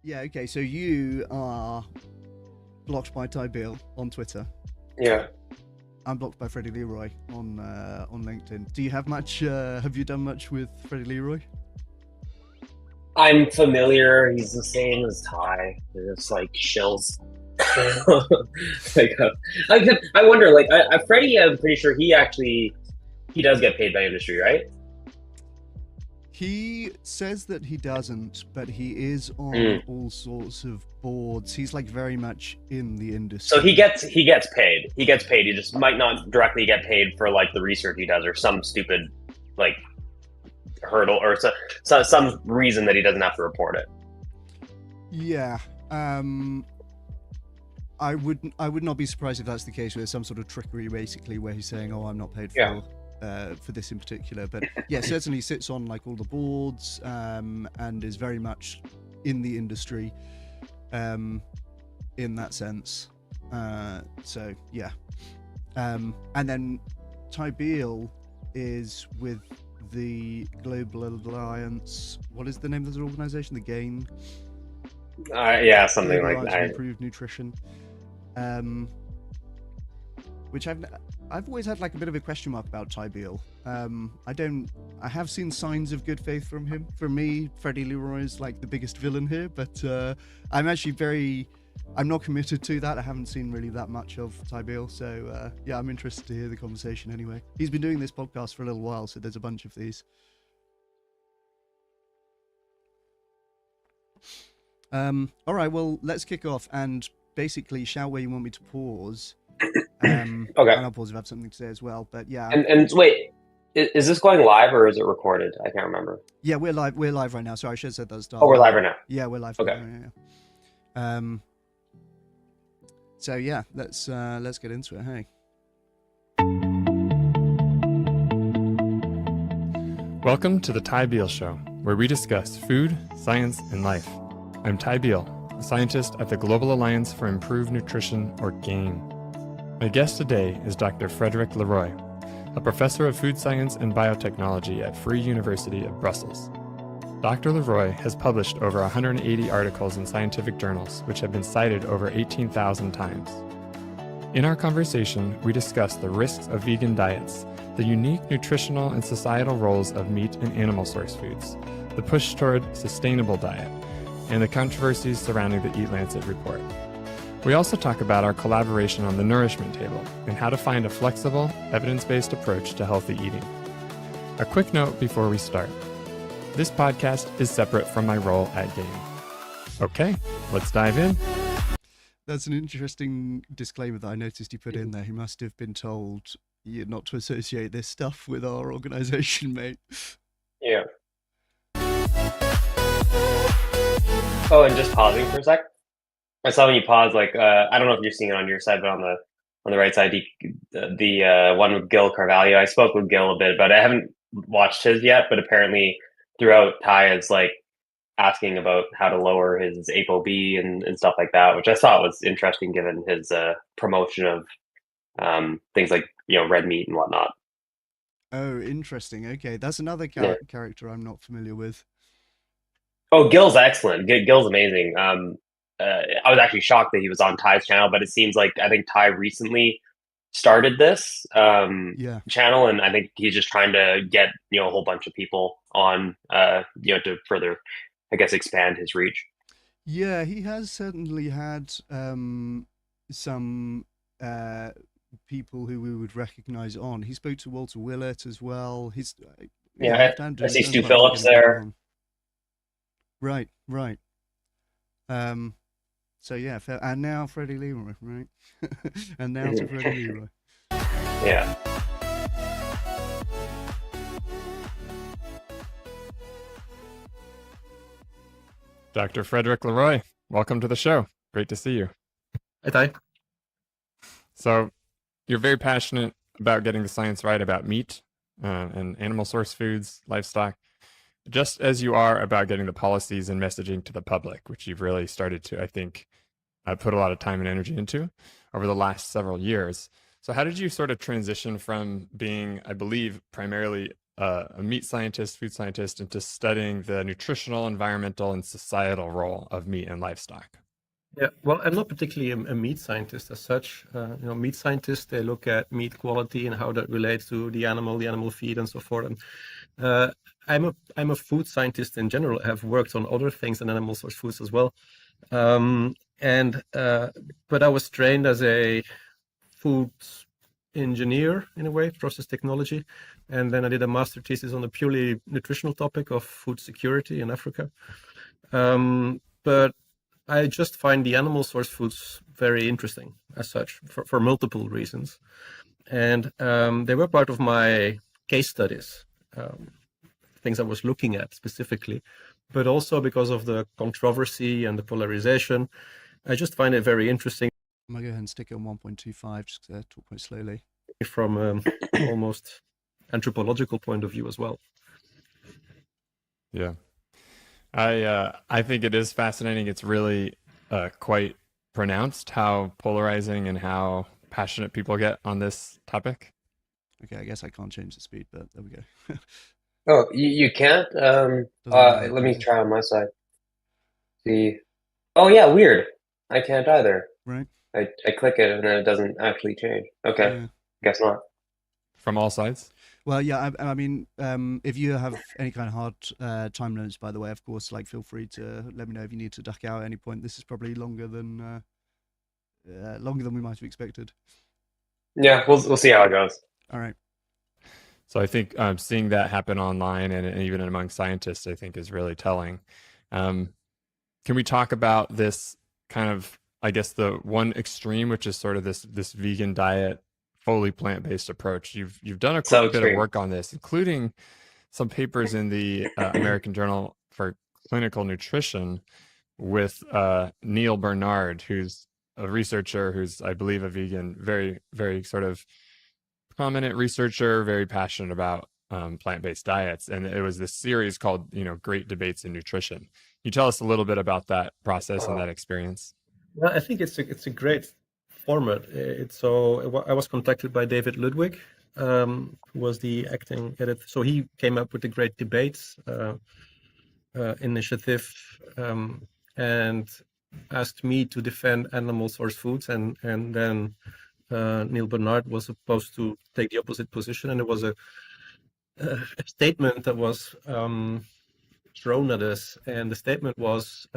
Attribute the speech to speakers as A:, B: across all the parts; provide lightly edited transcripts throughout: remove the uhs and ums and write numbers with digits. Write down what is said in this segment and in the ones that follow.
A: Yeah, okay, so you are blocked by Ty Beal on Twitter.
B: Yeah.
A: I'm blocked by Freddie Leroy on LinkedIn. Do you have much? Have you done much with Freddie Leroy?
B: I'm familiar. He's the same as Ty. They're just like shills. like, I wonder, like, Freddie, I'm pretty sure he does get paid by industry, right?
A: He says that he doesn't, but he is on
B: Mm.
A: all sorts of boards. He's like very much in the
B: So
A: industry.
B: he gets paid. He gets paid. He just might not directly get paid for like the research he does or some stupid like hurdle or some reason that he doesn't have to report it.
A: Yeah. I would not be surprised if that's the case. Where there's some sort of trickery, basically, where he's saying, "Oh, I'm not paid
B: Yeah.
A: for this in particular." But yeah, certainly sits on like all the boards and is very much in the industry in that sense. So yeah, and then Ty Beal is with the Global Alliance. What is the name of the organization? The GAIN.
B: Yeah, something
A: Global
B: like
A: Alliance for
B: that.
A: Improved Nutrition. Which I've always had like a bit of a question mark about Ty Beal. I have seen signs of good faith from him. For me, Freddie Leroy is like the biggest villain here, but I'm not committed to that. I haven't seen really that much of Ty Beal, so yeah, I'm interested to hear the conversation anyway. He's been doing this podcast for a little while, so there's a bunch of these. All right, well, let's kick off and basically shout where you want me to pause.
B: Okay.
A: And I'll pause if I have something to say as well. But yeah.
B: And wait, is this going live or is it recorded? I can't remember.
A: Yeah, we're live. We're live right now. Sorry, I should have said that at the start.
B: Oh, we're live right now.
A: Yeah, we're live.
B: Okay.
A: Right now, So yeah, let's get into it. Hey.
C: Welcome to the Ty Beal Show, where we discuss food, science, and life. I'm Ty Beal, a scientist at the Global Alliance for Improved Nutrition, or GAIN. My guest today is Dr. Frédéric Leroy, a professor of food science and biotechnology at Free University of Brussels. Dr. Leroy has published over 180 articles in scientific journals, which have been cited over 18,000 times. In our conversation, we discuss the risks of vegan diets, the unique nutritional and societal roles of meat and animal source foods, the push toward sustainable diet, and the controversies surrounding the Eat Lancet report. We also talk about our collaboration on the Nourishment Table and how to find a flexible, evidence-based approach to healthy eating. A quick note before we start. This podcast is separate from my role at GAIN. Okay, let's dive in.
A: That's an interesting disclaimer that I noticed you put in there. He must have been told not to associate this stuff with our organization, mate.
B: Yeah. Oh, and just pausing for a sec. I saw when you paused, like I don't know if you're seeing it on your side, but on the right side, the one with Gil Carvalho. I spoke with Gil a bit, but I haven't watched his yet. But apparently, throughout, Ty is like asking about how to lower his ApoB and stuff like that, which I thought was interesting given his promotion of things like red meat and whatnot.
A: Oh, interesting. Okay, that's another
B: Yeah.
A: character I'm not familiar with.
B: Oh, Gil's excellent. Gil's amazing. I was actually shocked that he was on Ty's channel, but it seems like I think Ty recently started this channel, and I think he's just trying to get a whole bunch of people on to further, I guess, expand his reach.
A: Yeah, he has certainly had some people who we would recognize on. He spoke to Walter Willett as well. He's
B: I see Stu Phillips there.
A: Right. So yeah, and now Freddie Leroy, right? And now to Freddie Leroy.
B: Yeah.
C: Dr. Frédéric Leroy, welcome to the show. Great to see you.
D: Hey, Ty.
C: So you're very passionate about getting the science right about meat and animal source foods, livestock, just as you are about getting the policies and messaging to the public, which you've really started to, I think, put a lot of time and energy into over the last several years. So how did you sort of transition from being, I believe, primarily a meat scientist, food scientist, into studying the nutritional, environmental, and societal role of meat and livestock.
D: Yeah, well, I'm not particularly a meat scientist as such. Meat scientists, they look at meat quality and how that relates to the animal feed and so forth. And I'm a food scientist in general. I have worked on other things than animal source foods as well. But I was trained as a food engineer in a way, process technology. And then I did a master thesis on the purely nutritional topic of food security in Africa. But I just find the animal source foods very interesting as such for multiple reasons. And they were part of my case studies, things I was looking at specifically, but also because of the controversy and the polarization. I just find it very interesting.
A: I'm going to go ahead and stick it on 1.25, just talk quite slowly.
D: From almost anthropological point of view as well.
C: Yeah. I think it is fascinating. It's really quite pronounced how polarizing and how passionate people get on this topic.
A: Okay, I guess I can't change the speed, but there we go.
B: Oh, you can't? Let me try on my side. See. Oh yeah, weird. I can't either.
A: Right.
B: I click it and then it doesn't actually change. Okay.
A: Yeah.
B: Guess not.
C: From all sides?
A: Well, yeah, I mean, if you have any kind of hard time limits, by the way, of course, like feel free to let me know if you need to duck out at any point. This is probably longer than we might have expected.
B: Yeah, we'll see how it goes.
A: All right.
C: So I think seeing that happen online and even among scientists, I think is really telling. Can we talk about this kind of, I guess, the one extreme, which is sort of this vegan diet, fully plant-based approach? You've done a bit of work on this, including some papers in the American Journal for Clinical Nutrition with Neil Bernard, who's a researcher who's, I believe, a vegan, very, very sort of prominent researcher, very passionate about plant-based diets. And it was this series called, Great Debates in Nutrition. Can you tell us a little bit about that process and that experience?
D: Well, I think it's a great format. I was contacted by David Ludwig, who was the acting editor. So he came up with the Great Debates initiative and asked me to defend animal source foods, and then Neil Bernard was supposed to take the opposite position, and it was a statement that was thrown at us, and the statement was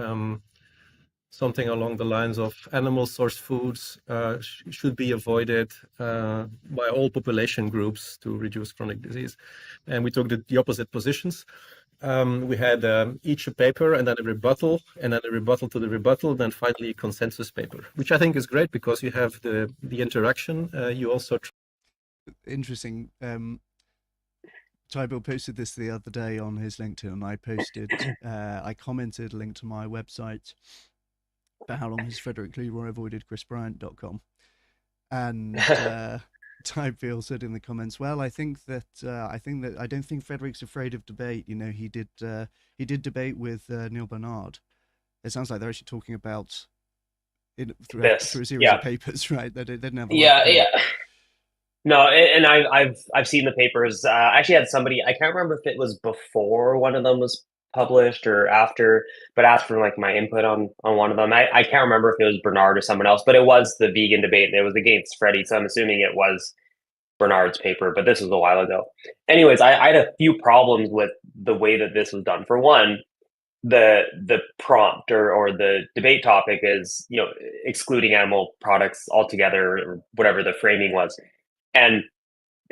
D: something along the lines of animal source foods should be avoided by all population groups to reduce chronic disease. And we took the opposite positions. We had each a paper and then a rebuttal, and then a rebuttal to the rebuttal, then finally a consensus paper, which I think is great because you have the interaction. You also
A: interesting. Tybill posted this the other day on his LinkedIn, and I posted, I commented a link to my website about how long has Frédéric Leroy avoided ChrisBryant.com, and Tybill said in the comments, well, I don't think Frédéric's afraid of debate. He did debate with Neil Bernard. It sounds like they're actually talking about through a series of papers, right? They didn't have
B: yeah. No, and I've seen the papers. I actually had somebody, I can't remember if it was before one of them was published or after, but asked for like my input on one of them. I can't remember if it was Bernard or someone else, but it was the vegan debate. It was against Freddie, so I'm assuming it was Bernard's paper, but this was a while ago. Anyways, I had a few problems with the way that this was done. For one, the prompt or the debate topic is, excluding animal products altogether, or whatever the framing was. And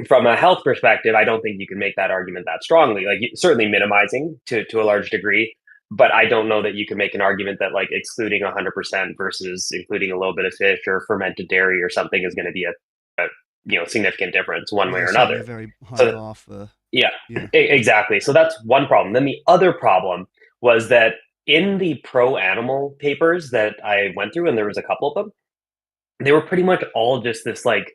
B: from a health perspective, I don't think you can make that argument that strongly. Like, certainly minimizing to a large degree, but I don't know that you can make an argument that like excluding 100% versus including a little bit of fish or fermented dairy or something is going to be a significant difference one way or another.
A: Very high bar for,
B: yeah, exactly. So that's one problem. Then the other problem was that in the pro animal papers that I went through, and there was a couple of them, they were pretty much all just this like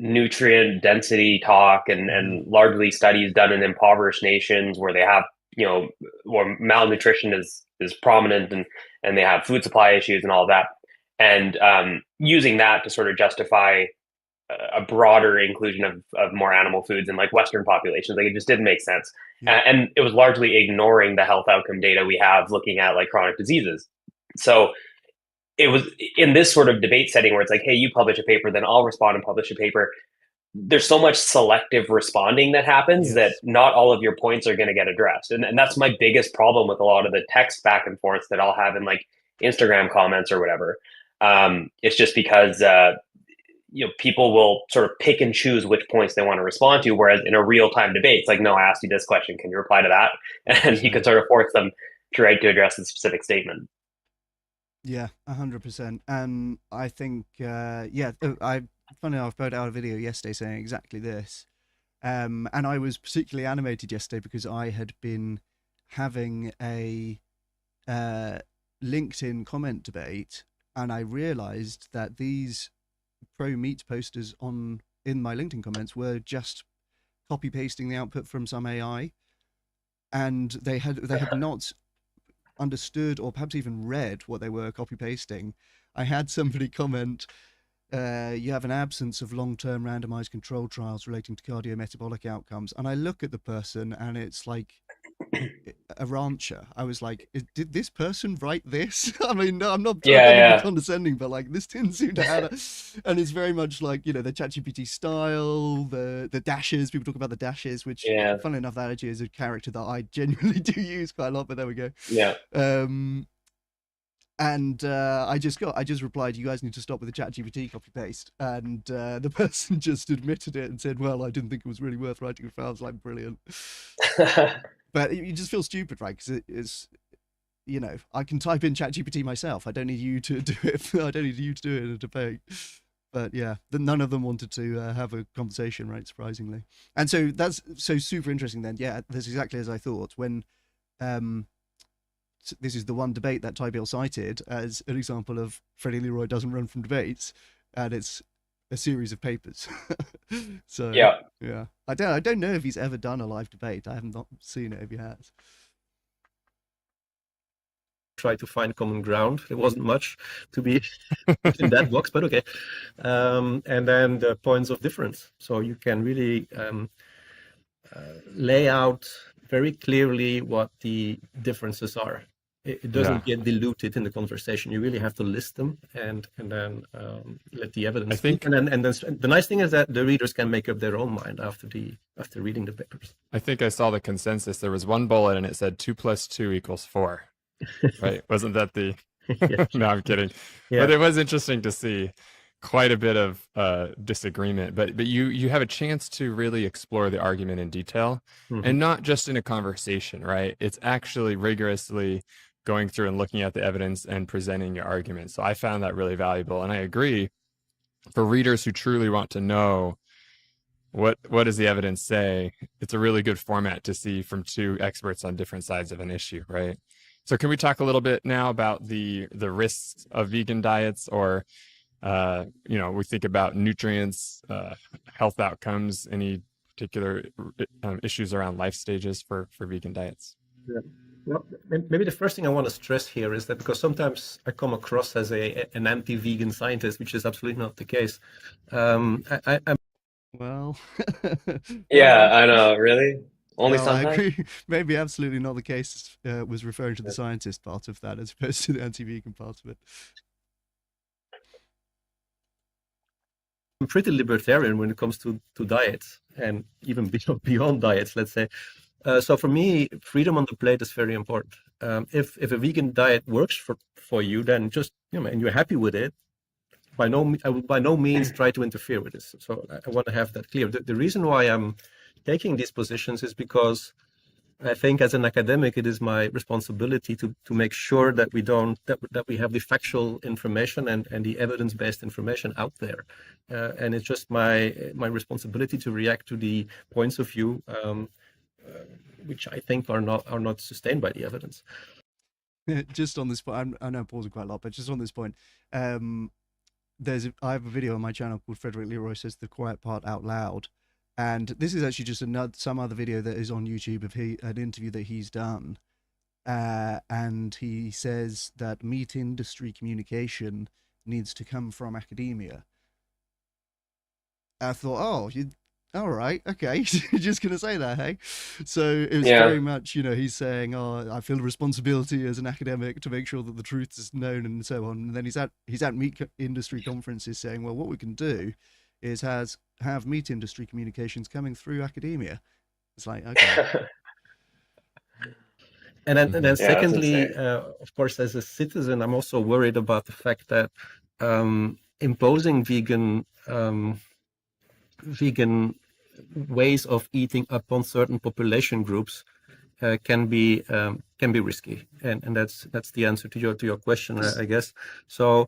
B: nutrient density talk and largely studies done in impoverished nations where they have, where malnutrition is prominent and they have food supply issues and all that. And using that to sort of justify a broader inclusion of more animal foods in like Western populations. Like it just didn't make sense.
A: Yeah.
B: And it was largely ignoring the health outcome data we have looking at like chronic diseases. So it was in this sort of debate setting where it's like, hey, you publish a paper, then I'll respond and publish a paper. There's so much selective responding that happens that not all of your points are going to get addressed. And that's my biggest problem with a lot of the text back and forth that I'll have in like Instagram comments or whatever. It's just because people will sort of pick and choose which points they want to respond to, whereas in a real-time debate, it's like, no, I asked you this question, can you reply to that? And you could sort of force them to address the specific statement.
A: Yeah, 100%. And I think, funny enough, I put out a video yesterday saying exactly this. And I was particularly animated yesterday because I had been having a LinkedIn comment debate, and I realized that these pro-meat posters in my LinkedIn comments were just copy pasting the output from some AI, and they had not understood or perhaps even read what they were copy pasting. I had somebody comment, you have an absence of long-term randomized control trials relating to cardiometabolic outcomes. And I look at the person and it's like a rancher. I was like, did this person write this? I mean, no, I'm not trying to be condescending, but like this didn't seem to have and it's very much like, the ChatGPT style, the dashes. People talk about the dashes, which funnily enough, that actually is a character that I genuinely do use quite a lot, but there we go.
B: Yeah.
A: And I just replied, you guys need to stop with the ChatGPT copy paste. And the person just admitted it and said, well, I didn't think it was really worth writing it for. I was like, brilliant. But you just feel stupid, right? Because it's, I can type in ChatGPT myself. I don't need you to do it. I don't need you to do it in a debate. But yeah, none of them wanted to have a conversation, right? Surprisingly. And so that's so super interesting then. Yeah, that's exactly as I thought. When this is the one debate that Beal cited as an example of Freddie Leroy doesn't run from debates, and it's a series of papers. So yeah, I don't know if he's ever done a live debate. I haven't seen it if he has.
D: Try to find common ground. There wasn't much to be in that box, but okay. And then the points of difference. So you can really lay out very clearly what the differences are. It doesn't get diluted in the conversation. You really have to list them and then let the evidence speak. And then the nice thing is that the readers can make up their own mind after reading the papers.
C: I think I saw the consensus. There was one bullet and it said 2 + 2 = 4. Right? Wasn't that the? No, I'm kidding. Yeah. But it was interesting to see quite a bit of disagreement. But you have a chance to really explore the argument in detail, and not just in a conversation, right? It's actually rigorously going through and looking at the evidence and presenting your argument. So I found that really valuable, and I agree. For readers who truly want to know what does the evidence say, it's a really good format to see from two experts on different sides of an issue, right? So can we talk a little bit now about the risks of vegan diets, or we think about nutrients, health outcomes, any particular issues around life stages for vegan diets?
D: Yeah. Well, maybe the first thing I want to stress here is that, because sometimes I come across as an anti-vegan scientist, which is absolutely not the case. I'm
A: well,
B: yeah, I know, really. Only
A: sometimes.
B: I
A: agree. Maybe absolutely not the case. Was referring to the scientist part of that as opposed to the anti-vegan part of it.
D: I'm pretty libertarian when it comes to diets, and even beyond diets, let's say. So for me, freedom on the plate is very important. If a vegan diet works for you, then just, and you're happy with it, I will by no means try to interfere with this. So I want to have that clear. The reason why I'm taking these positions is because I think as an academic, it is my responsibility to make sure that we have the factual information and the evidence-based information out there. And it's just my responsibility to react to the points of view which I think are not sustained by the evidence.
A: Just on this point, I know I'm pausing quite a lot, but just on this point, I have a video on my channel called Frédéric Leroy Says the Quiet Part Out Loud, and this is actually just some other video that is on YouTube of an interview that he's done, and he says that meat industry communication needs to come from academia. I thought, oh, you, all right, okay, you're just gonna say that, hey? So it was
B: Yeah.
A: very much, he's saying, oh, I feel a responsibility as an academic to make sure that the truth is known and so on. And then he's at meat industry conferences saying, well, what we can do is have meat industry communications coming through academia. It's like, okay,
D: And then
B: Yeah, that's
D: secondly,
B: insane.
D: of course, as a citizen, I'm also worried about the fact that imposing vegan ways of eating upon certain population groups can be risky, and that's the answer to your question, I guess. So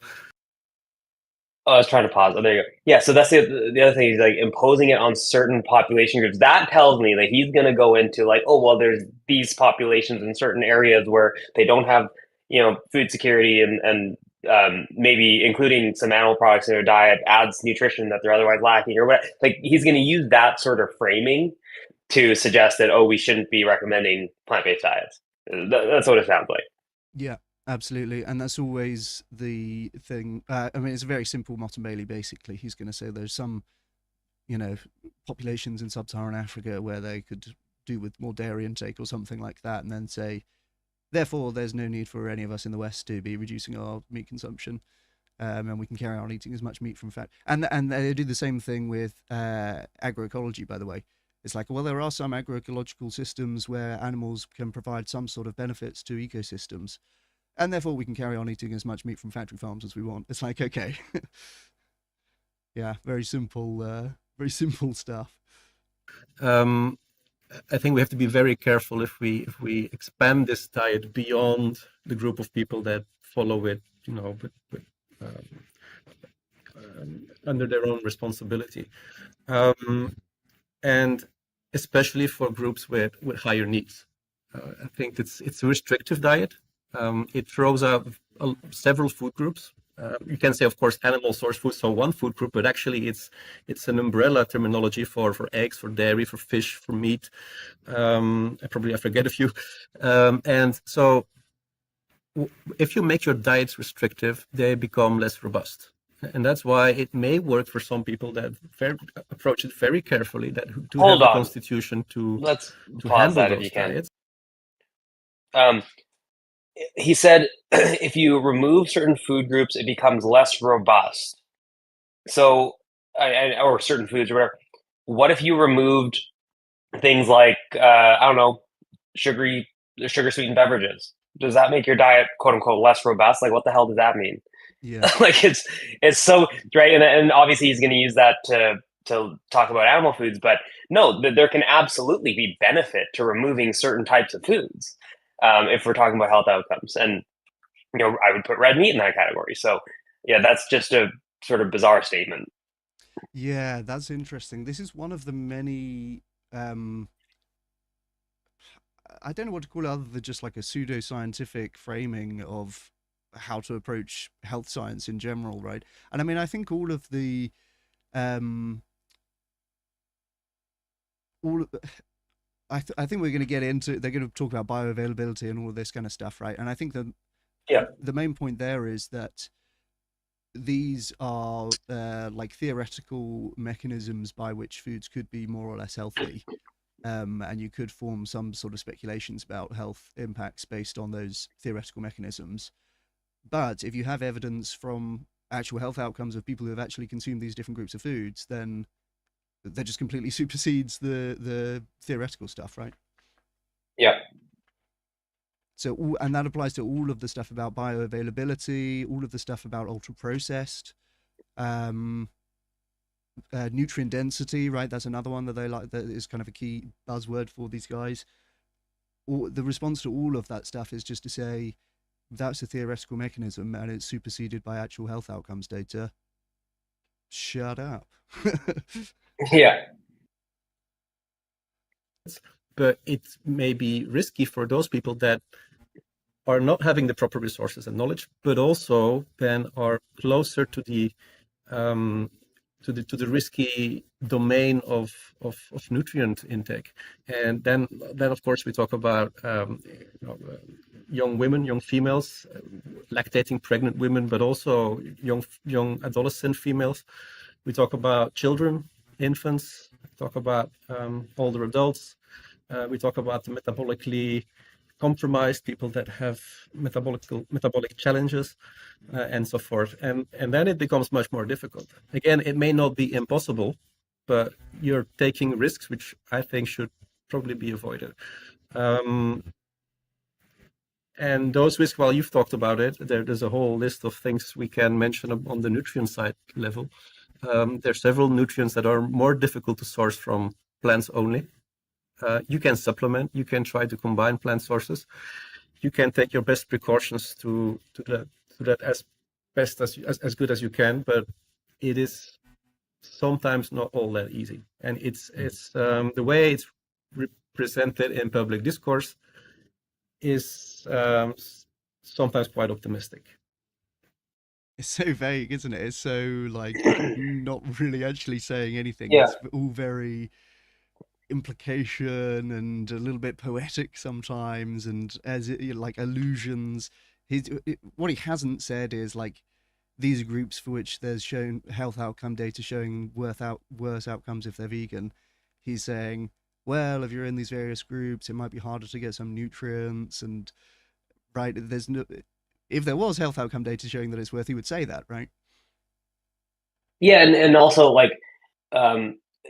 B: Oh, I was trying to pause. Oh, there you go. Yeah, so that's the other thing is like imposing it on certain population groups. That tells me that he's going to go into like, oh, well, there's these populations in certain areas where they don't have, food security and maybe including some animal products in their diet adds nutrition that they're otherwise lacking or what. Like he's going to use that sort of framing to suggest that, oh, we shouldn't be recommending plant-based diets. That's what it sounds like.
A: yeah, absolutely, and that's always the thing. I mean, it's a very simple Motomeli. Basically, he's going to say there's some, populations in sub-Saharan Africa where they could do with more dairy intake or something like that, and then say, therefore, there's no need for any of us in the West to be reducing our meat consumption, and we can carry on eating as much meat from fat. And they do the same thing with agroecology, by the way. It's like, well, there are some agroecological systems where animals can provide some sort of benefits to ecosystems, and therefore we can carry on eating as much meat from factory farms as we want. It's like, okay, yeah, very simple stuff.
D: I think we have to be very careful if we expand this diet beyond the group of people that follow it, under their own responsibility, and especially for groups with higher needs. I think it's a restrictive diet. It throws out several food groups. You can say, of course, animal source food, so one food group, but actually it's an umbrella terminology for eggs, for dairy, for fish, for meat. I forget a few. And so if you make your diets restrictive, they become less robust. And that's why it may work for some people that approach it very carefully, that do have
B: Hold
D: the
B: on.
D: constitution to
B: Let's pause
D: handle
B: that if
D: those
B: you can.
D: diets.
B: He said if you remove certain food groups, it becomes less robust. So, or certain foods or whatever. What if you removed things like I don't know, sugar sweetened beverages? Does that make your diet quote unquote less robust? Like, what the hell does that mean?
A: Yeah,
B: Like, it's so right, and obviously he's going to use that to talk about animal foods, but no, there can absolutely be benefit to removing certain types of foods if we're talking about health outcomes. And I would put red meat in that category. So yeah, that's just a sort of bizarre statement.
A: yeah, that's interesting. This is one of the many. I don't know what to call it other than just like a pseudo-scientific framing of how to approach health science in general, right? And I mean, I think all of the all I think we're going to get into, they're going to talk about bioavailability and all of this kind of stuff, right? And I think
B: Yeah.
A: the main point there is that these are like theoretical mechanisms by which foods could be more or less healthy, and you could form some sort of speculations about health impacts based on those theoretical mechanisms. But if you have evidence from actual health outcomes of people who have actually consumed these different groups of foods, then that just completely supersedes the theoretical stuff, right?
B: Yeah.
A: So, and that applies to all of the stuff about bioavailability, all of the stuff about ultra processed, nutrient density, right? That's another one that they like, that is kind of a key buzzword for these guys. The response to all of that stuff is just to say that's a theoretical mechanism and it's superseded by actual health outcomes data. Shut up.
B: Yeah.
D: But it may be risky for those people that are not having the proper resources and knowledge, but also then are closer to the risky domain of nutrient intake. And then of course we talk about young women, young females, lactating pregnant women, but also young adolescent females. We talk about children, infants, we talk about older adults, we talk about the metabolically compromised people that have metabolic challenges, and so forth. And then it becomes much more difficult. Again, it may not be impossible, but you're taking risks which I think should probably be avoided. And those risks, well, you've talked about it. There's a whole list of things we can mention on the nutrient side level. There's several nutrients that are more difficult to source from plants only. You can supplement, you can try to combine plant sources. You can take your best precautions to that as best as good as you can, but it is sometimes not all that easy. And it's the way it's represented in public discourse is sometimes quite optimistic.
A: It's so vague, isn't it? It's so like not really actually saying anything.
B: Yeah.
A: It's all very implication and a little bit poetic sometimes, and as it, like allusions. What he hasn't said is like these are groups for which there's shown health outcome data showing worse outcomes if they're vegan. He's saying, well, if you're in these various groups, it might be harder to get some nutrients, and right, there's no. If there was health outcome data showing that it's worth, he would say that, right?
B: Yeah, and also like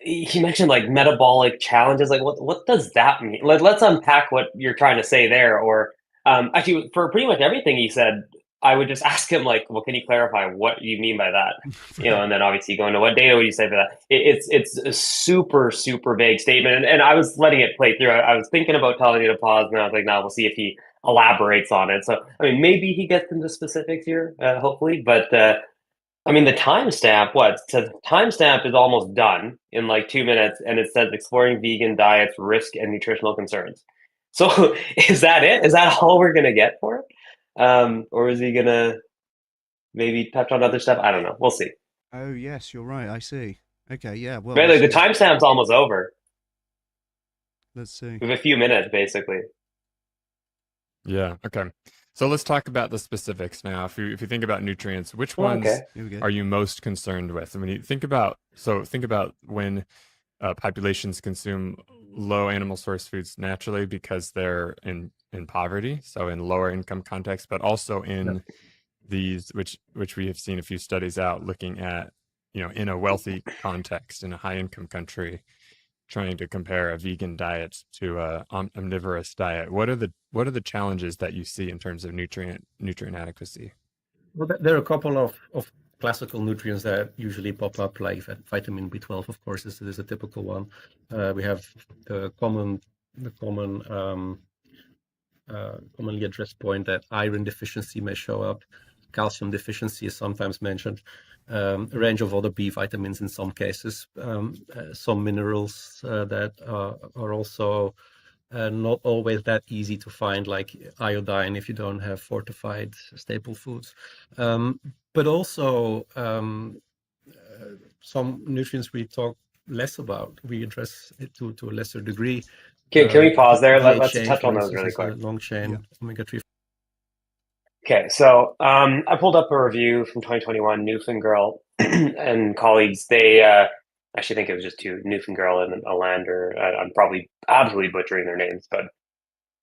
B: he mentioned like metabolic challenges. Like what does that mean? Let's unpack what you're trying to say there. Or actually, for pretty much everything he said, I would just ask him like, well, can you clarify what you mean by that? You know, and then obviously go into what data would you say for that? It's a super vague statement, and I was letting it play through. I was thinking about telling you to pause, and I was like, no, we'll see if he elaborates on it. So I mean, maybe he gets into specifics here, hopefully, but. I mean, the timestamp, what? So the timestamp is almost done in like 2 minutes, and it says exploring vegan diets, risk, and nutritional concerns. So is that it? Is that all we're going to get for it? Or is he going to maybe touch on other stuff? I don't know. We'll see.
A: Oh yes, you're right. I see. Okay, yeah. Well,
B: Right, like the timestamp's almost over.
A: Let's see.
B: We have a few minutes, basically.
C: Yeah. Okay. So let's talk about the specifics now. If you think about nutrients, which ones are you most concerned with? I mean, think about when populations consume low animal source foods naturally because they're in poverty, so in lower income contexts, but also in these which we have seen a few studies out looking at, in a wealthy context, in a high income country, trying to compare a vegan diet to a omnivorous diet. What are the challenges that you see in terms of nutrient adequacy?
D: Well, there are a couple of classical nutrients that usually pop up, like vitamin B12, of course, is a typical one. We have the commonly addressed point that iron deficiency may show up. Calcium deficiency is sometimes mentioned. A range of other B vitamins in some cases, some minerals that are also not always that easy to find, like iodine if you don't have fortified staple foods. But also some nutrients we talk less about, we address it to a lesser degree.
B: Can we pause there? Let's
D: DHA,
B: touch on
D: for
B: those really
D: instance,
B: quick.
D: Long chain omega-3.
B: Okay, so I pulled up a review from 2021, Newfengirl and colleagues. They actually think it was just two, Newfengirl and Alander. I'm probably absolutely butchering their names, but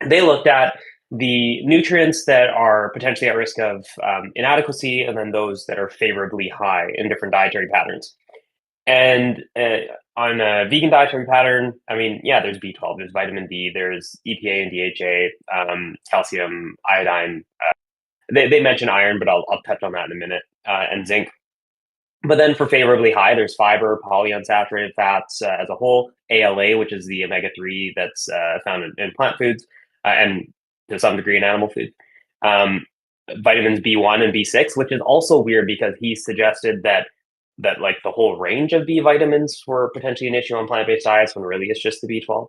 B: they looked at the nutrients that are potentially at risk of inadequacy, and then those that are favorably high in different dietary patterns. And on a vegan dietary pattern, I mean, yeah, there's B12, there's vitamin D, there's EPA and DHA, calcium, iodine. They mention iron, but I'll touch on that in a minute, and zinc. But then for favorably high, there's fiber, polyunsaturated fats as a whole, ALA, which is the omega-3 that's found in plant foods, and to some degree in animal food. Vitamins B1 and B6, which is also weird because he suggested that like the whole range of B vitamins were potentially an issue on plant-based diets when really it's just the B12.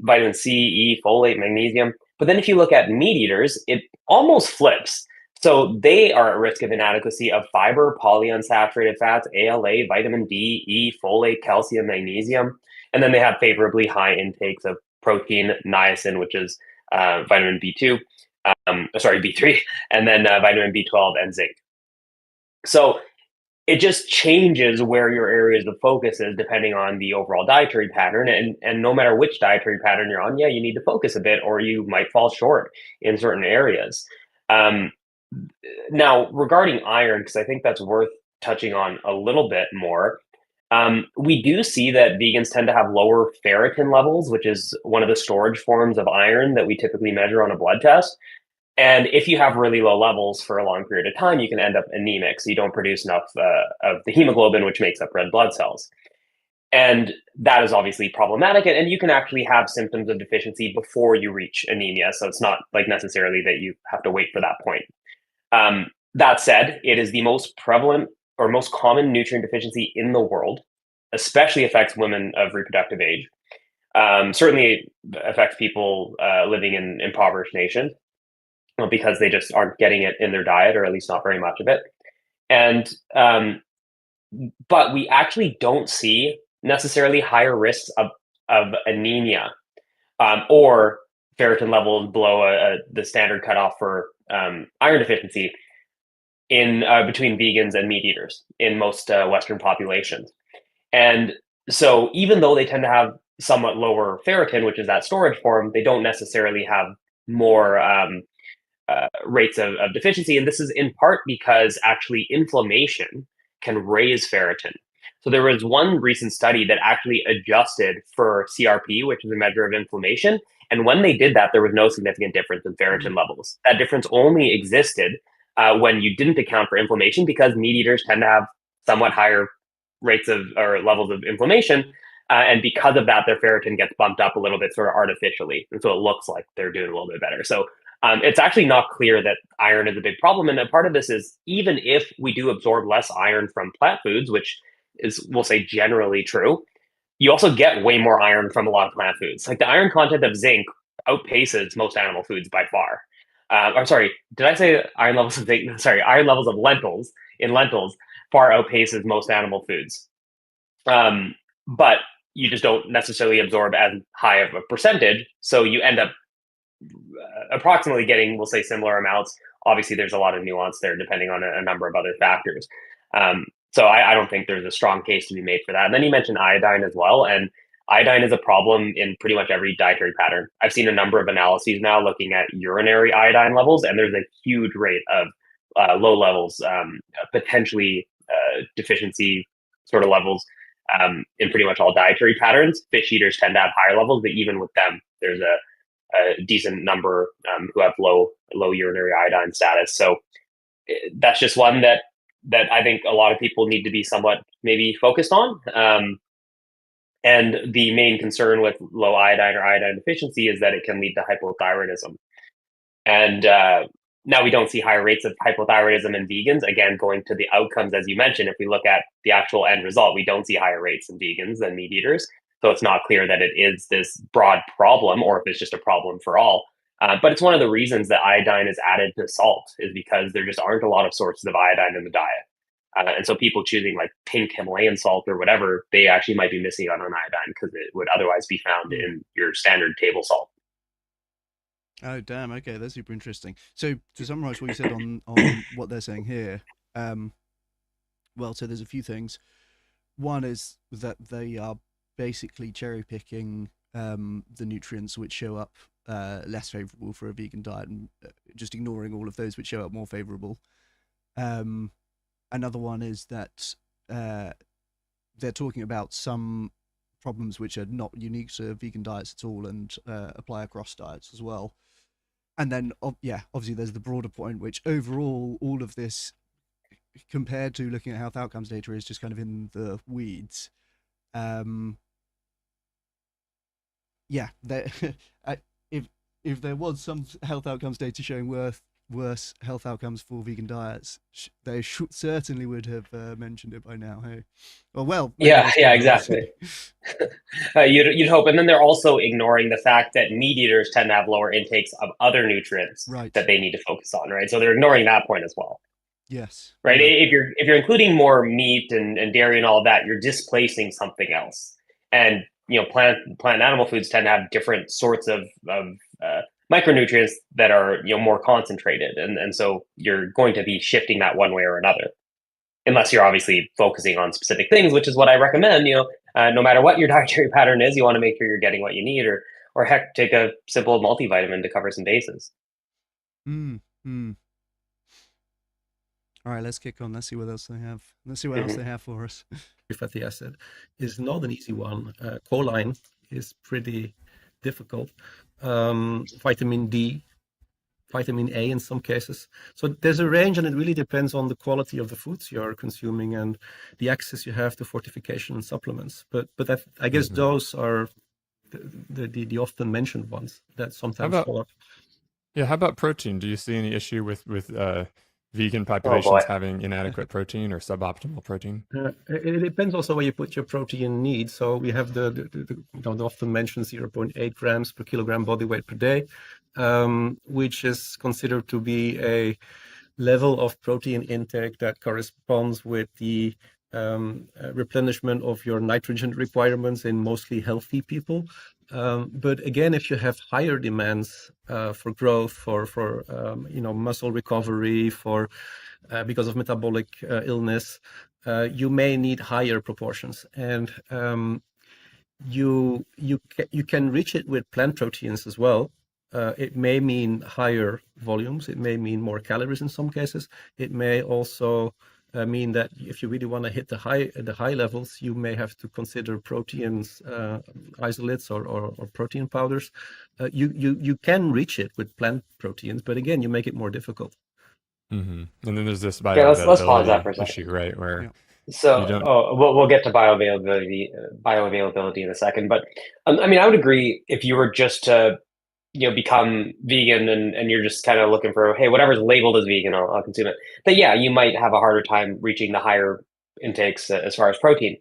B: Vitamin C, E, folate, magnesium. But then if you look at meat eaters, it almost flips. So they are at risk of inadequacy of fiber, polyunsaturated fats, ALA, vitamin D, E, folate, calcium, magnesium. And then they have favorably high intakes of protein, niacin, which is vitamin B2, B3, and then vitamin B12 and zinc. So it just changes where your areas of focus is depending on the overall dietary pattern. And no matter which dietary pattern you're on, yeah, you need to focus a bit, or you might fall short in certain areas. Um, Now, regarding iron, because I think that's worth touching on a little bit more, we do see that vegans tend to have lower ferritin levels, which is one of the storage forms of iron that we typically measure on a blood test. And if you have really low levels for a long period of time, you can end up anemic. So you don't produce enough of the hemoglobin, which makes up red blood cells. And that is obviously problematic. And you can actually have symptoms of deficiency before you reach anemia. So it's not like necessarily that you have to wait for that point. That said, it is the most prevalent or most common nutrient deficiency in the world, especially affects women of reproductive age. Certainly affects people living in impoverished nations, because they just aren't getting it in their diet, or at least not very much of it. And but we actually don't see necessarily higher risks of anemia, or ferritin levels below the standard cutoff for iron deficiency in between vegans and meat eaters in most Western populations. And so even though they tend to have somewhat lower ferritin, which is that storage form, they don't necessarily have more rates of deficiency. And this is in part because actually inflammation can raise ferritin. So there was one recent study that actually adjusted for CRP, which is a measure of inflammation. And when they did that, there was no significant difference in ferritin levels. That difference only existed when you didn't account for inflammation, because meat eaters tend to have somewhat higher rates of or levels of inflammation. And because of that, their ferritin gets bumped up a little bit sort of artificially. And so it looks like they're doing a little bit better. So it's actually not clear that iron is a big problem. And a part of this is, even if we do absorb less iron from plant foods, which is, we'll say, generally true, you also get way more iron from a lot of plant foods. Like the iron content of zinc outpaces most animal foods by far. I'm sorry, did I say iron levels of zinc? Sorry, iron levels of lentils in lentils far outpaces most animal foods. But you just don't necessarily absorb as high of a percentage. So you end up approximately getting, we'll say, similar amounts. Obviously, there's a lot of nuance there depending on a number of other factors. So I don't think there's a strong case to be made for that. And then you mentioned iodine as well. And iodine is a problem in pretty much every dietary pattern. I've seen a number of analyses now looking at urinary iodine levels, and there's a huge rate of low levels, potentially deficiency sort of levels in pretty much all dietary patterns. Fish eaters tend to have higher levels, but even with them, there's a decent number who have low urinary iodine status. So that's just one that I think a lot of people need to be somewhat maybe focused on. And the main concern with low iodine or iodine deficiency is that it can lead to hypothyroidism. And now we don't see higher rates of hypothyroidism in vegans. Again, going to the outcomes, as you mentioned, if we look at the actual end result, we don't see higher rates in vegans than meat eaters. So it's not clear that it is this broad problem, or if it's just a problem for all. But it's one of the reasons that iodine is added to salt, is because there just aren't a lot of sources of iodine in the diet. And so people choosing like pink Himalayan salt or whatever, they actually might be missing out on iodine because it would otherwise be found in your standard table salt.
A: Oh, damn. Okay, that's super interesting. So to summarize what you said on what they're saying here, well, so there's a few things. One is that they are basically cherry picking the nutrients which show up less favorable for a vegan diet, and just ignoring all of those which show up more favorable. Another one is that they're talking about some problems which are not unique to vegan diets at all, and apply across diets as well. And then, obviously there's the broader point, which overall, all of this, compared to looking at health outcomes data, is just kind of in the weeds. Yeah, if there was some health outcomes data showing worse health outcomes for vegan diets, they certainly would have mentioned it by now. Hey, well,
B: yeah, exactly. You'd hope. And then they're also ignoring the fact that meat eaters tend to have lower intakes of other nutrients that they need to focus on, right? So they're ignoring that point as well.
A: Yes.
B: Right.
A: Yeah.
B: If you're including more meat and dairy and all that, you're displacing something else. And plant and animal foods tend to have different sorts of micronutrients that are more concentrated, and so you're going to be shifting that one way or another. unless you're obviously focusing on specific things, which is what I recommend. No matter what your dietary pattern is, you want to make sure you're getting what you need, or heck, take a simple multivitamin to cover some bases.
A: Mm, mm. All right, let's kick on. Let's see what else they have. Let's see what else they have for us.
D: Fatty acid is not an easy one. Choline is pretty difficult. Vitamin D, vitamin A in some cases. So there's a range, and it really depends on the quality of the foods you're consuming and the access you have to fortification and supplements. But I guess those are the often mentioned ones that sometimes fall up.
C: Yeah, how about protein? Do you see any issue with vegan populations having inadequate protein or suboptimal protein?
D: It depends also where you put your protein need. So we have the often mentioned 0.8 grams per kilogram body weight per day, which is considered to be a level of protein intake that corresponds with the replenishment of your nitrogen requirements in mostly healthy people. But again, if you have higher demands for growth, for muscle recovery, because of metabolic illness, you may need higher proportions, and you can reach it with plant proteins as well. It may mean higher volumes. It may mean more calories in some cases. It may also mean that if you really want to hit the high levels, you may have to consider proteins, isolates or protein powders. You can reach it with plant proteins, but again, you make it more difficult.
C: Mm-hmm. And then there's this
B: let's pause that for a
C: bioavailability
B: second.
C: issue, right? Where
B: we'll get to bioavailability in a second. But I mean, I would agree if you were just to become vegan and you're just kind of looking for, hey, whatever's labeled as vegan, I'll consume it. But yeah, you might have a harder time reaching the higher intakes as far as protein.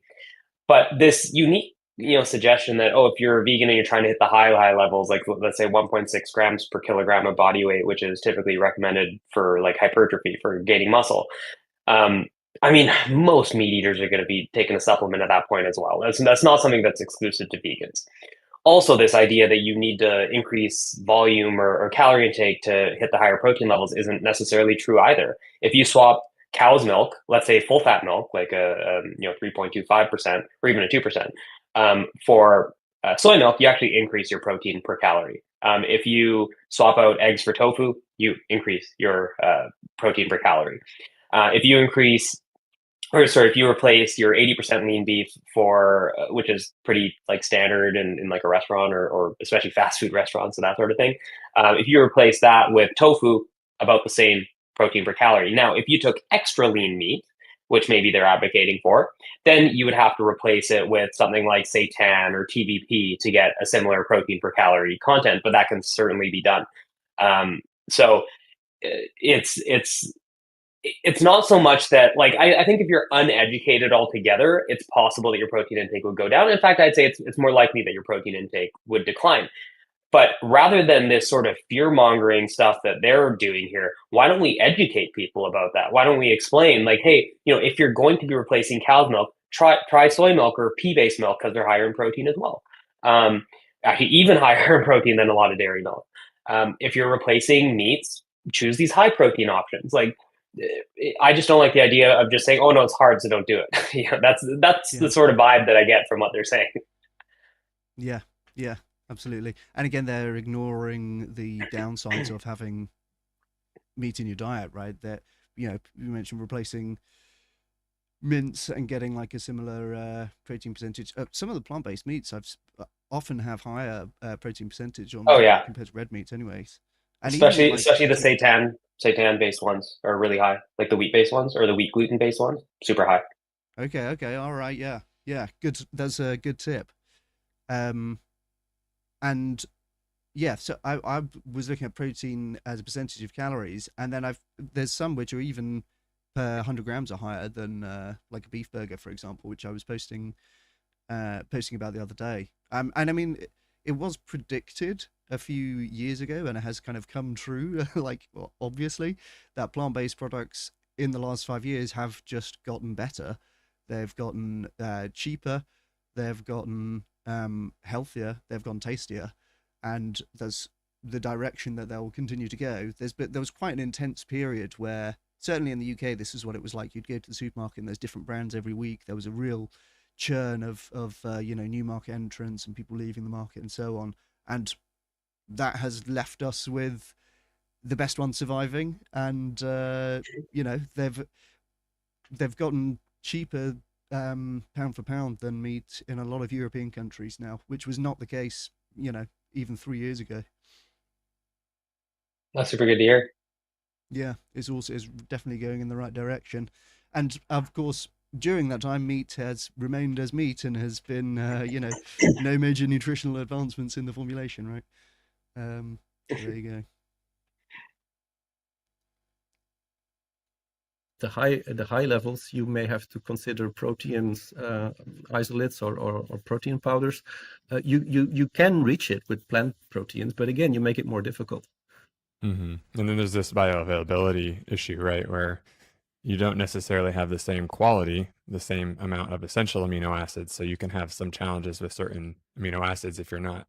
B: But this unique suggestion that, if you're a vegan and you're trying to hit the high levels, like let's say 1.6 grams per kilogram of body weight, which is typically recommended for like hypertrophy, for gaining muscle. I mean, most meat eaters are going to be taking a supplement at that point as well. That's not something that's exclusive to vegans. Also, this idea that you need to increase volume or calorie intake to hit the higher protein levels isn't necessarily true either. If you swap cow's milk, let's say full fat milk, like a 3.25% or even a 2%, for soy milk, you actually increase your protein per calorie. If you swap out eggs for tofu, you increase your protein per calorie. If you replace your 80% lean beef for, which is pretty like standard in like a restaurant or especially fast food restaurants and that sort of thing. If you replace that with tofu, about the same protein per calorie. Now, if you took extra lean meat, which maybe they're advocating for, then you would have to replace it with something like seitan or TVP to get a similar protein per calorie content, but that can certainly be done. So it's not so much that, like, I think if you're uneducated altogether, it's possible that your protein intake would go down. In fact, I'd say it's more likely that your protein intake would decline. But rather than this sort of fear-mongering stuff that they're doing here, why don't we educate people about that? Why don't we explain, like, hey, if you're going to be replacing cow's milk, try soy milk or pea-based milk because they're higher in protein as well. Actually, even higher in protein than a lot of dairy milk. If you're replacing meats, choose these high-protein options. Like, I just don't like the idea of just saying, "Oh no, it's hard, so don't do it." That's the sort of vibe that I get from what they're saying.
A: Yeah, absolutely. And again, they're ignoring the downsides of having meat in your diet, right? That you mentioned replacing mince and getting like a similar protein percentage. Some of the plant-based meats often have higher protein percentage on compared to red meats, anyways. And
B: especially the seitan based ones are really high, like the wheat based ones or the wheat gluten based ones, super high.
A: Okay, all right, yeah, good. That's a good tip. And yeah, so I was looking at protein as a percentage of calories, and then there's some which are even per 100 grams are higher than like a beef burger, for example, which I was posting about the other day. And I mean, it was predicted a few years ago, and it has kind of come true. Like, well, obviously, that plant-based products in the last 5 years have just gotten better. They've gotten cheaper. They've gotten healthier. They've gotten tastier, and there's the direction that they'll continue to go. There was quite an intense period where certainly in the UK, this is what it was like. You'd go to the supermarket and there's different brands every week. There was a real churn of new market entrants and people leaving the market and so on. And that has left us with the best ones surviving. And they've gotten cheaper pound for pound than meat in a lot of European countries now, which was not the case, even 3 years ago.
B: That's super good to hear.
A: Yeah, it's definitely going in the right direction, and of course, during that time, meat has remained as meat and has been, no major nutritional advancements in the formulation, right? There you go.
D: The high levels, you may have to consider proteins, isolates or protein powders. You can reach it with plant proteins, but again, you make it more difficult.
C: And then there's this bioavailability issue, right, where you don't necessarily have the same quality, the same amount of essential amino acids. So you can have some challenges with certain amino acids if you're not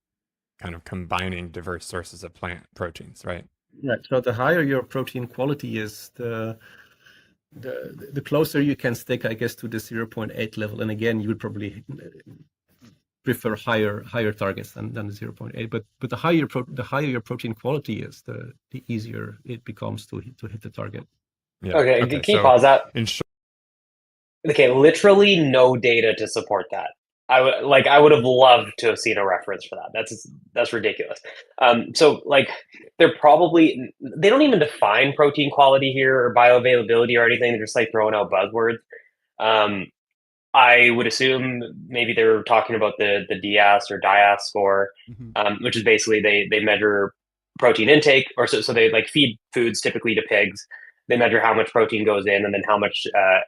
C: kind of combining diverse sources of plant proteins, right?
D: Right. So the higher your protein quality is, the closer you can stick, I guess, to the 0.8 level. And again, you would probably prefer higher targets than the 0.8. But the higher your protein quality is, the easier it becomes to hit the target.
B: Yeah. Okay. Can you pause that? Okay, literally no data to support that. I would have loved to have seen a reference for that. That's ridiculous. So they don't even define protein quality here or bioavailability or anything. They're just throwing out buzzwords. I would assume maybe they were talking about the DIAS or DIAS score, which is basically they measure protein intake, or so they feed foods typically to pigs. They measure how much protein goes in and then how much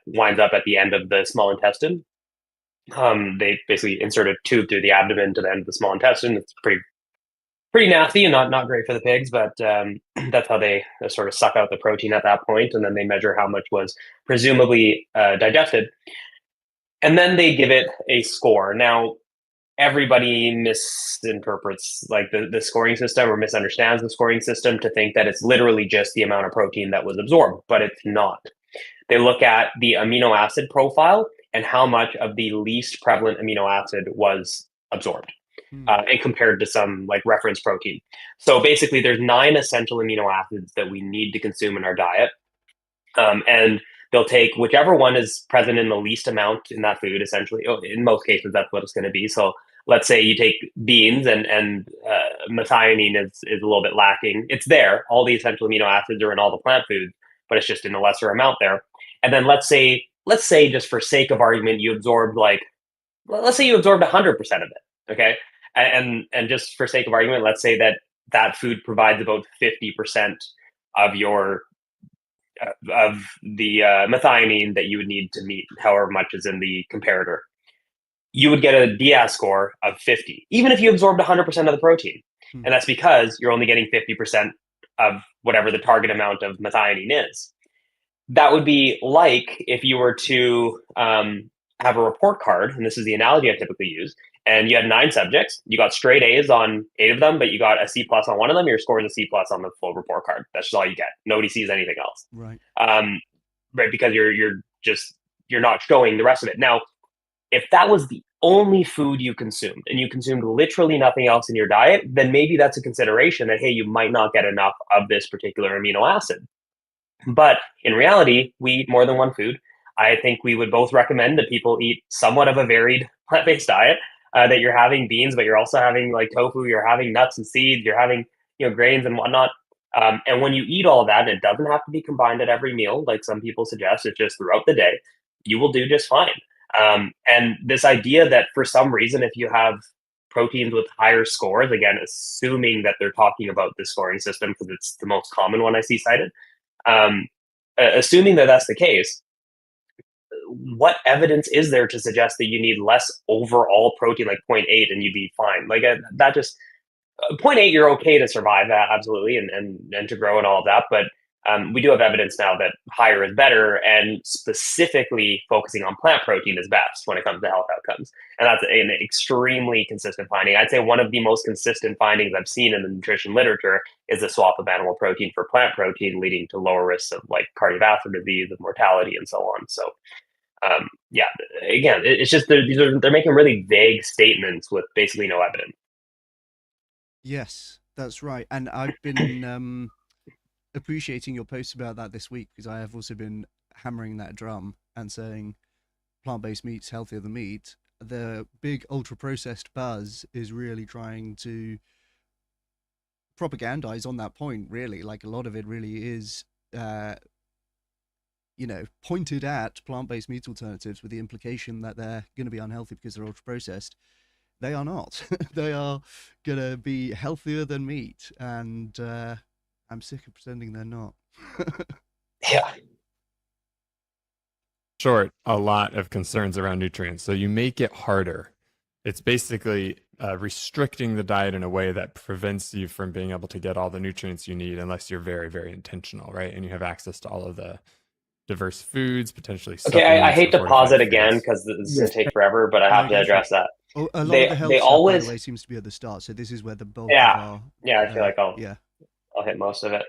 B: winds up at the end of the small intestine. They basically insert a tube through the abdomen to the end of the small intestine. It's pretty nasty and not great for the pigs, but that's how they sort of suck out the protein at that point, and then they measure how much was presumably digested. And then they give it a score. Now, everybody misinterprets the scoring system or misunderstands the scoring system to think that it's literally just the amount of protein that was absorbed, but it's not. They look at the amino acid profile and how much of the least prevalent amino acid was absorbed and compared to some reference protein. So basically, there's 9 essential amino acids that we need to consume in our diet. And they'll take whichever one is present in the least amount in that food, essentially. In most cases, that's what it's going to be. So let's say you take beans and methionine is a little bit lacking. It's there. All the essential amino acids are in all the plant foods, but it's just in a lesser amount there. And then let's say just for sake of argument, you absorbed let's say you absorbed 100% of it. Okay. And just for sake of argument, let's say that food provides about 50% of your of the methionine that you would need to meet however much is in the comparator. You would get a DIAS score of 50, even if you absorbed 100% of the protein. And that's because you're only getting 50% of whatever the target amount of methionine is. That would be like if you were to have a report card, and this is the analogy I typically use, and you had 9 subjects, you got straight A's on 8 of them, but you got a C+ on one of them, your score is a C+ on the full report card. That's just all you get. Nobody sees anything else.
A: Right.
B: Right, because you're not showing the rest of it. Now, if that was the only food you consumed and you consumed literally nothing else in your diet, then maybe that's a consideration that, hey, you might not get enough of this particular amino acid. But in reality, we eat more than one food. I think we would both recommend that people eat somewhat of a varied plant-based diet, that you're having beans, but you're also having tofu, you're having nuts and seeds, you're having grains and whatnot. And when you eat all that, and it doesn't have to be combined at every meal, like some people suggest, it's just throughout the day, you will do just fine. And this idea that for some reason, if you have proteins with higher scores, again, assuming that they're talking about the scoring system because it's the most common one I see cited, assuming that that's the case, what evidence is there to suggest that you need less overall protein, like 0.8, and you'd be fine? That just 0.8, you're okay to survive that, absolutely, and to grow and all of that. But we do have evidence now that higher is better, and specifically focusing on plant protein is best when it comes to health outcomes. And that's an extremely consistent finding. I'd say one of the most consistent findings I've seen in the nutrition literature is the swap of animal protein for plant protein, leading to lower risks of like cardiovascular disease and mortality and so on. So yeah, again, it's just they're making really vague statements with basically no evidence.
A: Yes, that's right. And I've been appreciating your posts about that this week, because I have also been hammering that drum and saying plant-based meat's healthier than meat. The big ultra-processed buzz is really trying to propagandize on that point, really. Like, a lot of it really is pointed at plant-based meat alternatives with the implication that they're going to be unhealthy because they're ultra-processed. They are not. They are going to be healthier than meat, and I'm sick of pretending they're not.
B: Yeah.
C: Short, a lot of concerns around nutrients. So you make it harder. It's basically restricting the diet in a way that prevents you from being able to get all the nutrients you need unless you're very, very intentional, right? And you have access to all of the diverse foods, potentially.
B: Okay, I hate to pause it again because this is going to take forever, but I have to address that.
A: Oh, a lot of the health stuff, by the way, seems to be at the start. So this is where the bulk of our...
B: Yeah, I feel like I'll hit most of it.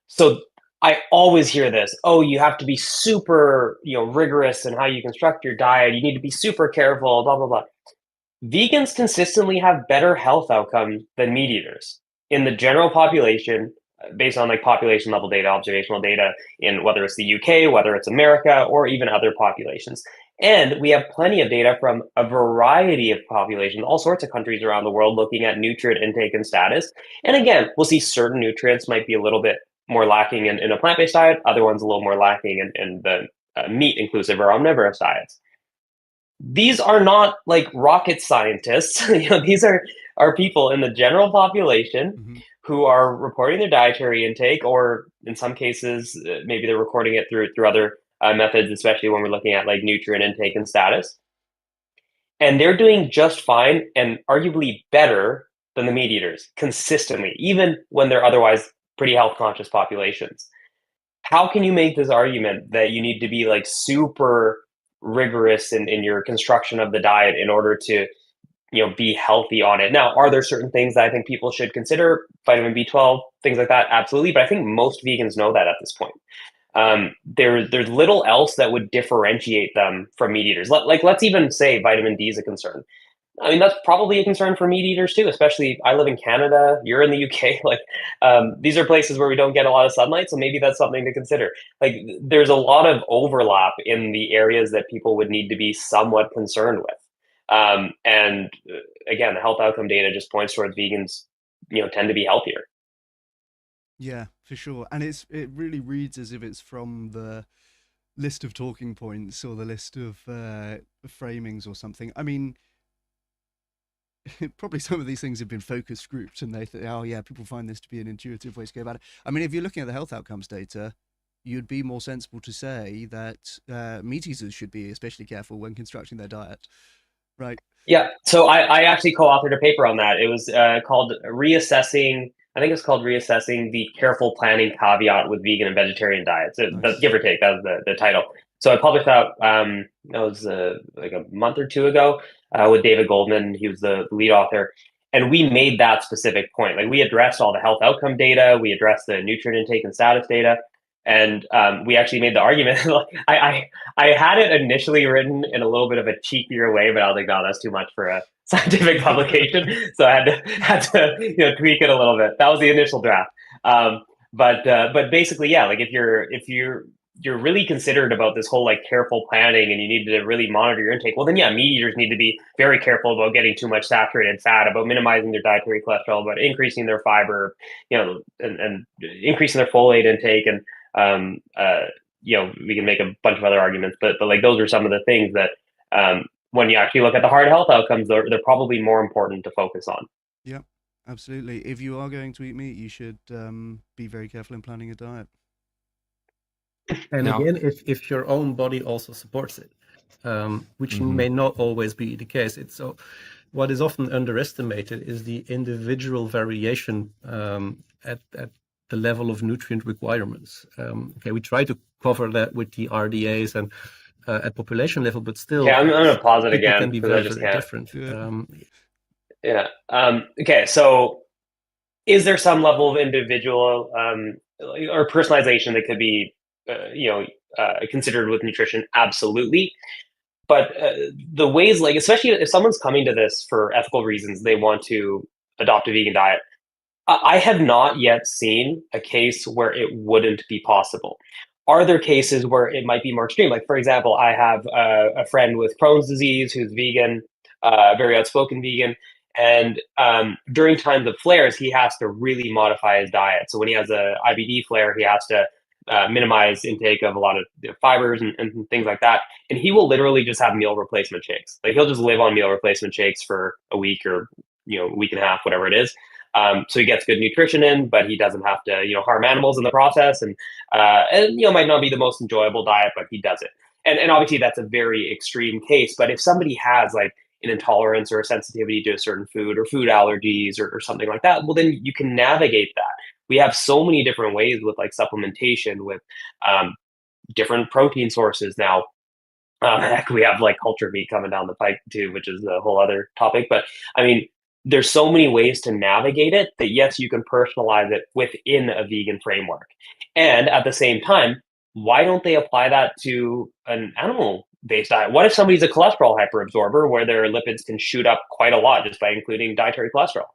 B: So I always hear this, oh, you have to be super, rigorous in how you construct your diet. You need to be super careful, blah, blah, blah. Vegans consistently have better health outcomes than meat eaters in the general population, based on like population level data, observational data in whether it's the UK, whether it's America, or even other populations. And we have plenty of data from a variety of populations, all sorts of countries around the world, looking at nutrient intake and status. And again, we'll see certain nutrients might be a little bit more lacking in a plant-based diet, other ones a little more lacking in the meat-inclusive or omnivorous diets. These are not like rocket scientists. These are people in the general population who are reporting their dietary intake, or in some cases, maybe they're recording it through other methods, especially when we're looking at like nutrient intake and status. And they're doing just fine and arguably better than the meat eaters consistently, even when they're otherwise pretty health conscious populations. How can you make this argument that you need to be like super rigorous in your construction of the diet in order to be healthy on it? Now, are there certain things that I think people should consider? Vitamin B12, things like that, absolutely. But I think most vegans know that at this point. There's little else that would differentiate them from meat eaters. Let's even say vitamin D is a concern. I mean, that's probably a concern for meat eaters too, especially I live in Canada, you're in the UK. These are places where we don't get a lot of sunlight, so maybe that's something to consider. Like, there's a lot of overlap in the areas that people would need to be somewhat concerned with. And again, the health outcome data just points towards vegans, tend to be healthier.
A: Yeah, for sure. And it really reads as if it's from the list of talking points or the list of framings or something. I mean, probably some of these things have been focus grouped, and they think, oh yeah, people find this to be an intuitive way to go about it. I mean, if you're looking at the health outcomes data, you'd be more sensible to say that meat eaters should be especially careful when constructing their diet, right?
B: Yeah. So I actually co-authored a paper on that. It was called Reassessing. I think it's called Reassessing the Careful Planning Caveat with Vegan and Vegetarian Diets. Nice. Give or take, that was the title. So I published that, that was like a month or two ago with David Goldman. He was the lead author. And we made that specific point. Like, we addressed all the health outcome data. We addressed the nutrient intake and status data. And we actually made the argument. I had it initially written in a little bit of a cheekier way, but I was like, no, that's too much for a scientific publication. So I had to tweak it a little bit. That was the initial draft. But basically, yeah, like if you're really considered about this whole like careful planning and you need to really monitor your intake, well then yeah, meat eaters need to be very careful about getting too much saturated fat, about minimizing their dietary cholesterol, about increasing their fiber, and increasing their folate intake. And we can make a bunch of other arguments, but like those are some of the things that when you actually look at the hard health outcomes, they're probably more important to focus on.
A: Yeah, absolutely. If you are going to eat meat, you should be very careful in planning a diet.
D: And again, if your own body also supports it, which may not always be the case. So what is often underestimated is the individual variation at the level of nutrient requirements. Okay, we try to cover that with the RDAs and at population level, but still,
B: I'm going to pause it
D: people
B: again
D: can be
B: because
D: very,
B: I just
D: very
B: can't.
D: different.
B: Yeah. Okay, so is there some level of individual or personalization that could be, considered with nutrition? Absolutely. But the ways, like, especially if someone's coming to this for ethical reasons, they want to adopt a vegan diet. I have not yet seen a case where it wouldn't be possible. Are there cases where it might be more extreme? Like, for example, I have a friend with Crohn's disease who's vegan, very outspoken vegan. And during times of flares, he has to really modify his diet. So when he has a IBD flare, he has to minimize intake of a lot of fibers and things like that. And he will literally just have meal replacement shakes. Like he'll just live on meal replacement shakes for a week or a week and a half, whatever it is. So he gets good nutrition in, but he doesn't have to harm animals in the process, and might not be the most enjoyable diet, but he does it. And obviously that's a very extreme case. But if somebody has like an intolerance or a sensitivity to a certain food or food allergies or something like that, well, then you can navigate that. We have so many different ways with like supplementation, with different protein sources now. Heck, we have like culture meat coming down the pike too, which is a whole other topic. But I mean, there's so many ways to navigate it that yes, you can personalize it within a vegan framework. And at the same time, why don't they apply that to an animal-based diet? What if somebody's a cholesterol hyperabsorber where their lipids can shoot up quite a lot just by including dietary cholesterol?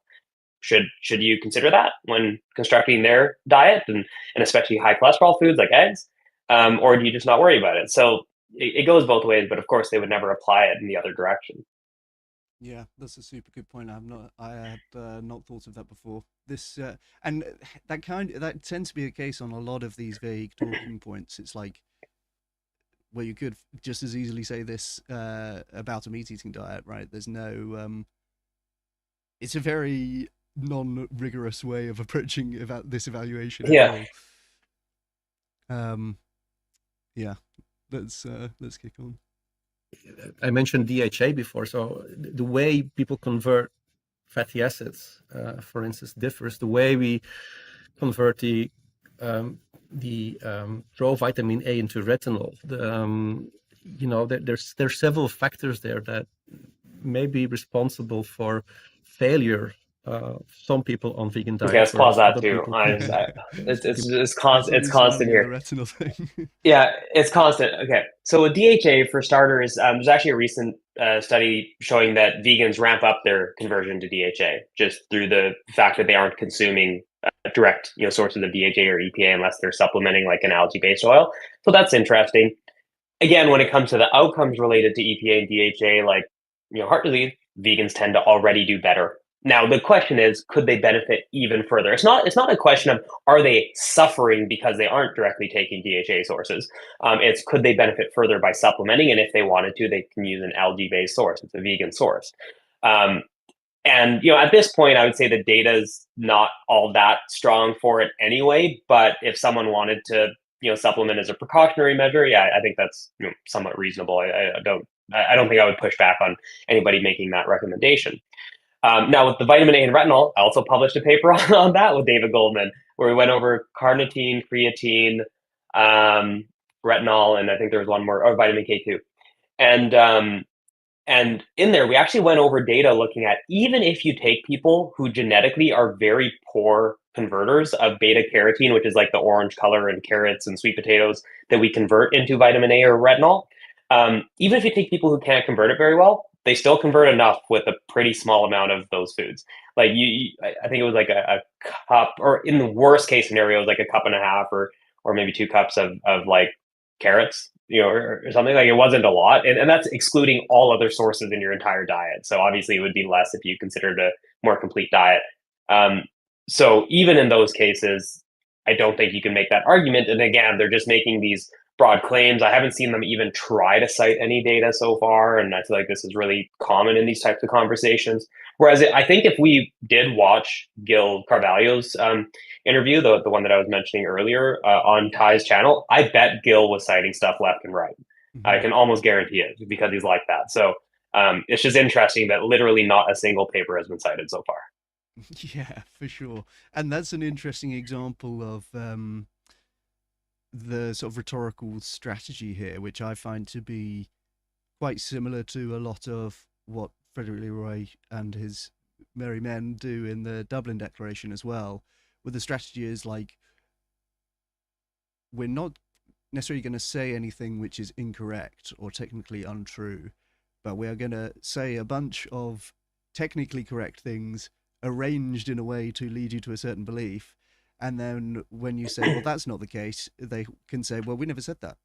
B: Should you consider that when constructing their diet and especially high cholesterol foods like eggs? Or do you just not worry about it? So it goes both ways, but of course they would never apply it in the other direction.
A: Yeah, that's a super good point. I had not thought of that before. This and that tends to be the case on a lot of these vague talking points. It's like, well, you could just as easily say this about a meat eating diet, right? There's no it's a very non-rigorous way of approaching this evaluation.
B: Yeah.
A: Yeah. Let's kick on.
D: I mentioned DHA before, so the way people convert fatty acids, for instance, differs. The way we convert the provitamin A into retinol, there's several factors there that may be responsible for failure. Some people on vegan diets.
B: Okay, let's pause that too. It's constant. It's constant here.
A: The retinol thing.
B: Yeah, it's constant. Okay, so with DHA, for starters, there's actually a recent study showing that vegans ramp up their conversion to DHA just through the fact that they aren't consuming direct sources of DHA or EPA unless they're supplementing like an algae-based oil. So that's interesting. Again, when it comes to the outcomes related to EPA and DHA, like heart disease, vegans tend to already do better. Now, the question is, could they benefit even further? It's not a question of are they suffering because they aren't directly taking DHA sources. It's could they benefit further by supplementing, and if they wanted to, they can use an algae-based source. It's a vegan source. And at this point, I would say the data is not all that strong for it anyway. But if someone wanted to, supplement as a precautionary measure, yeah, I think that's somewhat reasonable. I don't think I would push back on anybody making that recommendation. Now, with the vitamin A and retinol, I also published a paper on that with David Goldman, where we went over carnitine, creatine, retinol, and I think there was one more, or vitamin K2. And in there, we actually went over data looking at even if you take people who genetically are very poor converters of beta carotene, which is like the orange color in carrots and sweet potatoes that we convert into vitamin A or retinol, even if you take people who can't convert it very well, they still convert enough with a pretty small amount of those foods. Like I think it was like a cup, or in the worst case scenario, it was like a cup and a half or maybe 2 cups of like carrots, or something. Like it wasn't a lot. And that's excluding all other sources in your entire diet. So obviously it would be less if you considered a more complete diet. So even in those cases, I don't think you can make that argument. And again, they're just making these broad claims. I haven't seen them even try to cite any data so far, and I feel like this is really common in these types of conversations. Whereas I think if we did watch Gil Carvalho's interview, the one that I was mentioning earlier on Ty's channel, I bet Gil was citing stuff left and right. Mm-hmm. I can almost guarantee it because he's like that. So it's just interesting that literally not a single paper has been cited so far.
A: Yeah, for sure. And that's an interesting example of the sort of rhetorical strategy here, which I find to be quite similar to a lot of what Frédéric Leroy and his merry men do in the Dublin Declaration as well, where the strategy is like, we're not necessarily going to say anything which is incorrect or technically untrue, but we are going to say a bunch of technically correct things arranged in a way to lead you to a certain belief. And then when you say, well, that's not the case, they can say, well, we never said that.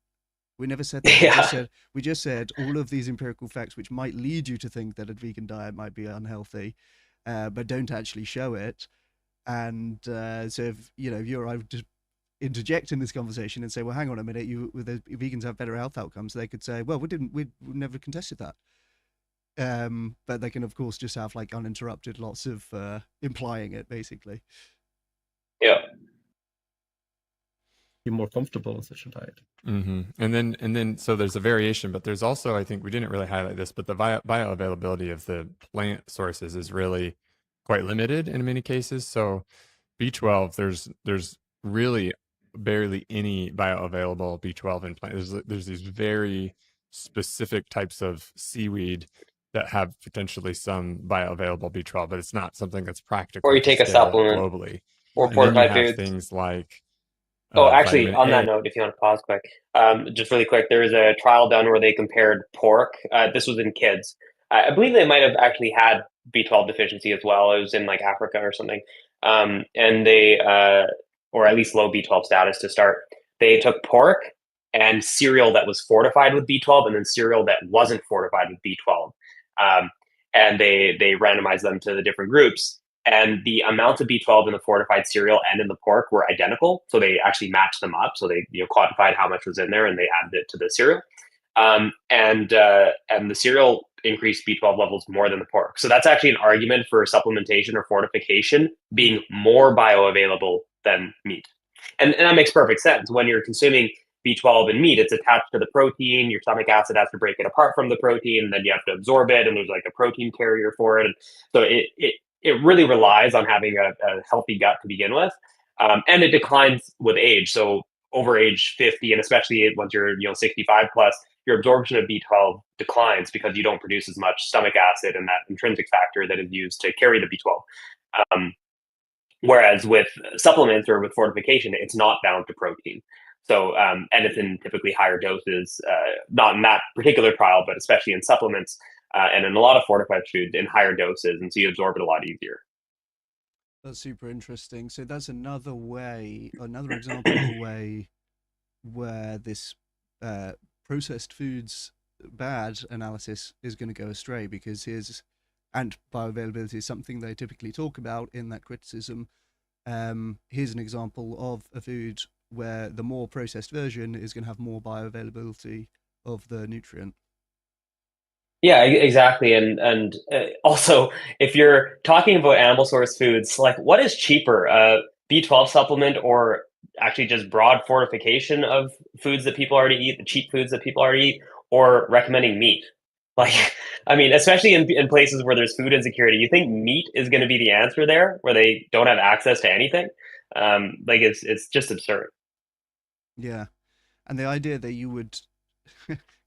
A: We never said that.
B: Yeah.
A: We just said all of these empirical facts which might lead you to think that a vegan diet might be unhealthy, but don't actually show it. And so if if you're I would just interject in this conversation and say, well, hang on a minute, the vegans have better health outcomes. They could say, well, we never contested that. But they can of course just have like uninterrupted lots of implying it basically.
B: Yeah.
D: Be more comfortable on such a diet.
C: Mm-hmm. And then, so there's a variation, but there's also, I think we didn't really highlight this, but the bioavailability of the plant sources is really quite limited in many cases. So B12, there's really barely any bioavailable B12 in plants. There's these very specific types of seaweed that have potentially some bioavailable B12, but it's not something that's
B: Or
C: practical
B: you
C: to
B: take a
C: scale
B: supplement
C: globally.
B: or
A: Right.
C: And then you
B: fortified
C: have
B: foods.
C: things like
B: Oh, actually,
C: vitamin
B: on that
C: A.
B: note, if you want to pause quick, just really quick, there was a trial done where they compared pork. This was in kids. I believe they might have actually had B12 deficiency as well. It was in like Africa or something. And they, or at least low B12 status to start. They took pork and cereal that was fortified with B12 and then cereal that wasn't fortified with B12. And they randomized them to the different groups, and the amount of B12 in the fortified cereal and in the pork were identical. So they actually matched them up. So they quantified how much was in there and they added it to the cereal. And the cereal increased B12 levels more than the pork. So that's actually an argument for supplementation or fortification being more bioavailable than meat. And that makes perfect sense. When you're consuming B12 in meat, it's attached to the protein. Your stomach acid has to break it apart from the protein, and then you have to absorb it, and there's like a protein carrier for it. And so it really relies on having a healthy gut to begin with, and it declines with age. So over age 50, and especially once you're 65 plus, your absorption of B12 declines because you don't produce as much stomach acid and that intrinsic factor that is used to carry the B12. Whereas with supplements or with fortification, it's not bound to protein. So, and it's in typically higher doses, not in that particular trial, but especially in supplements and in a lot of fortified foods in higher doses. And so you absorb it a lot easier.
A: That's super interesting. So that's another way, another example of a way where this processed foods bad analysis is going to go astray, because and bioavailability is something they typically talk about in that criticism. Here's an example of a food where the more processed version is going to have more bioavailability of the nutrient.
B: Yeah, exactly. And also, if you're talking about animal source foods, like what is cheaper, B12 supplement or actually just broad fortification of foods that people already eat, the cheap foods that people already eat, or recommending meat? Like, I mean, especially in places where there's food insecurity, you think meat is going to be the answer there, where they don't have access to anything? Like it's just absurd.
A: Yeah, and the idea that you would,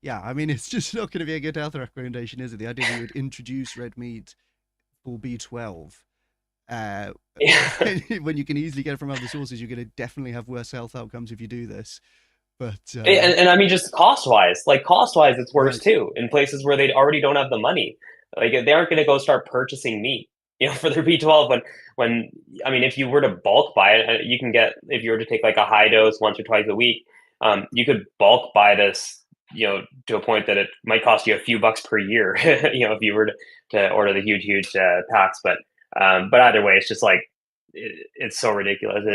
A: yeah, I mean, it's just not going to be a good health recommendation, is it? The idea that you would introduce red meat for B12, uh,
B: Yeah.
A: when you can easily get it from other sources, you're going to definitely have worse health outcomes if you do this. But
B: And I mean, just cost wise, it's worse
A: right,
B: too in places where they already don't have the money. Like they aren't going to go start purchasing meat, for their B12. When I mean, if you were to bulk buy it, you can get, if you were to take like a high dose once or twice a week, you could bulk buy this, to a point that it might cost you a few bucks per year, if you were to order the huge packs. But either way, it's just like it's so ridiculous.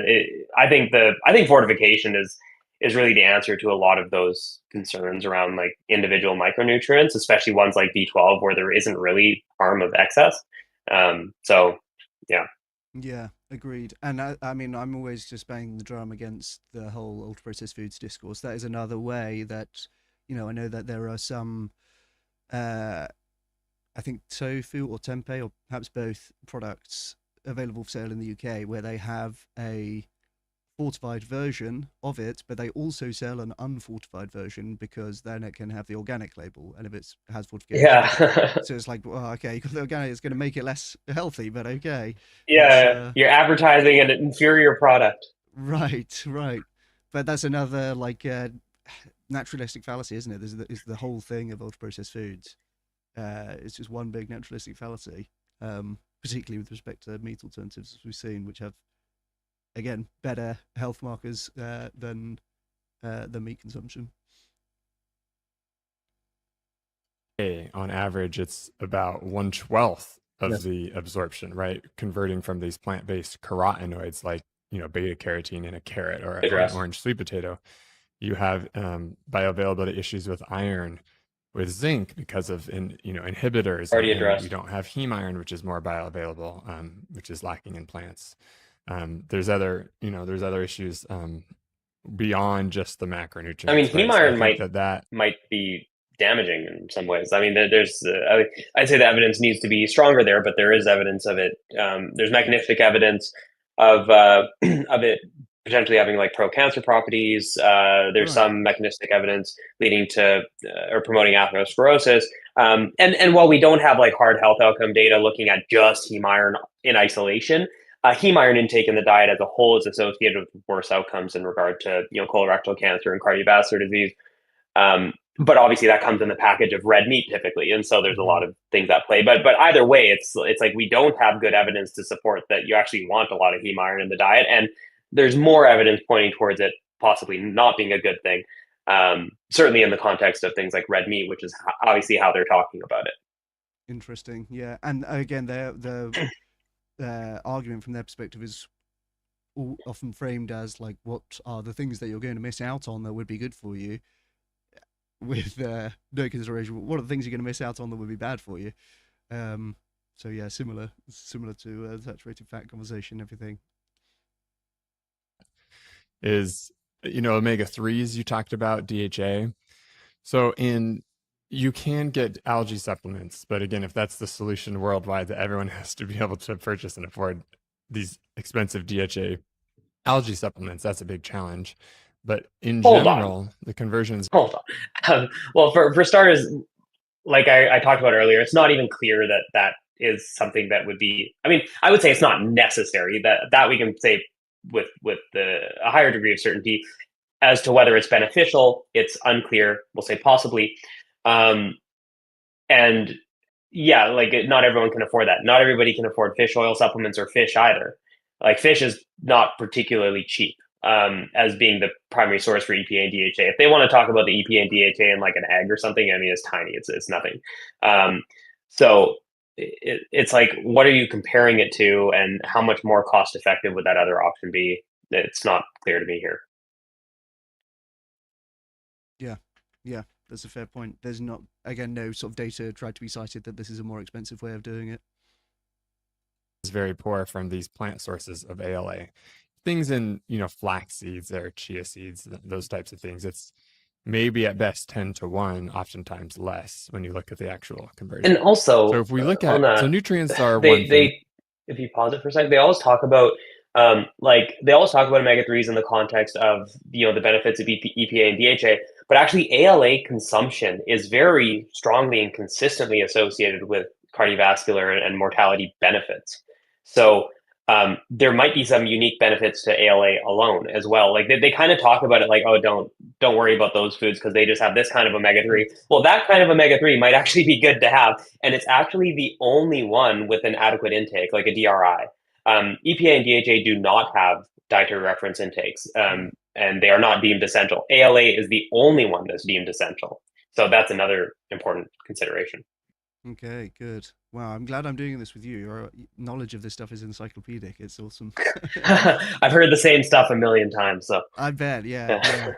B: I think fortification is really the answer to a lot of those concerns around like individual micronutrients, especially ones like B12 where there isn't really harm of excess. So yeah.
A: yeah, agreed. And I mean, I'm always just banging the drum against the whole ultra processed foods discourse. That is another way that, I know that there are some, I think tofu or tempeh or perhaps both products available for sale in the UK, where they have a fortified version of it, but they also sell an unfortified version because then it can have the organic label, and if it has fortification,
B: Yeah.
A: so it's like, well, okay, you got the organic, it's going to make it less healthy, but okay.
B: Yeah, you're advertising an inferior product.
A: Right, right. But that's another like naturalistic fallacy, isn't it? Is the whole thing of ultra processed foods. It's just one big naturalistic fallacy, particularly with respect to meat alternatives, as we've seen, which have, again, better health markers than meat consumption.
C: On average, it's about 1/12 of
D: Yes.
C: the absorption, right? Converting from these plant-based carotenoids like, beta carotene in a carrot or an orange sweet potato. You have bioavailability issues with iron, with zinc because of inhibitors.
B: Already
C: and
B: addressed.
C: we don't have heme iron, which is more bioavailable, which is lacking in plants. There's other issues beyond just the macronutrients.
B: I mean, heme iron
C: that
B: might be damaging in some ways. I mean, there's I'd say the evidence needs to be stronger there, but there is evidence of it. There's mechanistic evidence of it potentially having like pro-cancer properties. There's some mechanistic evidence leading to or promoting atherosclerosis. And while we don't have like hard health outcome data looking at just heme iron in isolation, heme iron intake in the diet as a whole is associated with worse outcomes in regard to colorectal cancer and cardiovascular disease. But obviously that comes in the package of red meat typically, and so there's a lot of things at play. But either way, it's like we don't have good evidence to support that you actually want a lot of heme iron in the diet, and there's more evidence pointing towards it possibly not being a good thing. Certainly in the context of things like red meat, which is obviously how they're talking about it.
A: Interesting, yeah. And again, the argument from their perspective is often framed as like, what are the things that you're going to miss out on that would be good for you, with no consideration what are the things you're going to miss out on that would be bad for you. So yeah, similar to the saturated fat conversation, everything
C: is omega-3s you talked about, DHA. So you can get algae supplements, but again, if that's the solution worldwide, that everyone has to be able to purchase and afford these expensive DHA algae supplements, that's a big challenge. But in general, the conversions.
B: Hold on. Well, for starters, like I talked about earlier, it's not even clear that is something that would be. I mean, I would say it's not necessary. That we can say with a higher degree of certainty. As to whether it's beneficial, it's unclear. We'll say possibly. And yeah, like not everyone can afford that. Not everybody can afford fish oil supplements or fish either. Like fish is not particularly cheap. As being the primary source for EPA and DHA. If they want to talk about the EPA and DHA in like an egg or something, I mean, it's tiny. It's nothing. So it's like, what are you comparing it to, and how much more cost effective would that other option be? It's not clear to me here.
A: Yeah, that's a fair point. There's no sort of data tried to be cited that this is a more expensive way of doing it.
C: It's very poor from these plant sources of ALA. Things in flax seeds or chia seeds, those types of things, it's maybe at best 10-1, oftentimes less when you look at the actual conversion.
B: And also,
C: so if we look at so nutrients are one thing.
B: If you pause it for a second, they always talk about omega-3s in the context of the benefits of EPA and DHA, but actually ALA consumption is very strongly and consistently associated with cardiovascular and mortality benefits. So there might be some unique benefits to ALA alone as well. Like they kind of talk about it like, oh, don't worry about those foods because they just have this kind of omega-3. Well, that kind of omega-3 might actually be good to have, and it's actually the only one with an adequate intake, like a DRI. EPA and DHA do not have dietary reference intakes, and they are not deemed essential. ALA is the only one that's deemed essential. So that's another important consideration.
A: Okay, good. Wow, I'm glad I'm doing this with you. Your knowledge of this stuff is encyclopedic. It's awesome.
B: I've heard the same stuff a million times, so
A: I bet, yeah.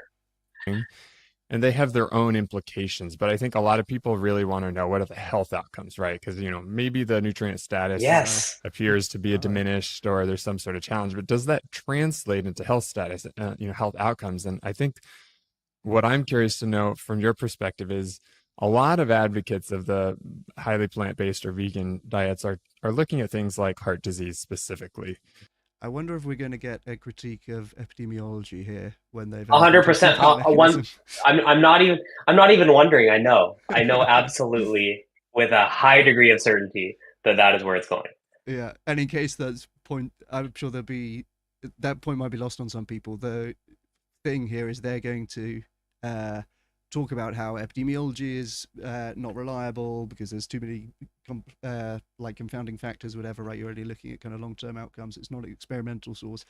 C: And they have their own implications, but I think a lot of people really want to know what are the health outcomes, right? Because maybe the nutrient status appears to be diminished, or there's some sort of challenge, but does that translate into health status, health outcomes? And I think what I'm curious to know from your perspective is, a lot of advocates of the highly plant-based or vegan diets are looking at things like heart disease specifically.
A: I wonder if we're going to get a critique of epidemiology here when they've only been talking
B: 100%.
A: about mechanism.
B: I'm not even wondering. I know absolutely with a high degree of certainty that is where it's going.
A: Yeah, and in case that's point, I'm sure that point might be lost on some people. The thing here is they're going to talk about how epidemiology is not reliable because there's too many like confounding factors, whatever. Right, you're already looking at kind of long-term outcomes. It's not an experimental source,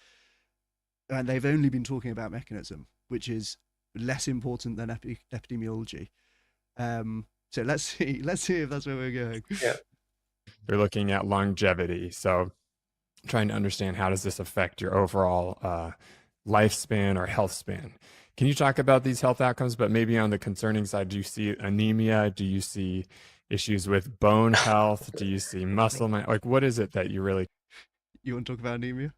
A: and they've only been talking about mechanism, which is less important than epidemiology. So let's see if that's where we're going.
B: Yeah.
C: They're looking at longevity, so trying to understand how does this affect your overall lifespan or health span. Can you talk about these health outcomes, but maybe on the concerning side? Do you see anemia? Do you see issues with bone health? Do you see muscle mass? Like, what is it that you really...
A: You want to talk about anemia?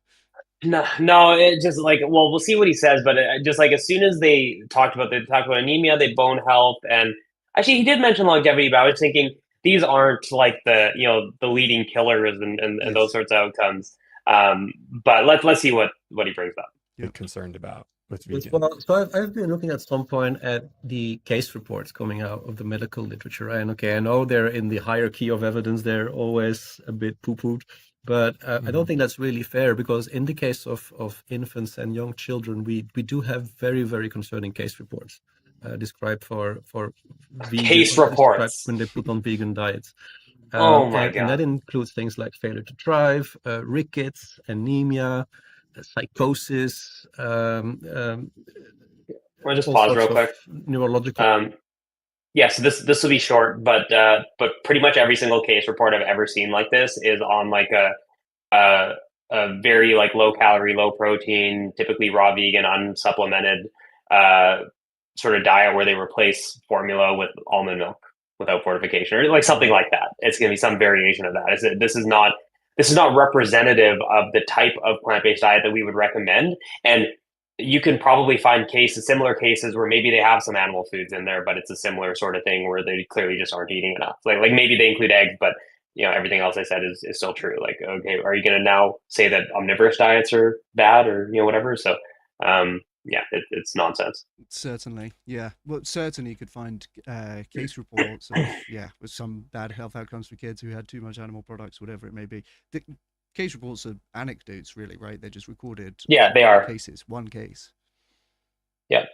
B: No, it just like, well, we'll see what he says, but just like as soon as they talked about anemia, they bone health, and actually he did mention longevity, but I was thinking these aren't like the leading killers and
A: Yes.
B: those sorts of outcomes. But let's see what he brings up.
C: You're concerned about with vegan.
D: Well, so I've been looking at some point at the case reports coming out of the medical literature, and okay, I know they're in the hierarchy of evidence; they're always a bit poo-pooed, but I don't think that's really fair, because in the case of infants and young children, we do have very, very concerning case reports described for vegan,
B: Case reports
D: when they put on vegan diets.
B: Oh my God.
D: And that includes things like failure to thrive, rickets, anemia, psychosis.
B: I'll just pause real quick.
D: Neurological.
B: Yeah, so this will be short, but pretty much every single case report I've ever seen like this is on like a very like low calorie, low protein, typically raw vegan, unsupplemented sort of diet where they replace formula with almond milk without fortification, or like something like that. It's going to be some variation of that. This is not representative of the type of plant-based diet that we would recommend. And you can probably find similar cases where maybe they have some animal foods in there, but it's a similar sort of thing where they clearly just aren't eating enough. Like maybe they include eggs, but everything else I said is still true. Like, okay, are you going to now say that omnivorous diets are bad or whatever? So yeah, it's nonsense.
A: Certainly, yeah. Well, certainly you could find case reports of, with some bad health outcomes for kids who had too much animal products, whatever it may be. The case reports are anecdotes, really, right? They're just recorded.
B: Yeah, they are
A: cases. One case.
B: Yeah.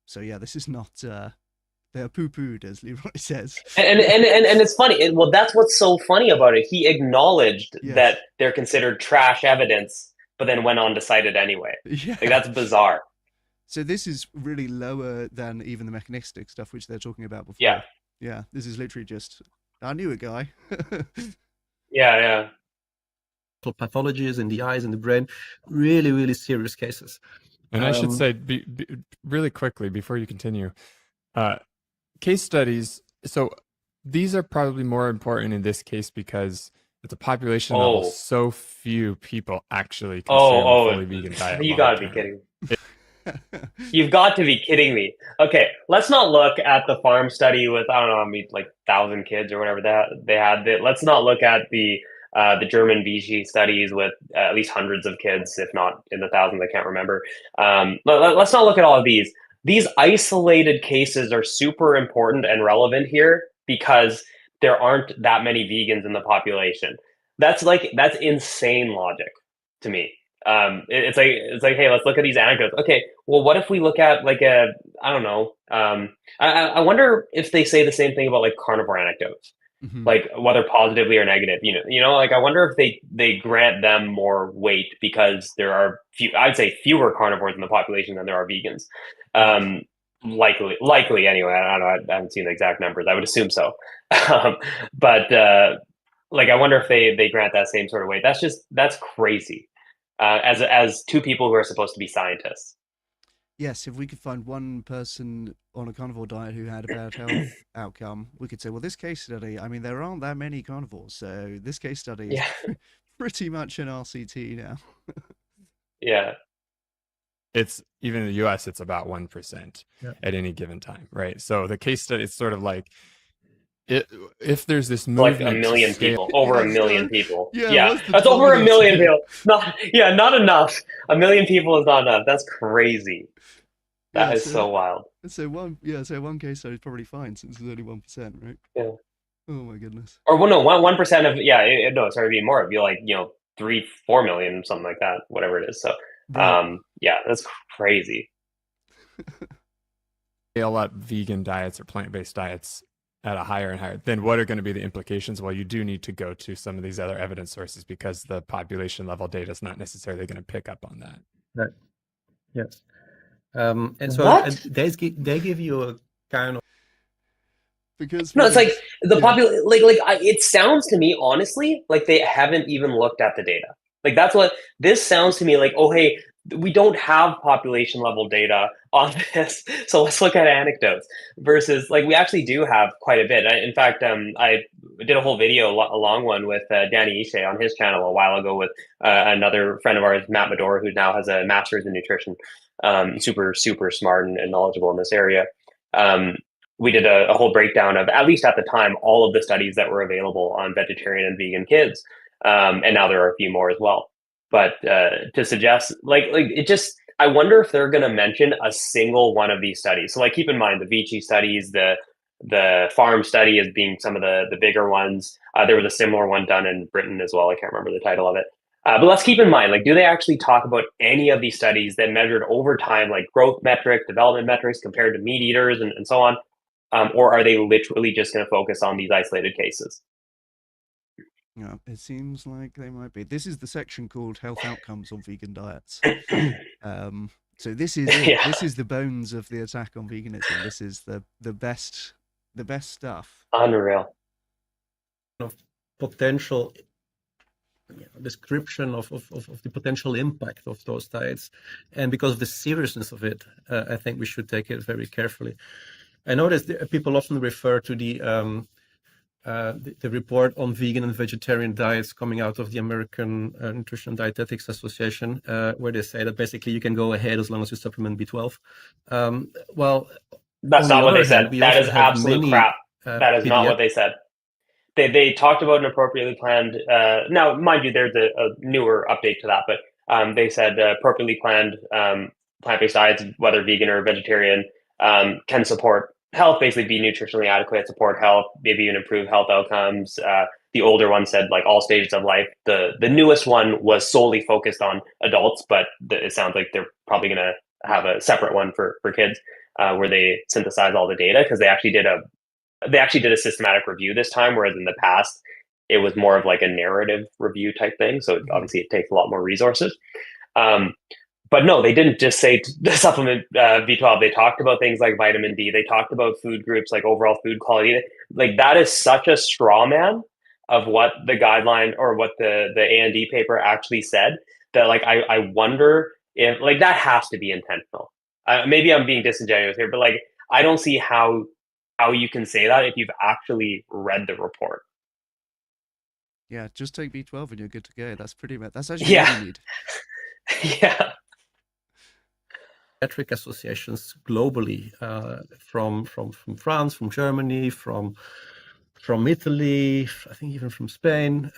A: So yeah, this is not. They're poo-pooed, as Leroy says.
B: And it's funny. Well, that's what's so funny about it. He acknowledged that they're considered trash evidence, but then went on to cite it anyway.
A: Yeah.
B: Like, that's bizarre.
A: So this is really lower than even the mechanistic stuff, which they're talking about before.
B: Yeah.
A: Yeah. This is literally just, I knew a guy.
B: Yeah.
D: Pathologies in the eyes and the brain, really, really serious cases.
C: And I should say, really quickly before you continue, case studies. So these are probably more important in this case because at the population level, so few people actually consume a fully vegan diet.
B: You gotta be kidding. You've got to be kidding me. Okay, let's not look at the farm study with, I don't know, like 1,000 kids or whatever they had. Let's not look at the German Vichy studies with at least hundreds of kids, if not in the thousands, I can't remember. Let's not look at all of these. These isolated cases are super important and relevant here because there aren't that many vegans in the population. That's insane logic to me. It's like, hey, let's look at these anecdotes. Okay, well, what if we look at like I don't know. I wonder if they say the same thing about like carnivore anecdotes, like whether positively or negative. Like I wonder if they grant them more weight because there are I'd say fewer carnivores in the population than there are vegans. Likely anyway. I don't know. I haven't seen the exact numbers. I would assume so. But like I wonder if they grant that same sort of weight. That's crazy. As two people who are supposed to be scientists.
A: Yes, if we could find one person on a carnivore diet who had a bad health outcome, we could say, well, this case study, I mean, there aren't that many carnivores, so this case study is pretty much an RCT now.
B: Yeah.
C: it's even in the US, it's about 1% at any given time, right? So the case study, it's sort of like, if there's this movement,
B: like a million people, over a million people. Yeah,
A: what's the
B: that's over a
A: tolerance
B: million
A: here?
B: people. Not enough. A million people is not enough. That's crazy. That is so wild.
A: So one case study is probably fine since it's only 1%, right?
B: Yeah.
A: Oh my goodness.
B: Or well, no, 1% of no, sorry, it'd be more. It'd be like 3-4 million, something like that, whatever it is. So
A: Right.
B: yeah, that's crazy.
C: Scale up vegan diets or plant-based diets at a higher and higher, then what are going to be the implications? Well, you do need to go to some of these other evidence sources because the population level data is not necessarily going to pick up on that.
D: Right. Yes. And so
B: What?
D: they give you a kind of
A: Because
B: No, it's like the
A: yeah.
B: it sounds to me honestly like they haven't even looked at the data. Like that's what this sounds to me like. Oh, hey, we don't have population level data on this, so let's look at anecdotes. Versus like we actually do have quite a bit. In fact, I did a whole video, a long one with Danny Ishe on his channel a while ago with another friend of ours, Matt Medor, who now has a master's in nutrition. Super smart and knowledgeable in this area. We did a whole breakdown of, at least at the time, all of the studies that were available on vegetarian and vegan kids. And now there are a few more as well. But to suggest, like it just, I wonder if they're going to mention a single one of these studies. So like, keep in mind the Vici studies, the farm study as being some of the bigger ones. There was a similar one done in Britain as well. I can't remember the title of it. But let's keep in mind, like, do they actually talk about any of these studies that measured over time, like growth metrics, development metrics compared to meat eaters and so on? Or are they literally just going to focus on these isolated cases?
A: Yeah, it seems like they might be. This is the section called Health Outcomes on Vegan Diets. So this is it.
B: Yeah.
A: This is the bones of the attack on veganism. This is the best stuff.
B: Unreal.
D: of potential description of the potential impact of those diets, and because of the seriousness of it, I think we should take it very carefully. I notice people often refer to the report on vegan and vegetarian diets coming out of the American Nutrition and Dietetics Association, where they say that basically you can go ahead as long as you supplement B12. Well,
B: that's not what they said. That is absolute crap. That is not what they said. They talked about an appropriately planned. Now, mind you, there's a newer update to that, but they said appropriately planned plant-based diets, whether vegan or vegetarian, can support health, basically be nutritionally adequate, support health, maybe even improve health outcomes. The older one said like all stages of life. The newest one was solely focused on adults, but it sounds like they're probably going to have a separate one for kids, where they synthesize all the data, because they actually did a systematic review this time, whereas in the past it was more of like a narrative review type thing. So obviously it takes a lot more resources. But no, they didn't just say the supplement B12. They talked about things like vitamin D. They talked about food groups, like overall food quality. Like that is such a straw man of what the guideline or what the A&D paper actually said, that like I wonder if like that has to be intentional. Maybe I'm being disingenuous here, but like I don't see how you can say that if you've actually read the report.
A: Yeah, just take B12 and you're good to go. That's pretty much. That's actually all you need.
B: Yeah.
D: Pediatric associations globally, from France, from Germany, from Italy, I think even from Spain,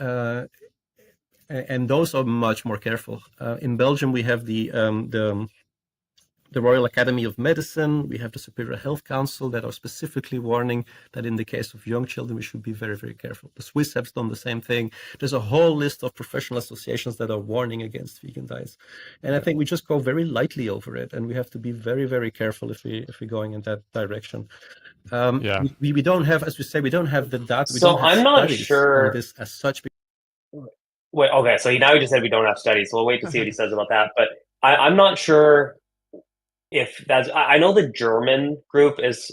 D: and those are much more careful. In Belgium, we have the Royal Academy of Medicine, we have the Superior Health Council that are specifically warning that in the case of young children, we should be very, very careful. The Swiss have done the same thing. There's a whole list of professional associations that are warning against vegan diets. And I think we just go very lightly over it. And we have to be very, very careful if we're going in that direction. We don't have, as we say, we don't have the data. We don't have
B: I'm not
D: studies
B: sure
D: on this as such.
B: Wait, okay, so now he just said we don't have studies, so we'll wait to see what he says about that. But I'm not sure if that's. I know the German group is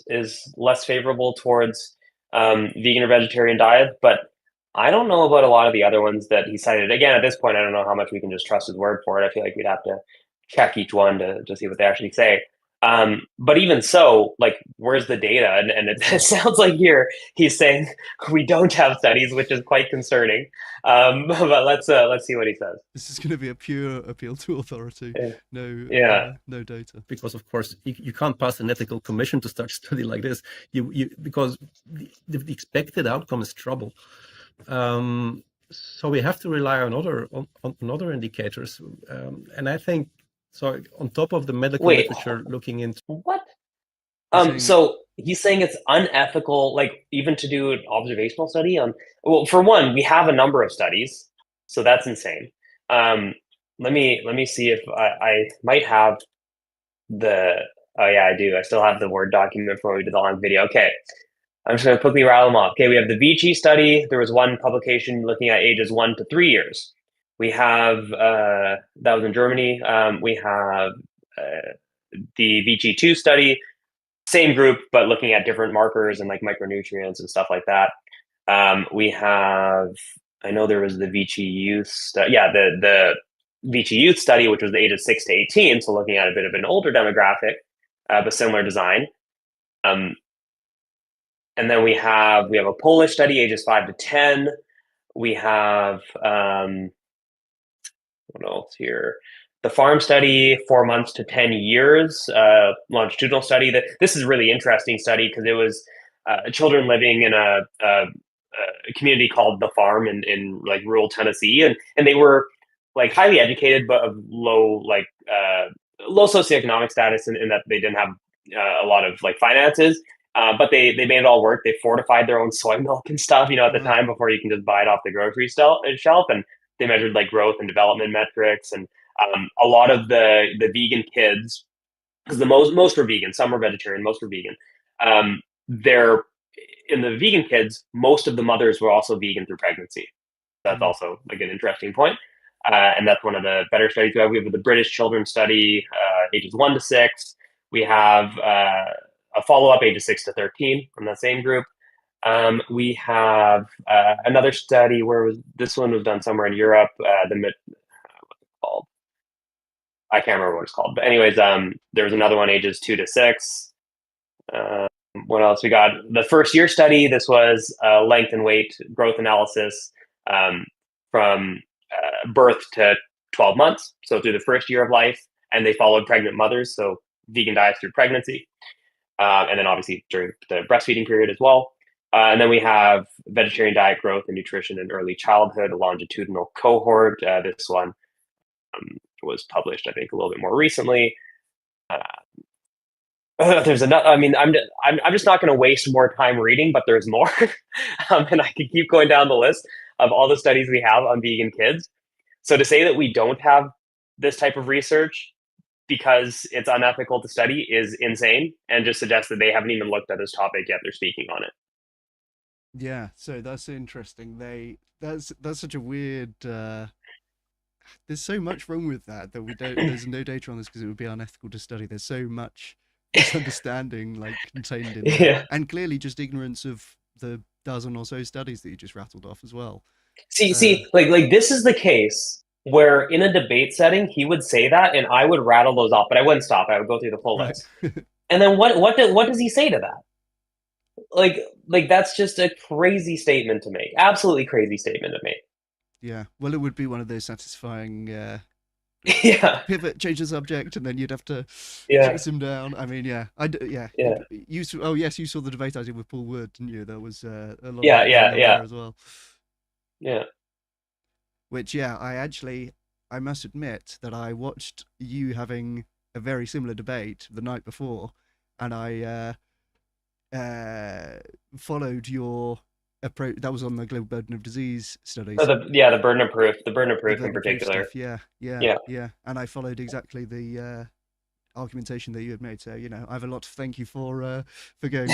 B: less favorable towards vegan or vegetarian diets, but I don't know about a lot of the other ones that he cited. Again, at this point, I don't know how much we can just trust his word for it. I feel like we'd have to check each one to see what they actually say. But even so, like, where's the data? And it sounds like here he's saying we don't have studies, which is quite concerning. But let's see what he says.
A: This is going to be a pure appeal to authority.
B: Yeah.
A: No,
B: Yeah.
A: no data.
D: Because of course you can't pass an ethical commission to start a study like this. Because the expected outcome is trouble. So we have to rely on other indicators, and I think so. On top of the medical literature looking into
B: what? So he's saying it's unethical, like even to do an observational study on. Well, for one, we have a number of studies, so that's insane. Let me see if I might have the. Oh yeah, I do. I still have the Word document from when we did the long video. Okay, I'm just going to quickly rattle them off. Okay, we have the Vici study. There was one publication looking at ages 1 to 3 years. We have that was in Germany. We have the Vici 2 study, same group, but looking at different markers and like micronutrients and stuff like that. We have, I know there was the Vici Youth, the Vici Youth study, which was the ages 6 to 18, so looking at a bit of an older demographic, but similar design. And then we have a Polish study, ages 5 to 10. We have what else here? The farm study, 4 months to 10 years, longitudinal study. This is a really interesting study because it was children living in a community called the Farm in like rural Tennessee, and they were like highly educated but of low socioeconomic status in that they didn't have a lot of like finances. But they made it all work. They fortified their own soy milk and stuff, at the time before you can just buy it off the grocery shelf. And they measured like growth and development metrics. And a lot of the vegan kids, because the most were vegan, some were vegetarian, most were vegan. They're in the vegan kids, most of the mothers were also vegan through pregnancy. That's also like an interesting point. And that's one of the better studies we have. We have the British children study, ages 1 to 6. We have a follow-up ages 6 to 13 from that same group. We have another study where this one was done somewhere in Europe. What's it called? I can't remember what it's called. But anyways, there was another one ages 2 to 6. What else? We got the first year study. This was length and weight growth analysis from birth to 12 months. So through the first year of life, and they followed pregnant mothers. So vegan diets through pregnancy. And then obviously during the breastfeeding period as well. And then we have vegetarian diet growth and nutrition in early childhood, a longitudinal cohort. This one was published, I think, a little bit more recently. There's another. I mean, I'm just not going to waste more time reading, but there's more, and I could keep going down the list of all the studies we have on vegan kids. So to say that we don't have this type of research because it's unethical to study is insane, and just suggests that they haven't even looked at this topic yet. They're speaking on it.
A: Yeah, so that's interesting. That's such a weird. There's so much wrong with that we don't. There's no data on this because it would be unethical to study. There's so much misunderstanding like contained in there, and clearly just ignorance of the dozen or so studies that you just rattled off as well.
B: See, like this is the case where in a debate setting he would say that, and I would rattle those off, but I wouldn't stop. I would go through the full list, and then what does he say to that? Like that's just a crazy statement to make. Absolutely crazy statement to make.
A: Yeah, well, it would be one of those satisfying. Pivot, change the subject, and then you'd have to chase him down. I mean, yeah. You saw the debate I did with Paul Wood, didn't you? There was a lot of there as well.
B: Yeah.
A: Which, I must admit that I watched you having a very similar debate the night before, and I followed your approach. That was on the global burden of disease studies.
B: The burden of proof in particular.
A: Yeah. And I followed exactly the argumentation that you had made. So I have a lot to thank you for going.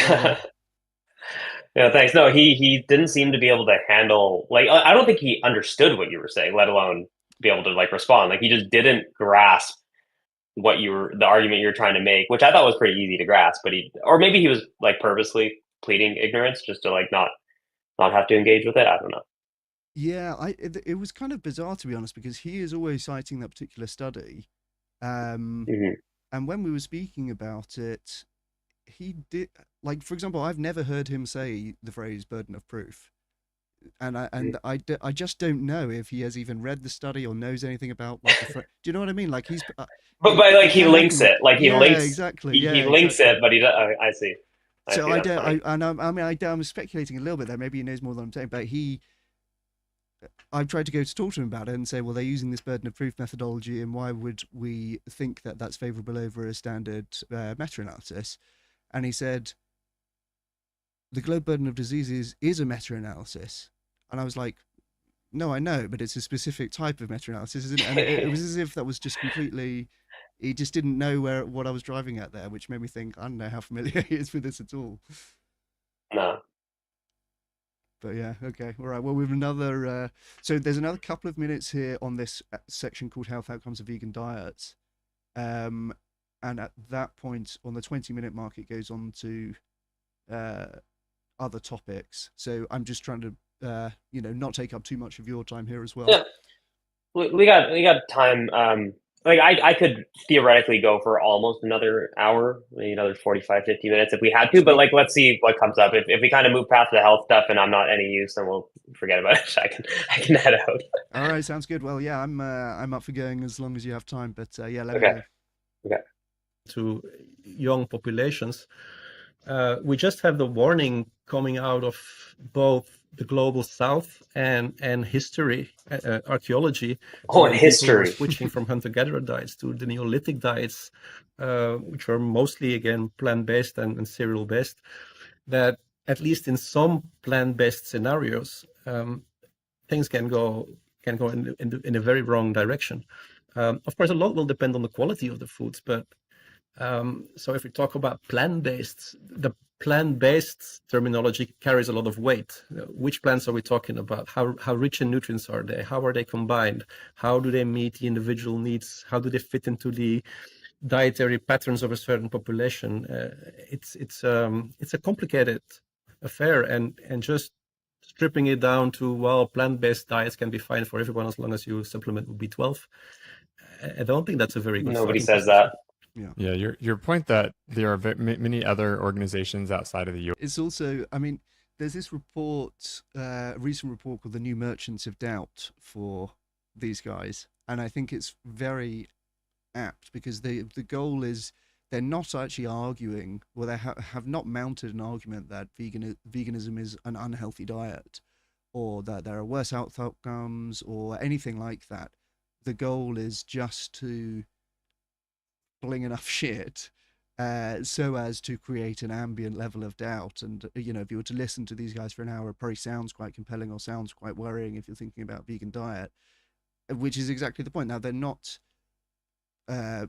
B: Yeah, thanks. No, he didn't seem to be able to handle. Like, I don't think he understood what you were saying, let alone be able to like respond. Like, he just didn't grasp the argument you're trying to make, which I thought was pretty easy to grasp. But or maybe he was like purposely pleading ignorance just to like not have to engage with it. I don't know.
A: Yeah, it was kind of bizarre, to be honest, because he is always citing that particular study, And when we were speaking about it, he did, like, for example, I've never heard him say the phrase burden of proof. And I just don't know if he has even read the study or knows anything about like do you know what I mean? Like
B: But like
A: it
B: he
A: can
B: links
A: happen.
B: it, like
A: Yeah, exactly.
B: he
A: Yeah,
B: links
A: exactly.
B: it, but I see. I
A: So
B: see. That's funny.
A: I'm speculating a little bit there. Maybe he knows more than I'm saying, but I've tried to go to talk to him about it and say, well, they're using this burden of proof methodology, and why would we think that that's favourable over a standard meta-analysis? And he said, the global burden of diseases is a meta-analysis. And I was like, no, I know, but it's a specific type of meta-analysis, isn't it? And it was as if that was just completely, he just didn't know what I was driving at there, which made me think, I don't know how familiar he is with this at all.
B: No.
A: But yeah, okay, all right. Well, we have another. So there's another couple of minutes here on this section called "Health Outcomes of Vegan Diets," and at that point, on the 20-minute mark, it goes on to other topics. So I'm just trying to, not take up too much of your time here as well.
B: Yeah, we got time. Like I could theoretically go for almost another hour, maybe another 45, 50 minutes if we had to. But like, let's see what comes up. If we kind of move past the health stuff and I'm not any use, then we'll forget about it. I can head out.
A: All right, sounds good. Well, yeah, I'm up for going as long as you have time. But yeah, let me
B: Okay.
A: know.
B: Okay.
D: To young populations, we just have the warning coming out of both the global south and history, archaeology.
B: Oh, and
D: People were
B: history.
D: switching from hunter-gatherer diets to the Neolithic diets, which were mostly, again, plant-based and cereal-based. That at least in some plant-based scenarios, things can go in a very wrong direction. Of course, a lot will depend on the quality of the foods, but so if we talk about plant-based, the plant-based terminology carries a lot of weight. Which plants are we talking about? How rich in nutrients are they? How are they combined? How do they meet the individual needs? How do they fit into the dietary patterns of a certain population? It's a complicated affair, and just stripping it down to, well, plant-based diets can be fine for everyone as long as you supplement with B12. I don't think that's a very good.
B: Nobody says that.
C: Yeah, your point that there are many other organizations outside of the U.S.
A: It's also, I mean, there's this report, a recent report called "The New Merchants of Doubt" for these guys, and I think it's very apt because the goal is they're not actually arguing, well, they have not mounted an argument that veganism is an unhealthy diet, or that there are worse health outcomes, or anything like that. The goal is just to fling enough shit so as to create an ambient level of doubt. And if you were to listen to these guys for an hour, it probably sounds quite compelling or sounds quite worrying if you're thinking about vegan diet, which is exactly the point. Now, they're not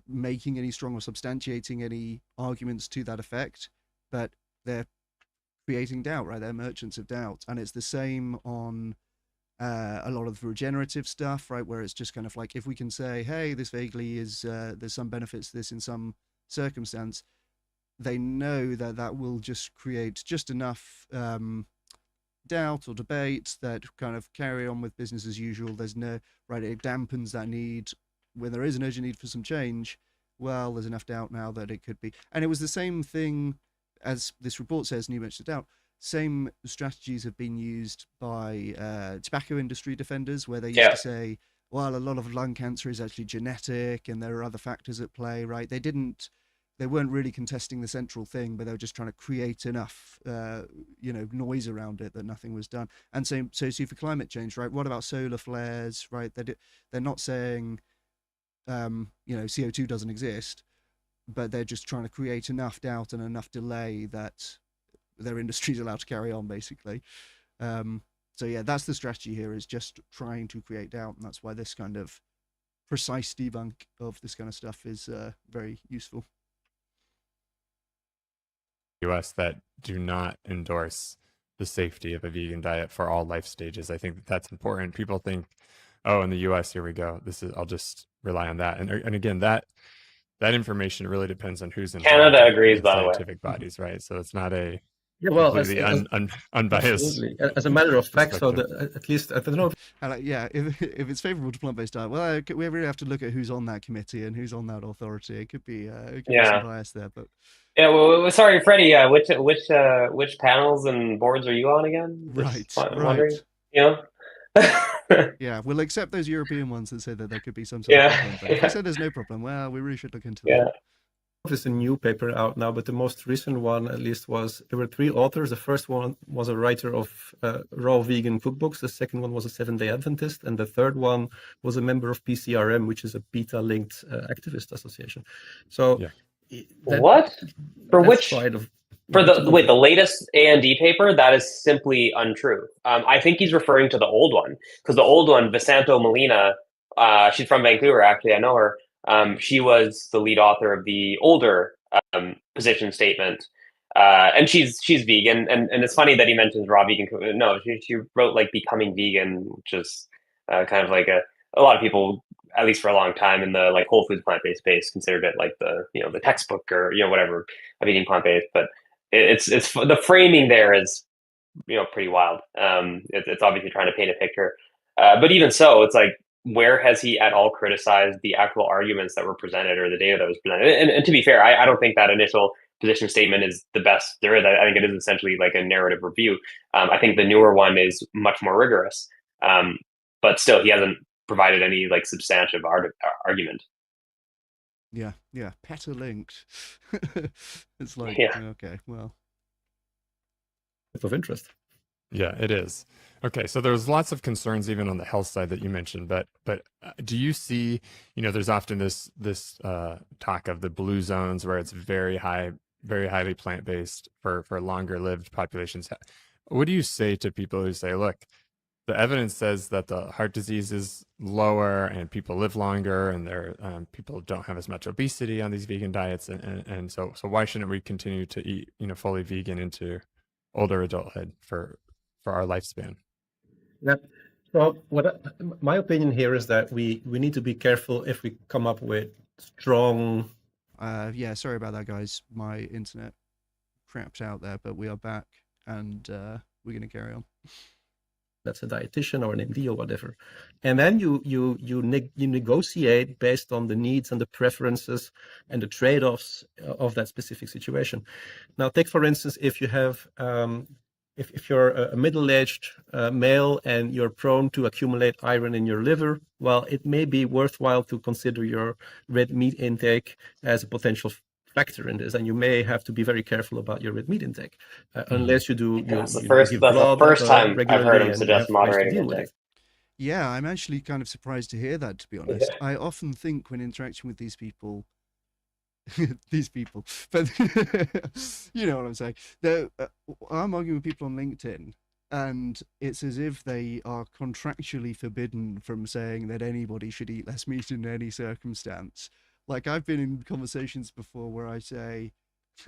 A: making any strong or substantiating any arguments to that effect, but they're creating doubt, right? They're merchants of doubt. And it's the same on a lot of the regenerative stuff, right, where it's just kind of like, if we can say, hey, this vaguely is there's some benefits to this in some circumstance, they know that that will just create just enough doubt or debate that kind of carry on with business as usual. There's no, right, it dampens that need when there is an urgent need for some change. Well, there's enough doubt now that it could be. And it was the same thing, as this report says, New Merchants of Doubt. Same strategies have been used by tobacco industry defenders, where they used to say, well, a lot of lung cancer is actually genetic and there are other factors at play, right? They weren't really contesting the central thing, but they were just trying to create enough noise around it that nothing was done. And so for climate change, right, what about solar flares, right? They're not saying CO2 doesn't exist, but they're just trying to create enough doubt and enough delay that their industry's allowed to carry on, basically. So yeah, that's the strategy here, is just trying to create doubt, and that's why this kind of precise debunk of this kind of stuff is very useful.
C: US that do not endorse the safety of a vegan diet for all life stages. I think that's important. People think, oh, in the US, here we go. I'll just rely on that. And again, that information really depends on who's in
B: Canada agrees, by the way.
C: scientific bodies, right? So it's not a
D: Yeah, well,
C: completely unbiased.
D: absolutely. As a matter of fact, so
C: perspective.
D: at least I don't know.
A: And yeah, if it's favourable to plant-based diet, well, we really have to look at who's on that committee and who's on that authority. It could be some bias there, but
B: yeah. Well, sorry, Freddie. Which panels and boards are you on again? Just wondering.
A: right.
B: You know.
A: Yeah, we'll accept those European ones that say that there could be some sort of problem. But if they say there's no problem, well, we really should look into that.
D: There's a new paper out now, but the most recent one, at least, there were 3 authors. The first one was a writer of raw vegan cookbooks. The second one was a Seventh-day Adventist, and the third one was a member of PCRM, which is a PETA-linked activist association. So,
B: what for which
D: side of
B: for the latest A&D paper, that is simply untrue. I think he's referring to the old one, because the old one, Visanto Molina, she's from Vancouver, actually, I know her. She was the lead author of the older position statement, and she's vegan. And it's funny that he mentions raw vegan. No, she wrote like Becoming Vegan, which is kind of like a lot of people, at least for a long time in the like whole foods plant-based space, considered it like the the textbook or whatever of eating plant-based. But it's the framing there is pretty wild. It's obviously trying to paint a picture, but even so, it's like, where has he at all criticized the actual arguments that were presented or the data that was presented? And to be fair, I don't think that initial position statement is the best there is. I think it is essentially like a narrative review. I think the newer one is much more rigorous, but still, he hasn't provided any like substantive argument.
A: Yeah, PETA linked. It's like, okay, well,
D: of interest.
C: Yeah, it is. Okay, so there's lots of concerns even on the health side that you mentioned, but do you see, there's often this talk of the blue zones where it's very highly plant-based for longer lived populations. What do you say to people who say, look, the evidence says that the heart disease is lower and people live longer and people don't have as much obesity on these vegan diets, and so why shouldn't we continue to eat fully vegan into older adulthood for our lifespan?
D: Yeah. So my opinion here is that we need to be careful if we come up with strong.
A: Yeah, sorry about that, guys. My internet crapped out there, but we are back and we're going to carry on.
D: That's a dietitian or an MD or whatever, and then you negotiate based on the needs and the preferences and the trade-offs of that specific situation. Now, take for instance, if you have if you're a middle-aged male and you're prone to accumulate iron in your liver, well, it may be worthwhile to consider your red meat intake as a potential factor in this, and you may have to be very careful about your red meat intake, unless you do.
B: That's the first time I've heard him suggest moderating intake.
A: Yeah, I'm actually kind of surprised to hear that, to be honest. I often think when interacting with these people, but you know what I'm saying. I'm arguing with people on LinkedIn, and it's as if they are contractually forbidden from saying that anybody should eat less meat in any circumstance. Like, I've been in conversations before where I say,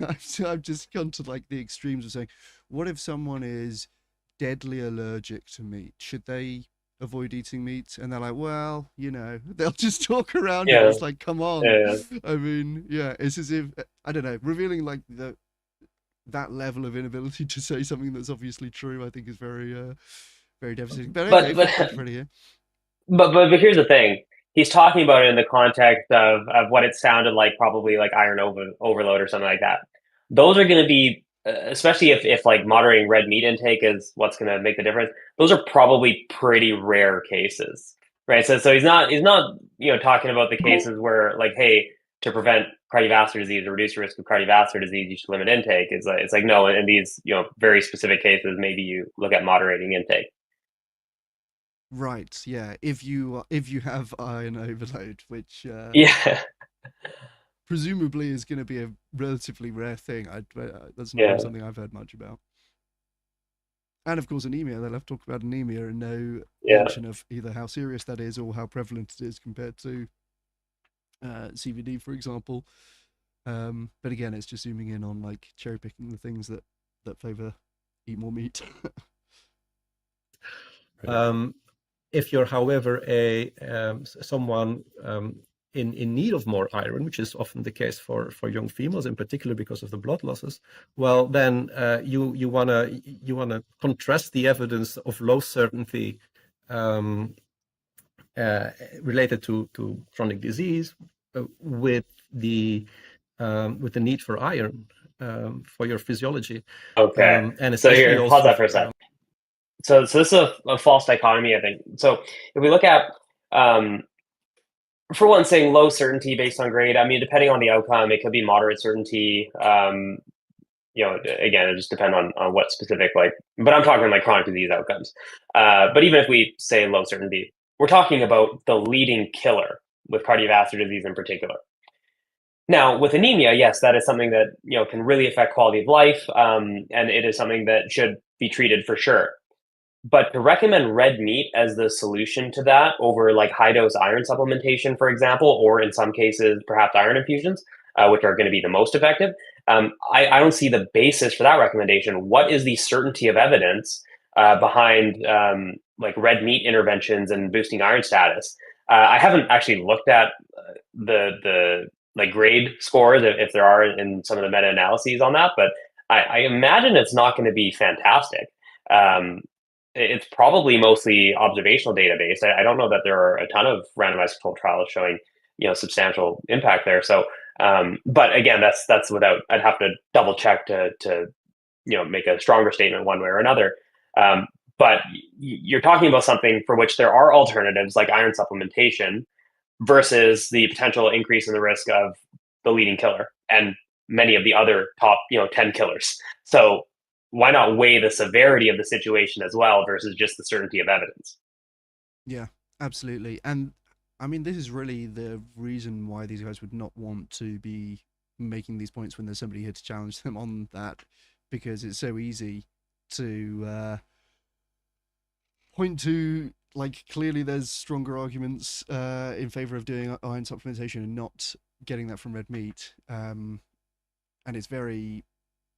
A: I've just gone to like the extremes of saying, what if someone is deadly allergic to meat? Should they avoid eating meat? And they're like, well, they'll just talk around it. It's like, come on. I mean, it's as if, I don't know, revealing like that level of inability to say something that's obviously true, I think is very very devastating. But
B: here's the thing. He's talking about it in the context of what it sounded like, probably like iron overload or something like that. Those are going to be, especially if like moderating red meat intake is what's going to make the difference. Those are probably pretty rare cases, right? So he's not talking about the cases where like, hey, to prevent cardiovascular disease or reduce your risk of cardiovascular disease, you should limit intake. It's like no, in these very specific cases, maybe you look at moderating intake.
A: Right. Yeah. If you have iron overload, which presumably is going to be a relatively rare thing. That's not something I've heard much about. And of course, anemia. They'll have to talk about anemia and no mention of either how serious that is or how prevalent it is compared to CVD, for example. But again, it's just zooming in on like cherry picking the things that favor eat more meat.
D: If you're, however, someone in need of more iron, which is often the case for young females in particular because of the blood losses, well, then you wanna contrast the evidence of low certainty related to chronic disease with the need for iron for your physiology.
B: Okay.
D: And
B: So
D: especially
B: here, pause
D: also
B: that for a sec. So this is a false dichotomy, I think. So if we look at, for one, saying low certainty based on grade, I mean, depending on the outcome, it could be moderate certainty. Again, it just depends on what specific, but I'm talking like chronic disease outcomes. But even if we say low certainty, we're talking about the leading killer with cardiovascular disease in particular. Now, with anemia, yes, that is something that can really affect quality of life, and it is something that should be treated for sure. But to recommend red meat as the solution to that over like high dose iron supplementation, for example, or in some cases perhaps iron infusions, which are going to be the most effective, I don't see the basis for that recommendation. What is the certainty of evidence behind like red meat interventions and boosting iron status? I haven't actually looked at the like grade scores if there are in some of the meta analyses on that, but I imagine it's not going to be fantastic. It's probably mostly observational database. I don't know that there are a ton of randomized controlled trials showing substantial impact there. So, but again, that's without. I'd have to double check to make a stronger statement one way or another. But you're talking about something for which there are alternatives like iron supplementation versus the potential increase in the risk of the leading killer and many of the other top 10 killers. So why not weigh the severity of the situation as well versus just the certainty of evidence?
A: Yeah, absolutely. And I mean, this is really the reason why these guys would not want to be making these points when there's somebody here to challenge them on that, because it's so easy to point to, like, clearly there's stronger arguments in favor of doing iron supplementation and not getting that from red meat. And it's very,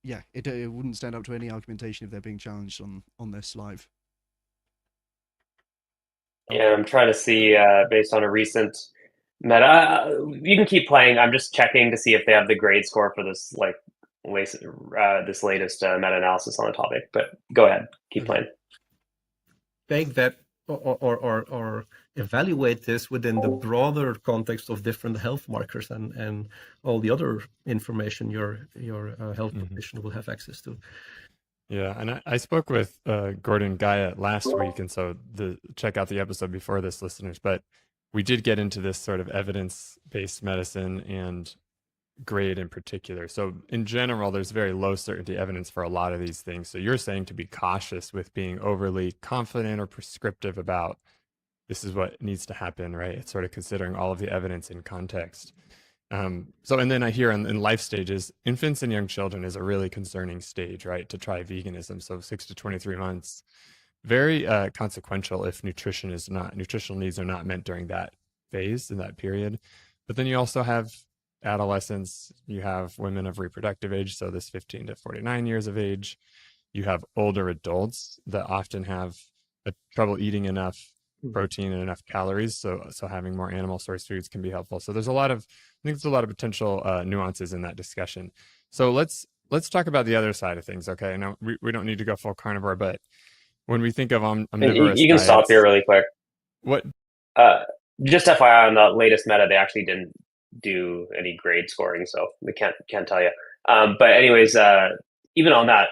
A: yeah, it wouldn't stand up to any argumentation if they're being challenged on this live.
B: Yeah, I'm trying to see based on a recent meta. You can keep playing. I'm just checking to see if they have the grade score for this this latest meta-analysis on the topic. But go ahead, keep playing.
D: Take that or evaluate this within the broader context of different health markers and all the other information your health professional will have access to.
C: Yeah, and I spoke with Gordon Guyett last week, and so check out the episode before this, listeners. But we did get into this sort of evidence-based medicine and grade in particular. So in general, there's very low certainty evidence for a lot of these things. So you're saying to be cautious with being overly confident or prescriptive about this is what needs to happen, right? It's sort of considering all of the evidence in context. And then I hear in life stages, infants and young children is a really concerning stage, right? To try veganism. So 6 to 23 months, very consequential if nutritional needs are not met during that phase, in that period. But then you also have adolescents, you have women of reproductive age, so this 15 to 49 years of age. You have older adults that often have trouble eating enough protein and enough calories, so having more animal source foods can be helpful. So there's I think there's a lot of potential nuances in that discussion. So let's talk about the other side of things. Okay, now we don't need to go full carnivore, but when we think of omnivorous
B: you can
C: diets,
B: stop here really quick.
C: What?
B: Just FYI, on the latest meta, they actually didn't do any grade scoring, so we can't tell you. But anyways, even on that,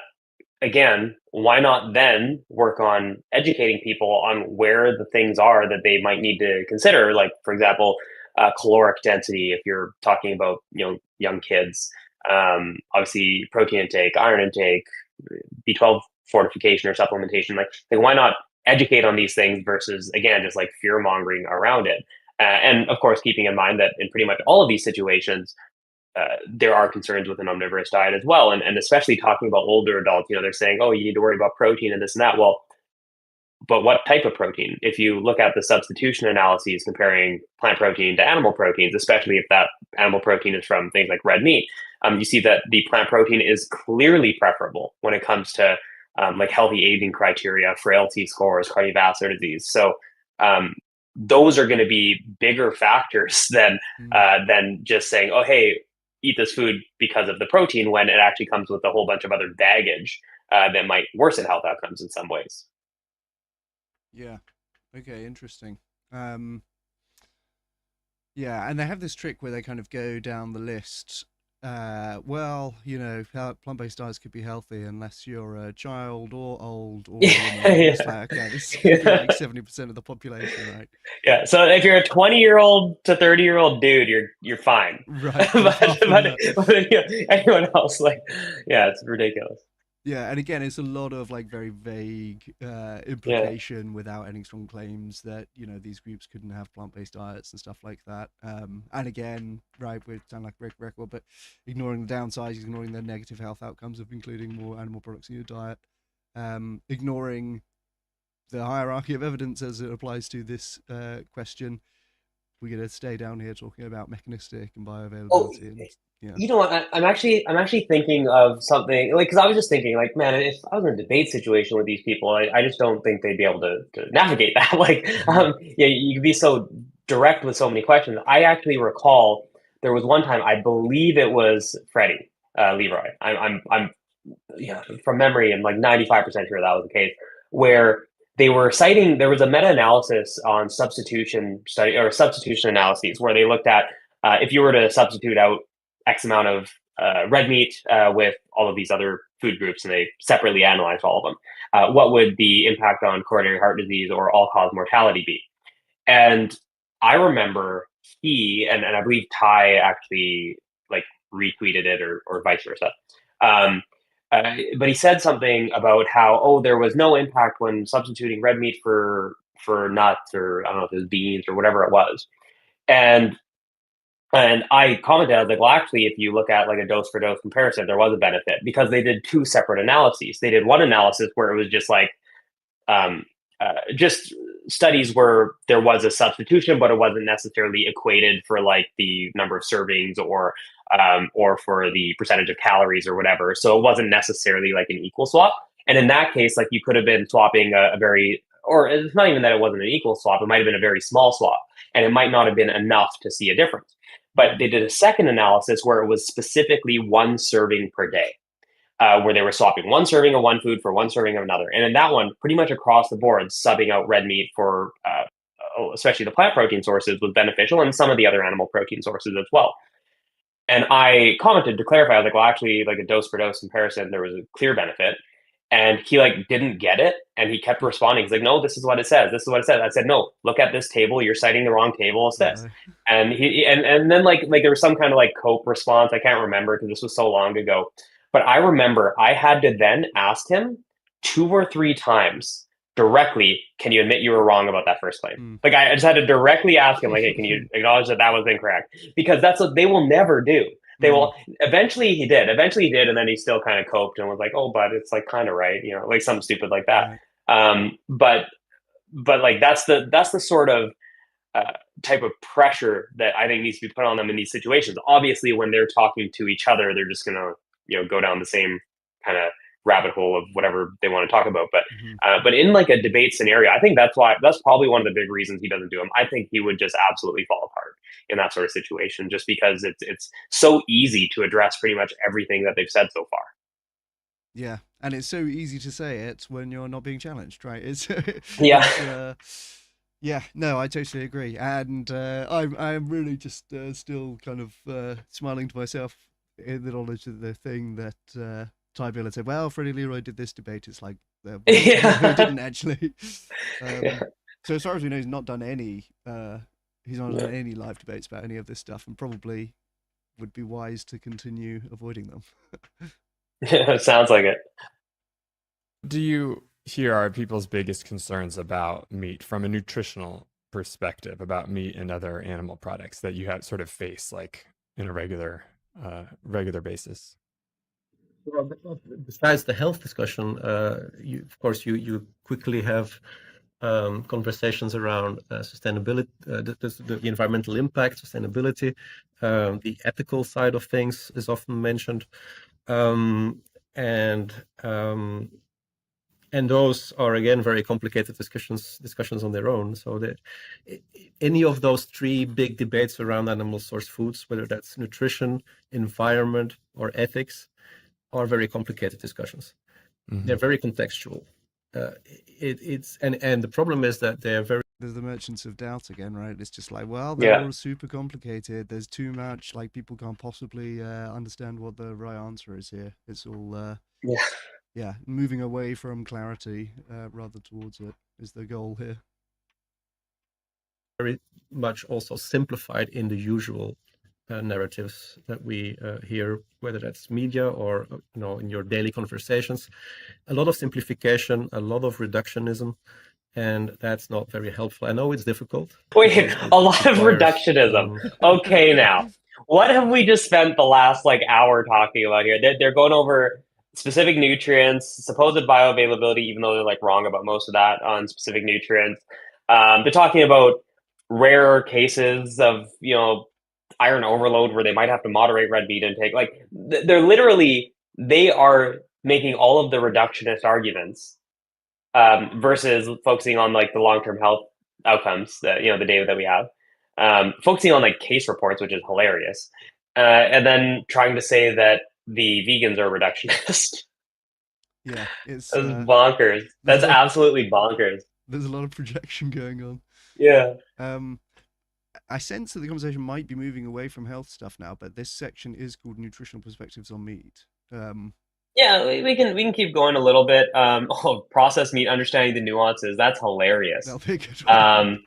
B: again, why not then work on educating people on where the things are that they might need to consider? Like, for example, caloric density, if you're talking about young kids, obviously protein intake, iron intake, B12 fortification or supplementation. Like why not educate on these things versus, again, just like fear mongering around it? And of course, keeping in mind that in pretty much all of these situations, there are concerns with an omnivorous diet as well. And especially talking about older adults, they're saying, oh, you need to worry about protein and this and that. Well, but what type of protein? If you look at the substitution analyses comparing plant protein to animal proteins, especially if that animal protein is from things like red meat, you see that the plant protein is clearly preferable when it comes to like healthy aging criteria, frailty scores, cardiovascular disease. So those are going to be bigger factors than just saying, oh, hey, eat this food because of the protein, when it actually comes with a whole bunch of other baggage that might worsen health outcomes in some ways.
A: Yeah. Okay, interesting. Yeah, and they have this trick where they kind of go down the list. Well, plant-based diets could be healthy unless you're a child or old or a woman. It's like, okay, this could be like 70% of the population, right?
B: Yeah. So if you're a 20-year-old to 30-year-old dude, you're fine.
A: Right.
B: but anyone else, like, yeah, it's ridiculous.
A: Yeah, and again, it's a lot of like very vague implication without any strong claims that these groups couldn't have plant-based diets and stuff like that. And again, right, we sound like a record, but ignoring the downsides, ignoring the negative health outcomes of including more animal products in your diet, ignoring the hierarchy of evidence as it applies to this question. We're going to stay down here talking about mechanistic and bioavailability.
B: You know what? I'm actually thinking of something, like, because I was just thinking, like, man, if I was in a debate situation with these people, I just don't think they'd be able to navigate that. Like, you could be so direct with so many questions. I actually recall there was one time, I believe it was Freddie, Leroy. I'm from memory, I'm like 95% sure that was the case, where they were citing, there was a meta-analysis on substitution analyses where they looked at if you were to substitute out X amount of red meat with all of these other food groups, and they separately analyzed all of them, what would the impact on coronary heart disease or all-cause mortality be? And I remember he, and I believe Ty actually like retweeted it or vice versa. But he said something about how, there was no impact when substituting red meat for nuts, or I don't know if it was beans or whatever it was. And I commented, I was like, well, actually, if you look at like a dose for dose comparison, there was a benefit, because they did two separate analyses. They did one analysis where it was just like, just studies where there was a substitution, but it wasn't necessarily equated for like the number of servings or for the percentage of calories or whatever. So it wasn't necessarily like an equal swap. And in that case, like, you could have been swapping a very, or it's not even that it wasn't an equal swap, it might have been a very small swap, and it might not have been enough to see a difference. But they did a second analysis where it was specifically one serving per day, where they were swapping one serving of one food for one serving of another. And in that one, pretty much across the board, subbing out red meat for especially the plant protein sources was beneficial, and some of the other animal protein sources as well. And I commented to clarify, I was like, well, actually, like a dose for dose comparison, there was a clear benefit. And he like didn't get it, and he kept responding. He's like, no, this is what it says. This is what it says. I said, no, look at this table. You're citing the wrong table. It's this. And and then like there was some kind of like cope response. I can't remember because this was so long ago. But I remember I had to then ask him 2 or 3 times directly, can you admit you were wrong about that first claim? Like, I just had to directly ask him, like, hey, can you acknowledge that was incorrect? Because that's what they will never do. They will. Eventually he did, and then he still kind of coped and was like, oh, but it's like kind of right, like something stupid like that. But like that's the sort of type of pressure that I think needs to be put on them in these situations. Obviously, when they're talking to each other, they're just gonna go down the same kind of rabbit hole of whatever they want to talk about. But in like a debate scenario, I think that's probably one of the big reasons he doesn't do them. I think he would just absolutely fall apart in that sort of situation, just because it's so easy to address pretty much everything that they've said so far.
A: Yeah, and it's so easy to say it when you're not being challenged, right? Yeah, no, I totally agree, and I'm really just still kind of smiling to myself in the knowledge of the thing that Ty Beal had said. Well, Freddie Leroy did this debate. It's like who didn't actually. So as far as we know, he's not done any. He's not done any live debates about any of this stuff, and probably would be wise to continue avoiding them.
B: It sounds like it.
C: Do you hear are people's biggest concerns about meat from a nutritional perspective, about meat and other animal products that you have sort of face like in a regular basis?
D: Well, besides the health discussion, of course you quickly have conversations around sustainability, the environmental impact, sustainability, the ethical side of things is often mentioned, and And those are again very complicated discussions on their own. So that any of those three big debates around animal source foods, whether that's nutrition, environment, or ethics, are very complicated discussions.
C: Mm-hmm.
D: They're very contextual. And the problem is that they're very.
A: There's the merchants of doubt again, right? It's just like, well, they're all super complicated. There's too much. Like, people can't possibly understand what the right answer is here. It's all moving away from clarity rather towards it is the goal here.
D: Very much also simplified in the usual narratives that we hear, whether that's media or in your daily conversations. A lot of simplification, a lot of reductionism, and that's not very helpful. I know it's difficult.
B: Wait, a lot of reductionism. Okay, now, what have we just spent the last hour talking about here? They're going over specific nutrients, supposed bioavailability, even though they're wrong about most of that on specific nutrients. They're talking about rare cases of iron overload where they might have to moderate red meat intake. They are making all of the reductionist arguments versus focusing on the long-term health outcomes that the data that we have, focusing on case reports, which is hilarious, and then trying to say that the vegans are reductionist.
A: Yeah, it's
B: that's bonkers. That's absolutely bonkers.
A: There's a lot of projection going on.
B: Yeah.
A: I sense that the conversation might be moving away from health stuff now, but this section is called Nutritional Perspectives on Meat.
B: Yeah, we can keep going a little bit. Processed meat, understanding the nuances. That's hilarious.
A: That'll be a good one.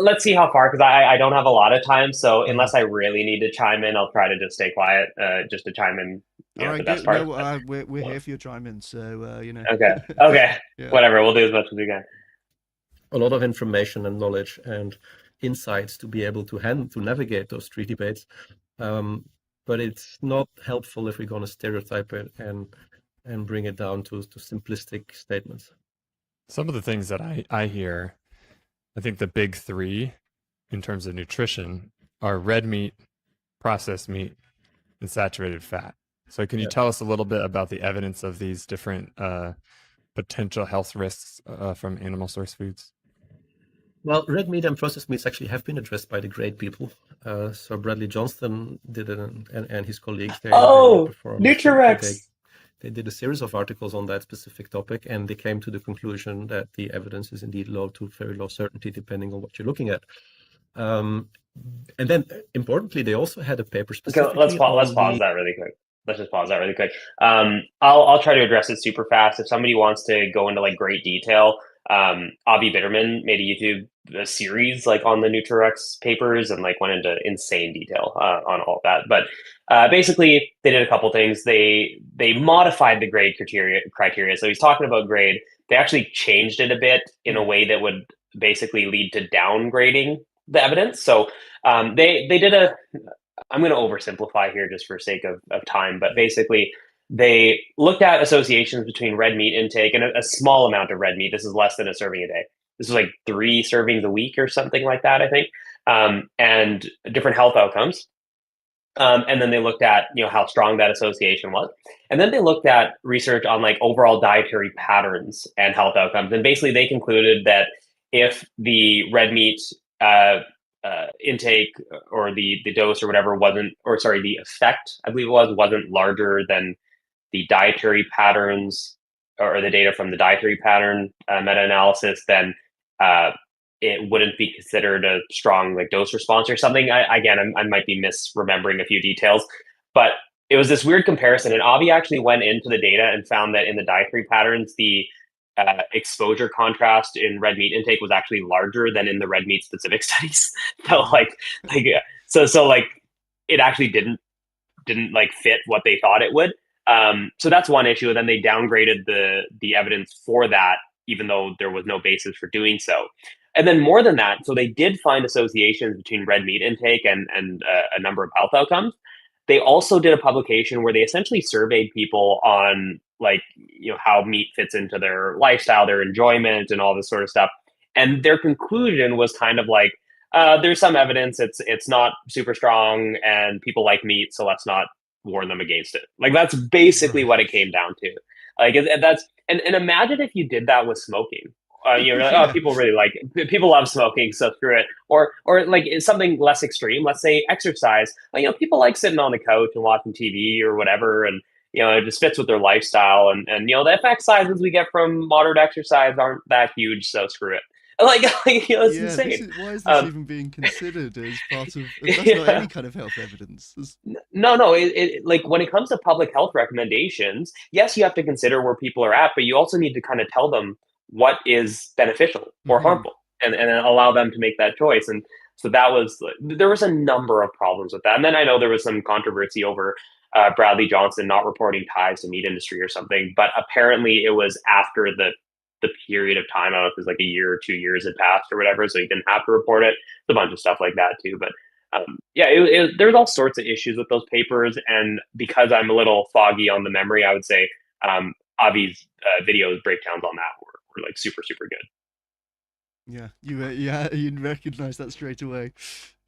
B: Let's see how far, because I don't have a lot of time. So unless I really need to chime in, I'll try to just stay quiet, just to chime in.
A: All right,
B: the best part.
A: No, we're here for your chime in, so
B: Okay. Yeah. Whatever, we'll do as much as we can.
D: A lot of information and knowledge and insights to be able to navigate those three debates. But it's not helpful if we're going to stereotype it and bring it down to simplistic statements.
C: Some of the things that I hear, I think the big three in terms of nutrition are red meat, processed meat, and saturated fat. So can you tell us a little bit about the evidence of these different potential health risks from animal source foods?
D: Well, red meat and processed meats actually have been addressed by the great people. So Bradley Johnston did it, and his colleagues.
B: Nutri-Rex.
D: They did a series of articles on that specific topic, and they came to the conclusion that the evidence is indeed low to very low certainty, depending on what you're looking at. And then, importantly, they also had a paper specifically.
B: Okay, let's pause that really quick. Let's just pause that really quick. I'll try to address it super fast. If somebody wants to go into great detail, Avi Bitterman made a YouTube series on the Nutri-Rex papers and went into insane detail on all of that. But basically, they did a couple things. They modified the grade criteria. So he's talking about grade. They actually changed it a bit in a way that would basically lead to downgrading the evidence. So they did I'm going to oversimplify here just for sake of time, but basically they looked at associations between red meat intake and a small amount of red meat. This is less than a serving a day. This was 3 servings a week or something like that, I think, and different health outcomes. And then they looked at how strong that association was, and then they looked at research on overall dietary patterns and health outcomes. And basically, they concluded that if the red meat intake or the dose or whatever the effect, I believe it wasn't larger than the dietary patterns or the data from the dietary pattern meta-analysis, then it wouldn't be considered a strong dose response or something. I might be misremembering a few details, but it was this weird comparison. And Avi actually went into the data and found that in the dietary patterns, the exposure contrast in red meat intake was actually larger than in the red meat specific studies. So it actually didn't fit what they thought it would. So that's one issue. And then they downgraded the evidence for that, even though there was no basis for doing so. And then more than that, so they did find associations between red meat intake and a number of health outcomes. They also did a publication where they essentially surveyed people on how meat fits into their lifestyle, their enjoyment, and all this sort of stuff. And their conclusion was kind of there's some evidence it's not super strong and people like meat, so let's not warn them against it. That's basically what it came down to. Like that's and imagine if you did that with smoking. You're like, oh,
A: Yeah.
B: people really like it. People love smoking, so screw it. Or like it's something less extreme. Let's say exercise. People like sitting on the couch and watching TV or whatever, and it just fits with their lifestyle. And the effect sizes we get from moderate exercise aren't that huge, so screw it. It's
A: Yeah,
B: insane.
A: why is this
B: Um,
A: even being considered as part of? That's not
B: yeah.
A: any kind of health evidence.
B: No. Like when it comes to public health recommendations, yes, you have to consider where people are at, but you also need to kind of tell them what is beneficial or
A: Mm-hmm.
B: harmful, and allow them to make that choice. And so there was a number of problems with that. And then I know there was some controversy over Bradley Johnson not reporting ties to meat industry or something, but apparently it was after the period of time. I don't know if it was like a year or 2 years had passed or whatever, so he didn't have to report it. It's a bunch of stuff like that too, but yeah, there's all sorts of issues with those papers, and because I'm a little foggy on the memory, I would say Avi's videos breakdowns on that were like super super good.
A: Yeah, you recognize that straight away.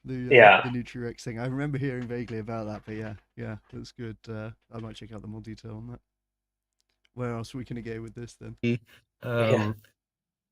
B: Yeah,
A: The Nutrirex thing. I remember hearing vaguely about that, but yeah, that's good. I might check out the more detail on that. Where else are we gonna go with this then?
B: yeah.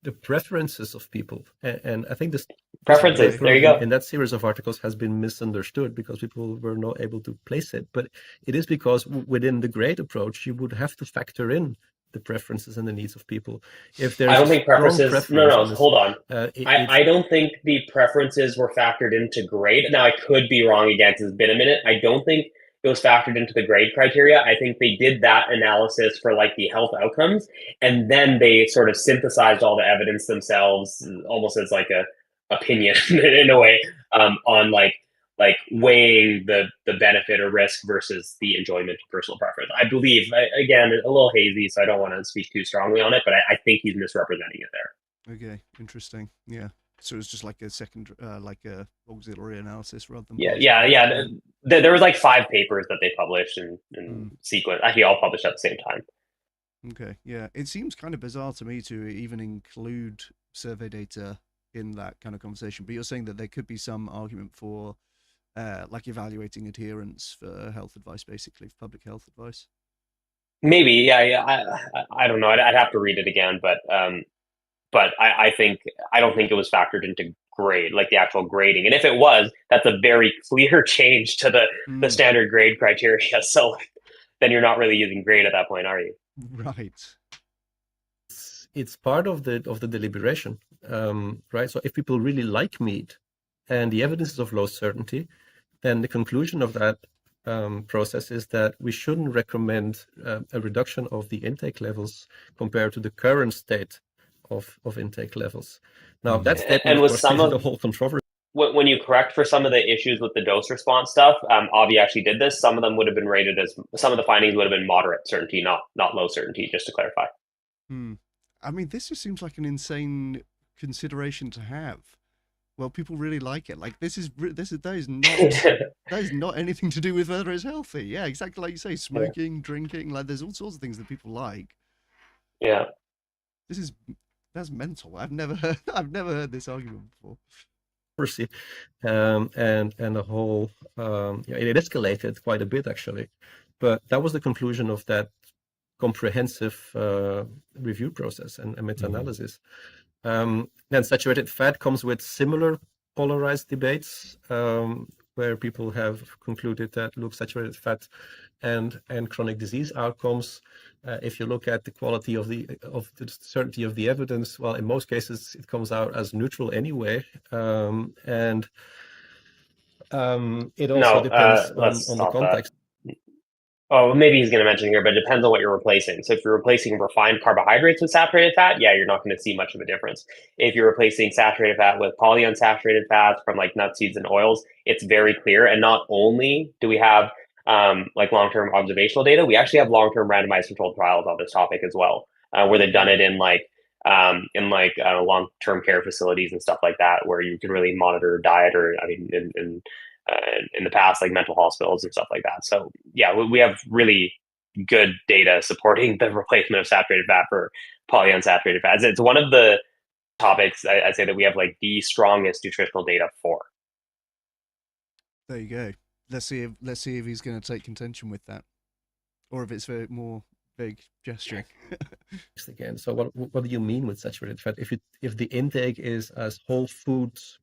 D: The preferences of people, and I think this
B: Preferences.
A: Okay.
B: There you
D: in,
B: go.
D: in that series of articles has been misunderstood because people were not able to place it. But it is because within the grade approach, you would have to factor in the preferences and the needs of people. If
B: I
D: there's
B: don't
D: a
B: think
D: strong
B: preferences. No,
D: preference
B: no.
D: in this,
B: Hold on.
D: it's
B: I don't think the preferences were factored into grade. Now I could be wrong again because it's been a minute. I don't think it was factored into the grade criteria. I think they did that analysis for like the health outcomes, and then they sort of synthesized all the evidence themselves, almost as like a opinion in a way, on like weighing the benefit or risk versus the enjoyment of personal preference. I believe, again, a little hazy, so I don't want to speak too strongly on it, but I think he's misrepresenting it there.
A: Okay, interesting. Yeah. So it's just like a second, like a auxiliary analysis rather than
B: Yeah,
A: part of
B: yeah,
A: it.
B: yeah. There was like 5 papers that they published in
A: Mm,
B: sequence. Actually, all published at the same time.
A: okay. Yeah. It seems kind of bizarre to me to even include survey data in that kind of conversation. But you're saying that there could be some argument for, like evaluating adherence for health advice, basically for public health advice.
B: Maybe, yeah, yeah. I don't know. I'd have to read it again, but I think I don't think it was factored into grade, like the actual grading. And if it was, that's a very clear change to the
A: Mm,
B: standard grade criteria. So then you're not really using grade at that point, are you?
A: right.
D: it's part of the deliberation, right? So if people really like meat and the evidence is of low certainty, then the conclusion of that process is that we shouldn't recommend a reduction of the intake levels compared to the current state of intake levels. Now, that statement,
B: And
D: of
B: with
D: course,
B: some
D: created a
B: of
D: whole controversy.
B: when you correct for some of the issues with the dose response stuff, Avi actually did this. Some of them would have been rated as some of the findings would have been moderate certainty, not low certainty. Just to clarify.
A: Hmm. I mean, this just seems like an insane consideration to have. Well, people really like it. Like that is not anything to do with whether it's healthy. Yeah, exactly like you say,
B: Yeah.
A: smoking, drinking. Like there's all sorts of things that people like.
B: Yeah.
A: This is that's mental. I've never heard this argument before.
D: And the whole it escalated quite a bit actually, but that was the conclusion of that comprehensive review process and meta-analysis. Then saturated fat comes with similar polarized debates, where people have concluded that look, saturated fat and chronic disease outcomes, if you look at the quality of the certainty of the evidence, well, in most cases it comes out as neutral anyway, and it also
B: No,
D: depends
B: let's
D: on the
B: stop that.
D: context.
B: Oh, maybe he's going to mention here, but it depends on what you're replacing. So if you're replacing refined carbohydrates with saturated fat, yeah, you're not going to see much of a difference. If you're replacing saturated fat with polyunsaturated fats from like nuts, seeds, and oils, it's very clear. And not only do we have like long-term observational data, we actually have long-term randomized controlled trials on this topic as well, where they've done it in long-term care facilities and stuff like that, where you can really monitor diet or, I mean, in the past, like mental hospitals and stuff like that. So yeah, we have really good data supporting the replacement of saturated fat for polyunsaturated fats. It's one of the topics I'd say that we have like the strongest nutritional data for.
A: There you go. Let's see if he's going to take contention with that, or if it's more big gesturing.
D: Again, so what do you mean with saturated fat? If the intake is as whole foods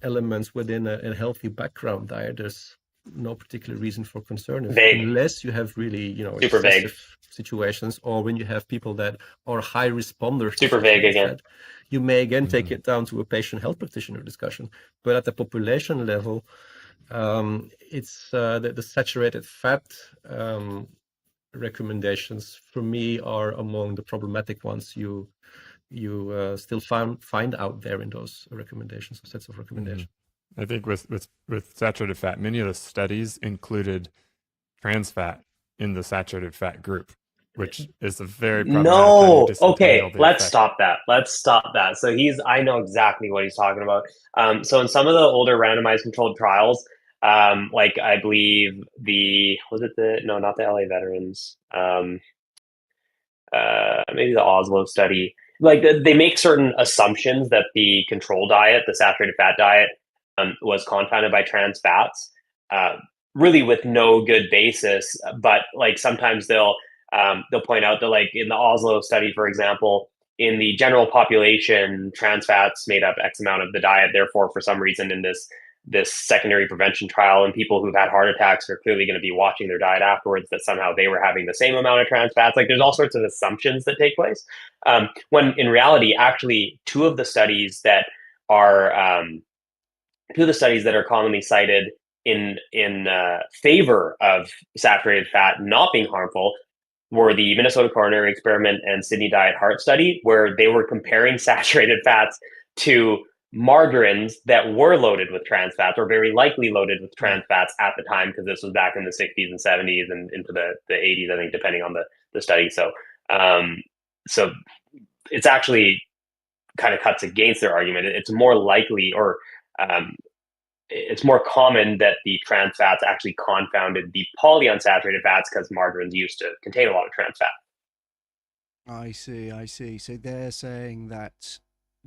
D: elements within a healthy background diet, there's no particular reason for concern, unless you have really,
B: super
D: excessive
B: vague
D: situations, or when you have people that are high responders.
B: Super vague again.
D: Fat, you may again take it down to a patient health practitioner discussion. But at the population level, it's the saturated fat recommendations for me are among the problematic ones you still find out there in those recommendations, sets of recommendations.
C: I think with saturated fat, many of the studies included trans fat in the saturated fat group, which is a very problematic
B: okay, let's stop that. So I know exactly what he's talking about. So in some of the older randomized controlled trials, like I believe not the LA veterans, maybe the Oslo study, like they make certain assumptions that the control diet, the saturated fat diet, was confounded by trans fats, really with no good basis. But like sometimes they'll point out that, like in the Oslo study, for example, in the general population, trans fats made up X amount of the diet. Therefore, for some reason in this secondary prevention trial, and people who've had heart attacks are clearly going to be watching their diet afterwards, that somehow they were having the same amount of trans fats. Like there's all sorts of assumptions that take place, when in reality, actually, two of the studies that are commonly cited in favor of saturated fat not being harmful were the Minnesota Coronary Experiment and Sydney Diet Heart Study, where they were comparing saturated fats to margarines that were loaded with trans fats, or very likely loaded with trans fats at the time, because this was back in the 60s and 70s and into the 80s, I think, depending on the study. So so it's actually kind of cuts against their argument. It's more likely, or it's more common, that the trans fats actually confounded the polyunsaturated fats, because margarines used to contain a lot of trans fat.
A: I see. So they're saying that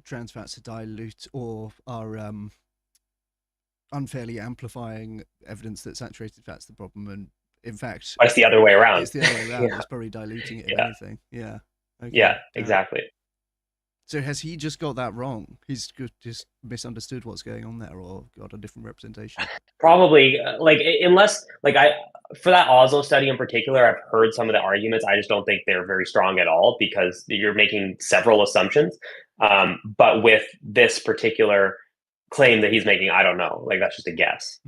A: trans fats are dilute or are unfairly amplifying evidence that saturated fat's the problem, and in fact,
B: it's the other way around.
A: It's the other way around.
B: Yeah.
A: It's probably diluting it, if anything. Yeah. Okay.
B: Yeah, exactly.
A: So has he just got that wrong? He's just misunderstood what's going on there, or got a different representation?
B: Probably, unless for that Oslo study in particular, I've heard some of the arguments. I just don't think they're very strong at all, because you're making several assumptions. But with this particular claim that he's making, I don't know. Like, that's just a guess.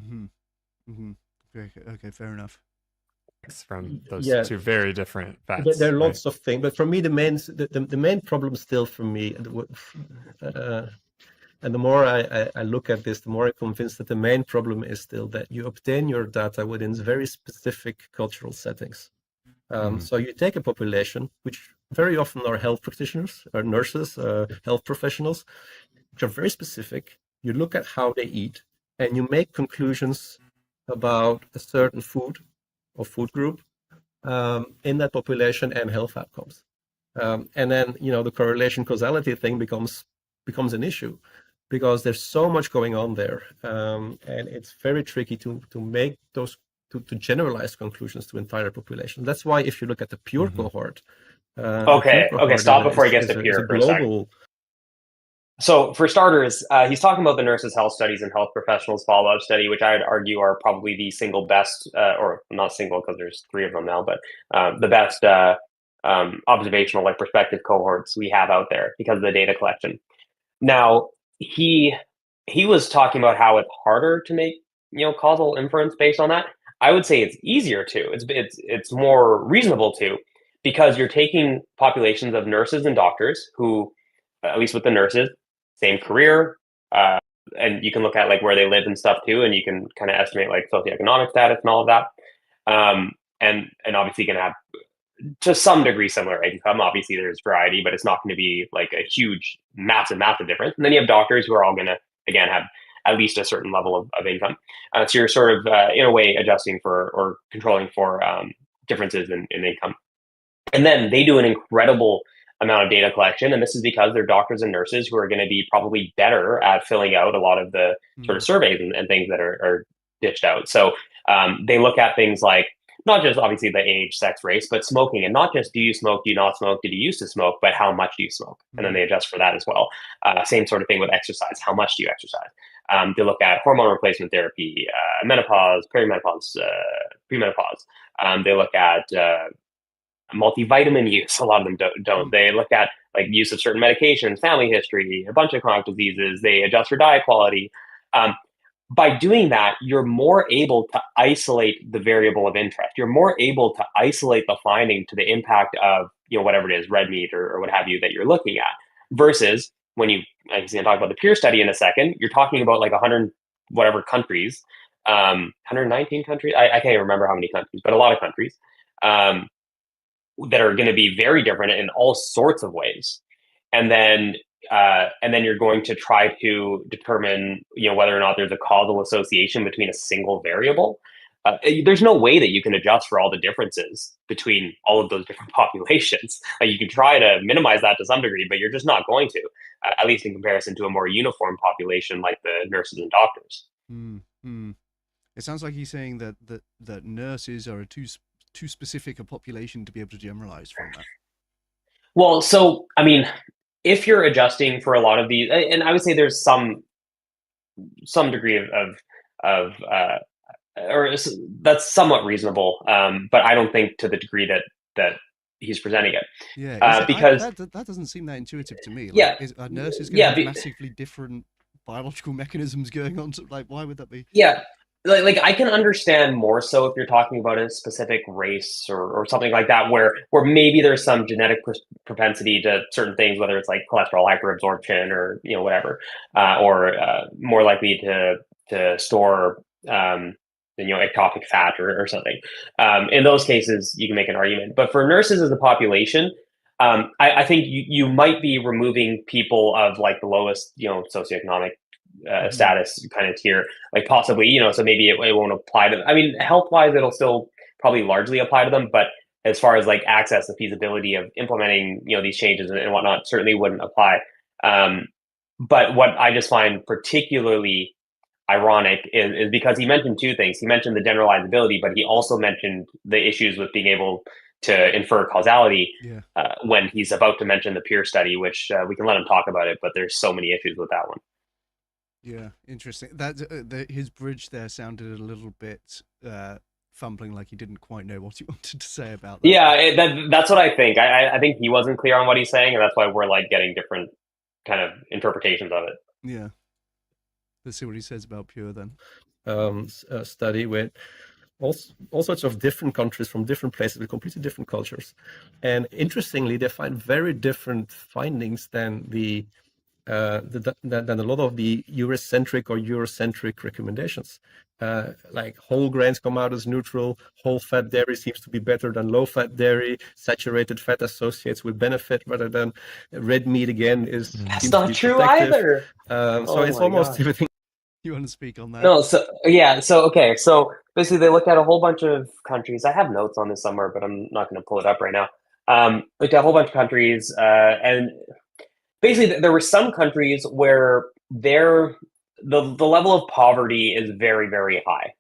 A: Okay, fair enough.
C: From those two very different fats.
D: There are lots of things, but for me, the main problem still for me, and the more I look at this, the more I'm convinced that the main problem is still that you obtain your data within very specific cultural settings. So you take a population, which very often are health practitioners, or nurses, health professionals, which are very specific. You look at how they eat, and you make conclusions about a certain food or food group in that population and health outcomes. And then, the correlation causality thing becomes an issue, because there's so much going on there. And it's very tricky to make those, to generalize conclusions to entire population. That's why if you look at the pure cohort.
B: Okay, stop before he gets to pure for a second. So for starters, he's talking about the nurses' health studies and health professionals' follow-up study, which I'd argue are probably the single best, or not single because there's 3 of them now, but the best observational, prospective cohorts we have out there because of the data collection. Now, he was talking about how it's harder to make causal inference based on that. I would say it's easier to. It's more reasonable to, because you're taking populations of nurses and doctors who, at least with the nurses, same career, and you can look at where they live and stuff too, and you can kind of estimate socioeconomic status and all of that, and obviously going to have to some degree similar income. Obviously there's variety, but it's not going to be a huge massive difference. And then you have doctors who are all going to again have at least a certain level of income, so you're sort of in a way adjusting for or controlling for differences in income. And then they do an incredible amount of data collection, and this is because they're doctors and nurses who are going to be probably better at filling out a lot of the sort of surveys and things that are ditched out. So they look at things like not just obviously the age, sex, race, but smoking, and not just do you smoke, do you not smoke, did you used to smoke, but how much do you smoke? And then they adjust for that as well. Same sort of thing with exercise. How much do you exercise? They look at hormone replacement therapy, menopause, perimenopause, premenopause. They look at multivitamin use. A lot of them don't. They look at like use of certain medications, family history, a bunch of chronic diseases. They adjust for diet quality. By doing that, you're more able to isolate the variable of interest. You're more able to isolate the finding to the impact of, whatever it is, red meat or what have you that you're looking at. Versus when you, I'm going to talk about the peer study in a second, you're talking about like 100 whatever countries, 119 countries. I can't remember how many countries, but a lot of countries that are going to be very different in all sorts of ways. And then you're going to try to determine, whether or not there's a causal association between a single variable. There's no way that you can adjust for all the differences between all of those different populations. You can try to minimize that to some degree, but you're just not going to, at least in comparison to a more uniform population like the nurses and doctors.
A: Mm-hmm. It sounds like he's saying that nurses are too specific a population to be able to generalize from that.
B: Well, so, I mean, if you're adjusting for a lot of these, and I would say there's some degree of or that's somewhat reasonable, but I don't think to the degree that he's presenting it.
A: Yeah,
B: because
A: that doesn't seem that intuitive to me. Are nurses going to have massively different biological mechanisms going on? Why would that be?
B: Yeah. Like I can understand more so if you're talking about a specific race or something like that, where maybe there's some genetic propensity to certain things, whether it's like cholesterol hyperabsorption or whatever, or more likely to store ectopic fat or something. In those cases, you can make an argument. But for nurses as a population, I think you might be removing people of like the lowest socioeconomic status kind of tier, like possibly, so maybe it won't apply to them. I mean, health wise, it'll still probably largely apply to them, but as far as like access, the feasibility of implementing, these changes and whatnot certainly wouldn't apply. But what I just find particularly ironic is because he mentioned two things. He mentioned the generalizability, but he also mentioned the issues with being able to infer causality when he's about to mention the peer study, which we can let him talk about it, but there's so many issues with that one.
A: Yeah, interesting. That his bridge there sounded a little bit fumbling, like he didn't quite know what he wanted to say about that.
B: Yeah, that's what I think. I think he wasn't clear on what he's saying, and that's why we're like getting different kind of interpretations of it.
A: Yeah. Let's see what he says about pure then.
D: A study with all sorts of different countries from different places with completely different cultures, and interestingly, they find very different findings than than a lot of the Eurocentric or Eurocentric recommendations. Like whole grains come out as neutral, whole fat dairy seems to be better than low fat dairy, saturated fat associates with benefit rather than red meat again is
B: that's not true either.
D: So it's almost everything.
A: You want to speak on that?
B: No, okay. So basically they looked at a whole bunch of countries. I have notes on this somewhere, but I'm not going to pull it up right now. Looked at a whole bunch of countries, and basically, there were some countries where the level of poverty is very, very high.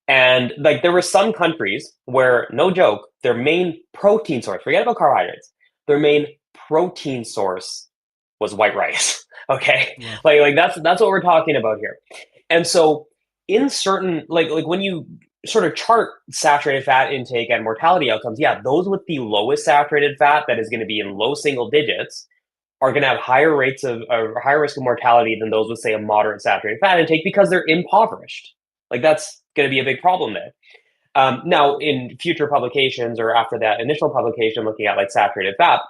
B: And like there were some countries where, no joke, their main protein source, forget about carbohydrates, their main protein source was white rice. Okay. Yeah. Like that's what we're talking about here. And so in certain, like when you sort of chart saturated fat intake and mortality outcomes, those with the lowest saturated fat that is going to be in low single digits are going to have higher rates of higher risk of mortality than those with, say, a moderate saturated fat intake because they're impoverished. Like that's going to be a big problem there. Now, in future publications or after that initial publication looking at like saturated fat,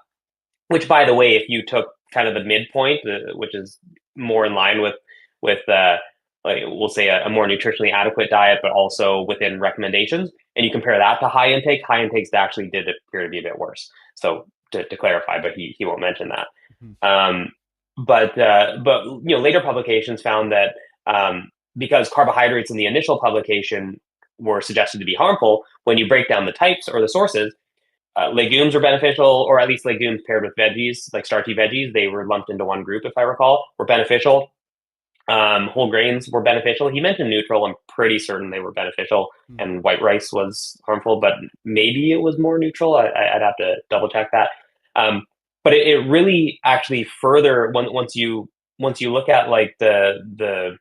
B: which, by the way, if you took kind of the midpoint, which is more in line with like we'll say a more nutritionally adequate diet, but also within recommendations, and you compare that to high intakes actually did appear to be a bit worse. So to clarify, but he won't mention that. But later publications found that because carbohydrates in the initial publication were suggested to be harmful, when you break down the types or the sources, legumes are beneficial, or at least legumes paired with veggies, like starchy veggies, they were lumped into one group, if I recall, were beneficial. Whole grains were beneficial. He mentioned neutral. I'm pretty certain they were beneficial, and white rice was harmful, but maybe it was more neutral. I'd have to double check that. But it really actually further once you look at like the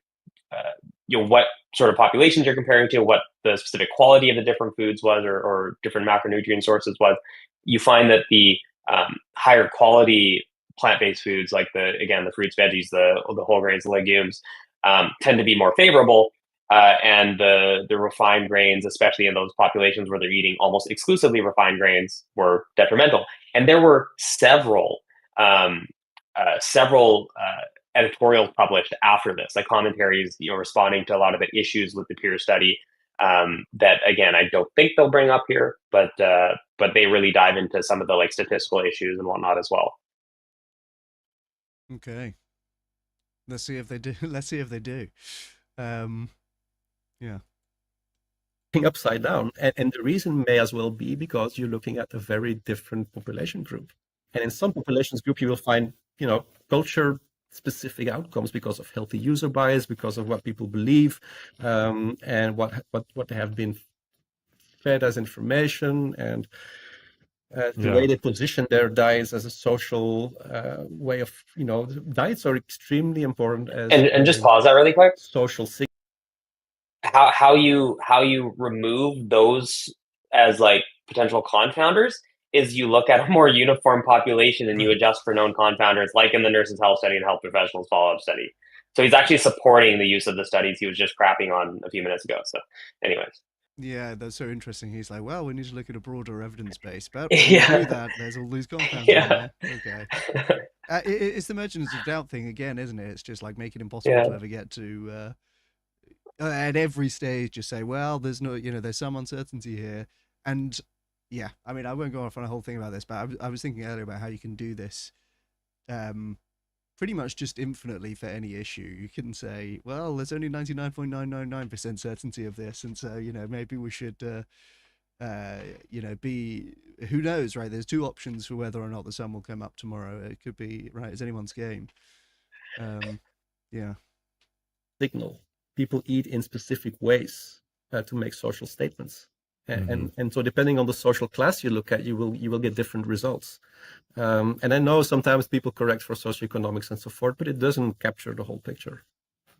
B: what sort of populations you're comparing to, what the specific quality of the different foods was, or different macronutrient sources was, you find that the higher quality plant-based foods, like the fruits, veggies, the whole grains, the legumes, tend to be more favorable, and the refined grains, especially in those populations where they're eating almost exclusively refined grains, were detrimental. And there were several editorials published after this, like commentaries, responding to a lot of the issues with the peer study. That again, I don't think they'll bring up here, but they really dive into some of the like statistical issues and whatnot as well.
A: Okay. Let's see if they do. Let's see if they do. Yeah.
D: Upside down, and the reason may as well be because you're looking at a very different population group, and in some populations group you will find culture specific outcomes because of healthy user bias, because of what people believe, and what they have been fed as information, and the way they position their diets as a social way of, diets are extremely important as
B: and just pause that really quick.
D: Social signal.
B: How you remove those as like potential confounders is you look at a more uniform population and you adjust for known confounders, like in the nurses' health study and health professionals follow-up study. So he's actually supporting the use of the studies he was just crapping on a few minutes ago. So, anyways.
A: Yeah, that's so interesting. He's like, well, we need to look at a broader evidence base, but
B: yeah.
A: when we do that, there's all these compounds in there. Okay. It's the emergence of doubt thing again, isn't it? It's just like make it impossible to ever get to at every stage just say, well, there's no, there's some uncertainty here. And yeah, I mean, I won't go off on a whole thing about this, but I was thinking earlier about how you can do this pretty much just infinitely for any issue. You can say, well, there's only 99.999% certainty of this, and so maybe we should be, who knows, right? There's two options for whether or not the sun will come up tomorrow. It could be, right, it's anyone's game. Yeah.
D: Signal. People eat in specific ways to make social statements, and so depending on the social class you look at, you will get different results. And I know sometimes people correct for socioeconomics and so forth, but it doesn't capture the whole picture.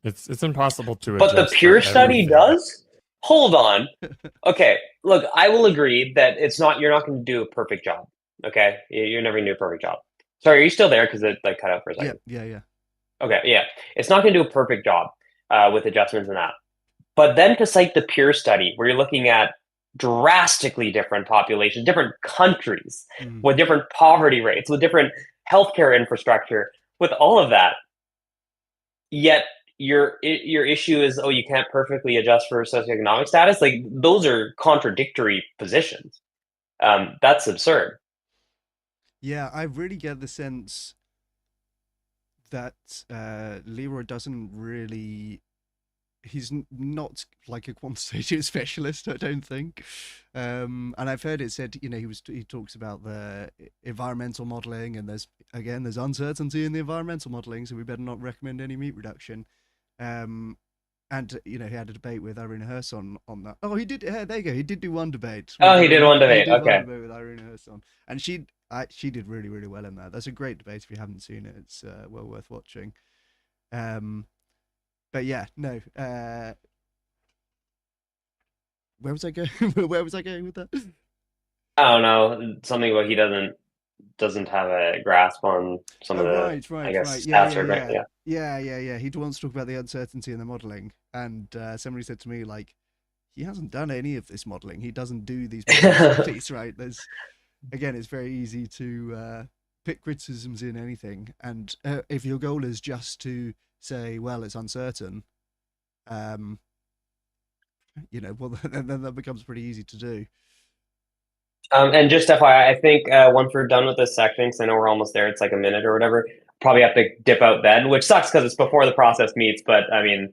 C: It's impossible to
B: adjust. But the pure study does? Hold on. Okay, look, I will agree that you're not going to do a perfect job. Okay, you're never going to do a perfect job. Sorry, are you still there? Because it like cut out for a second.
A: Yeah.
B: Okay, yeah. It's not going to do a perfect job with adjustments and that. But then to cite the pure study, where you're looking at drastically different populations, different countries, with different poverty rates, with different healthcare infrastructure, with all of that, yet your issue is, you can't perfectly adjust for socioeconomic status. Like, those are contradictory positions. That's absurd.
A: Yeah, I really get the sense that Leroy doesn't really, he's not like a quantitative specialist, I don't think. And I've heard it said, he talks about the environmental modeling, and there's uncertainty in the environmental modeling, so we better not recommend any meat reduction. And he had a debate with Irina Herson on that. Oh, he did. There you go. He did do one debate.
B: Oh, he did one debate. Okay.
A: One debate with Irina Herson, and she did really, really well in that. That's a great debate. If you haven't seen it, it's well worth watching. But yeah, no. Where was I going? Where was I going with that?
B: I don't know. Something about he doesn't have a grasp on some of the stats.
A: Yeah. He wants to talk about the uncertainty in the modeling, and somebody said to me, like, he hasn't done any of this modeling. He doesn't do these studies, right? Again, it's very easy to pick criticisms in anything, and if your goal is just to say, well, it's uncertain, well, then that becomes pretty easy to do.
B: And just FYI, I think once we're done with this section, because I know we're almost there, it's like a minute or whatever, probably have to dip out then, which sucks because it's before the processed meats. But I mean,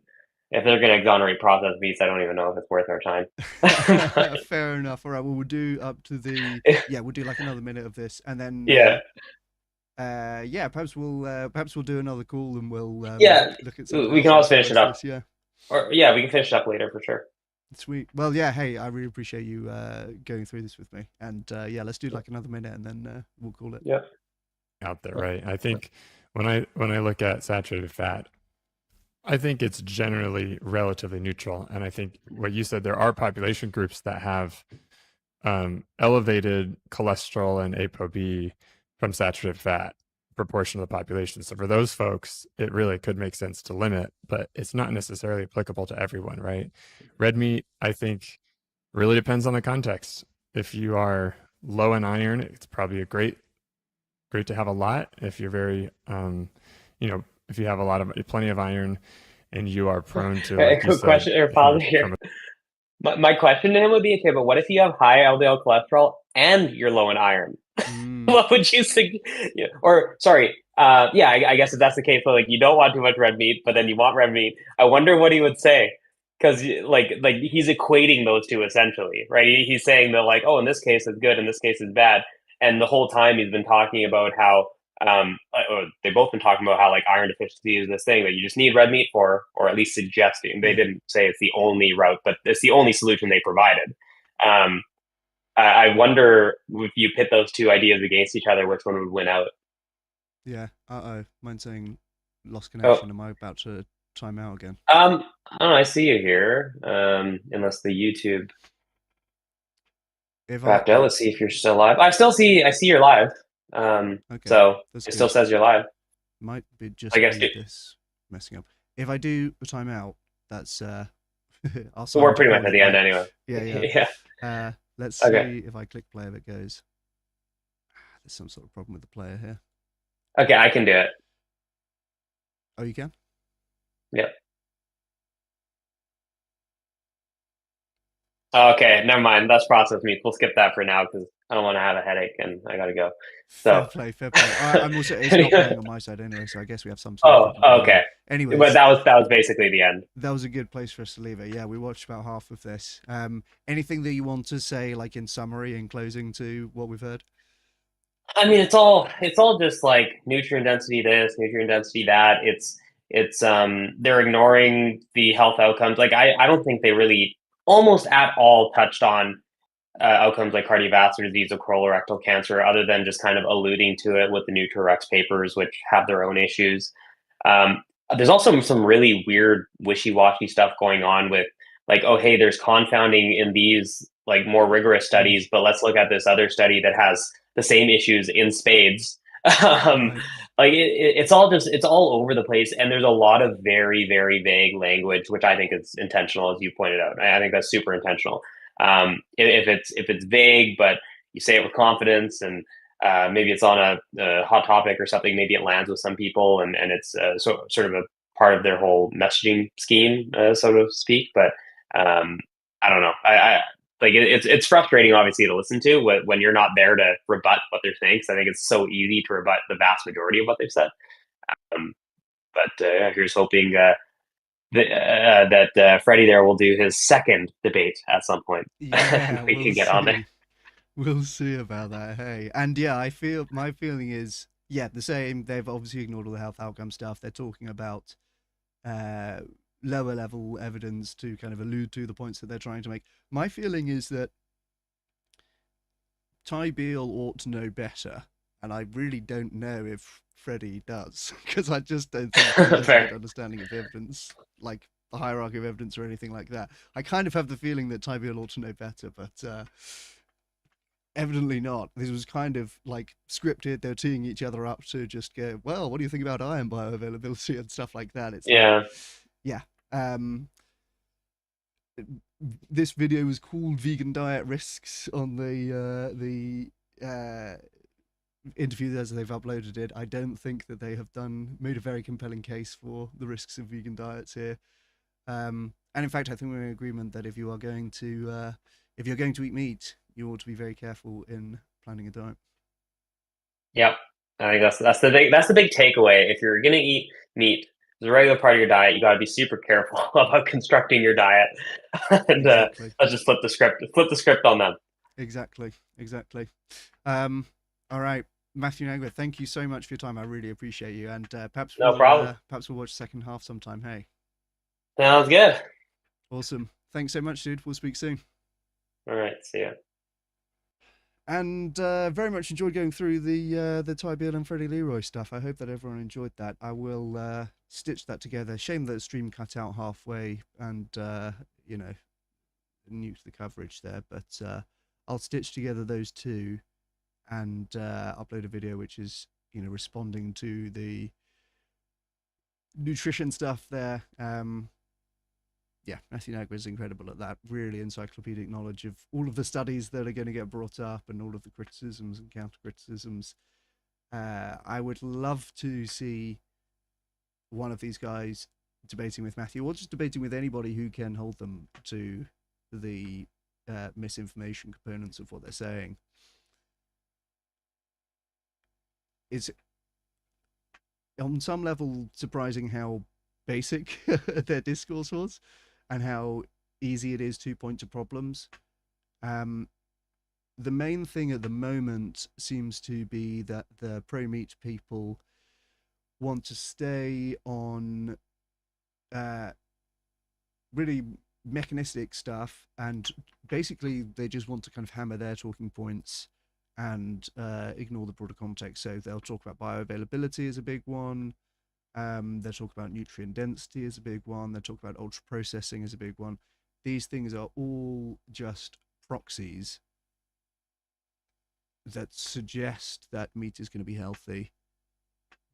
B: if they're going to exonerate processed meats, I don't even know if it's worth our time.
A: Fair enough. All right. Well, we'll do up to we'll do like another minute of this, and then yeah, perhaps we'll do another call and we'll
B: Yeah,
A: look at something
B: we
A: else
B: can
A: and
B: always finish it
A: discuss
B: up.
A: this. Yeah,
B: Or yeah, we can finish it up later for sure.
A: sweet. Well, yeah. Hey, I really appreciate you going through this with me. And yeah, let's do like another minute and then we'll call it.
B: Yeah.
C: Out there, right? I think when I look at saturated fat, I think it's generally relatively neutral. And I think what you said, there are population groups that have elevated cholesterol and ApoB from saturated fat proportion of the population. So for those folks, it really could make sense to limit, but it's not necessarily applicable to everyone, right? Red meat, I think, really depends on the context. If you are low in iron, it's probably great to have a lot. If you're very, if you have plenty of iron, and you are prone to, like you
B: Quick
C: said,
B: question or pause here. My question to him would be, okay, but what if you have high LDL cholesterol and you're low in iron? What would you think? Yeah, or sorry, yeah, I guess if that's the case, so like you don't want too much red meat, but then you want red meat. I wonder what he would say, because like he's equating those two essentially, right? He's saying that like, oh, in this case it's good, in this case it's bad, and the whole time he's been talking about how or they've both been talking about how like iron deficiency is this thing that you just need red meat for, or at least suggesting. They didn't say it's the only route, but it's the only solution they provided. I wonder if you pit those two ideas against each other, which one would win out?
A: Yeah. Uh-oh. Mine's saying lost
B: Oh,
A: connection. Am I about to time out again?
B: I don't know. I see you here. Unless the YouTube
A: If I
B: wrapped out. Let's see if you're still live. I see you're live.
A: okay,
B: So
A: that's
B: it
A: good.
B: still says you're live.
A: Might be just
B: I guess
A: be this messing up. If I do a timeout, that's I'll sign
B: we're
A: to
B: pretty much
A: call
B: at
A: it,
B: the end
A: but
B: anyway.
A: yeah.
B: Yeah.
A: Let's see
B: Okay.
A: if I click play if it goes. There's some sort of problem with the player here.
B: Okay, I can do it.
A: Oh, you can?
B: Yep. Okay, never mind. That's process meat. We'll skip that for now because I don't want to have a headache and I gotta go.
A: Fair
B: So,
A: play, fair play. I'm also it's not playing on my side anyway, so I guess we have some sort of problem going on.
B: okay. But
A: Anyways,
B: that was basically the end.
A: that was a good place for us to leave it. Yeah, we watched about half of this. Anything that you want to say, like in summary, in closing to what we've heard?
B: I mean, it's all just like nutrient density this, nutrient density that. It's they're ignoring the health outcomes. Like I don't think they really almost at all touched on outcomes like cardiovascular disease or colorectal cancer, other than just kind of alluding to it with the Nutrirex papers, which have their own issues. Um, there's also some really weird, wishy-washy stuff going on with like, oh, hey, there's confounding in these like more rigorous studies, but let's look at this other study that has the same issues in spades. um,
A: Right.
B: like it's all over the place, and there's a lot of very very vague language, which I think is intentional, as you pointed out. I think that's super intentional. If it's vague, but you say it with confidence, and maybe it's on a hot topic or something, maybe it lands with some people, and it's sort of a part of their whole messaging scheme, so to speak. But I don't know. I like it's frustrating, obviously, to listen to when you're not there to rebut what they're saying. Because I think it's so easy to rebut the vast majority of what they've said. Um, but here's hoping that Freddie there will do his second debate at some point.
A: Yeah,
B: We can
A: we'll
B: get on there.
A: see. We'll see about that. Hey, and yeah, I feel my feeling is the same. They've obviously ignored all the health outcome stuff. They're talking about uh, lower level evidence to kind of allude to the points that they're trying to make. My feeling is that Ty Beal ought to know better, and I really don't know if Freddie does, because I just don't think he has a good
B: Fair.
A: understanding of evidence, like the hierarchy of evidence or anything like that. I kind of have the feeling that Ty Beal ought to know better, but evidently not. This was kind of like scripted. They're teeing each other up to just go, well, what do you think about iron bioavailability and stuff like that? It's like,
B: Yeah.
A: yeah. This video was called "Vegan Diet Risks" on the interview as they've uploaded it. I don't think that they have made a very compelling case for the risks of vegan diets here. And in fact, I think we're in agreement that if you're going to eat meat, you ought to be very careful in planning a diet.
B: Yep. I think that's the big takeaway. If you're gonna eat meat as a regular part of your diet, you got to be super careful about constructing your diet. And
A: Exactly.
B: let's just flip the script on them.
A: Exactly. All right. Matthew Nagra, thank you so much for your time. I really appreciate you, and
B: No problem.
A: perhaps we'll watch the second half sometime. Hey,
B: Sounds good.
A: awesome. Thanks so much, dude. We'll speak soon.
B: All right. See ya.
A: And very much enjoyed going through the Ty Beal and Freddie Leroy stuff. I hope that everyone enjoyed that. I will stitch that together. Shame that the stream cut out halfway, and you know, new to the coverage there. But I'll stitch together those two and upload a video which is, you know, responding to the nutrition stuff there. Yeah, Matthew Nagra is incredible at that. Really encyclopedic knowledge of all of the studies that are going to get brought up and all of the criticisms and counter criticisms. I would love to see one of these guys debating with Matthew, or just debating with anybody who can hold them to the misinformation components of what they're saying. It's on some level surprising how basic their discourse was, and how easy it is to point to problems. The main thing at the moment seems to be that the pro-meat people want to stay on really mechanistic stuff, and basically they just want to kind of hammer their talking points and ignore the broader context. So they'll talk about bioavailability as a big one. They'll talk about nutrient density as a big one. They'll talk about ultra processing as a big one. These things are all just proxies that suggest that meat is going to be healthy.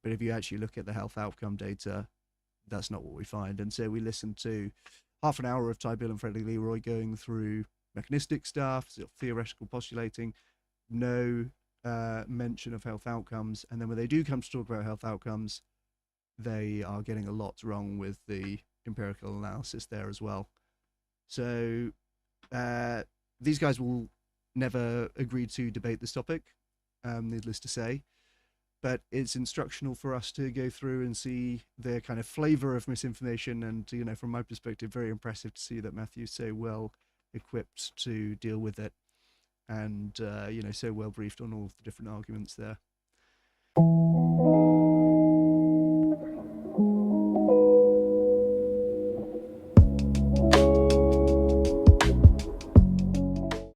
A: But if you actually look at the health outcome data, that's not what we find. And so we listened to half an hour of Ty Beal and Freddie Leroy going through mechanistic stuff, theoretical postulating, no mention of health outcomes. And then when they do come to talk about health outcomes, they are getting a lot wrong with the empirical analysis there as well. So these guys will never agree to debate this topic, needless to say, but it's instructional for us to go through and see the kind of flavor of misinformation. And, you know, from my perspective, very impressive to see that Matthew's so well equipped to deal with it, and, you know, so well briefed on all of the different arguments there.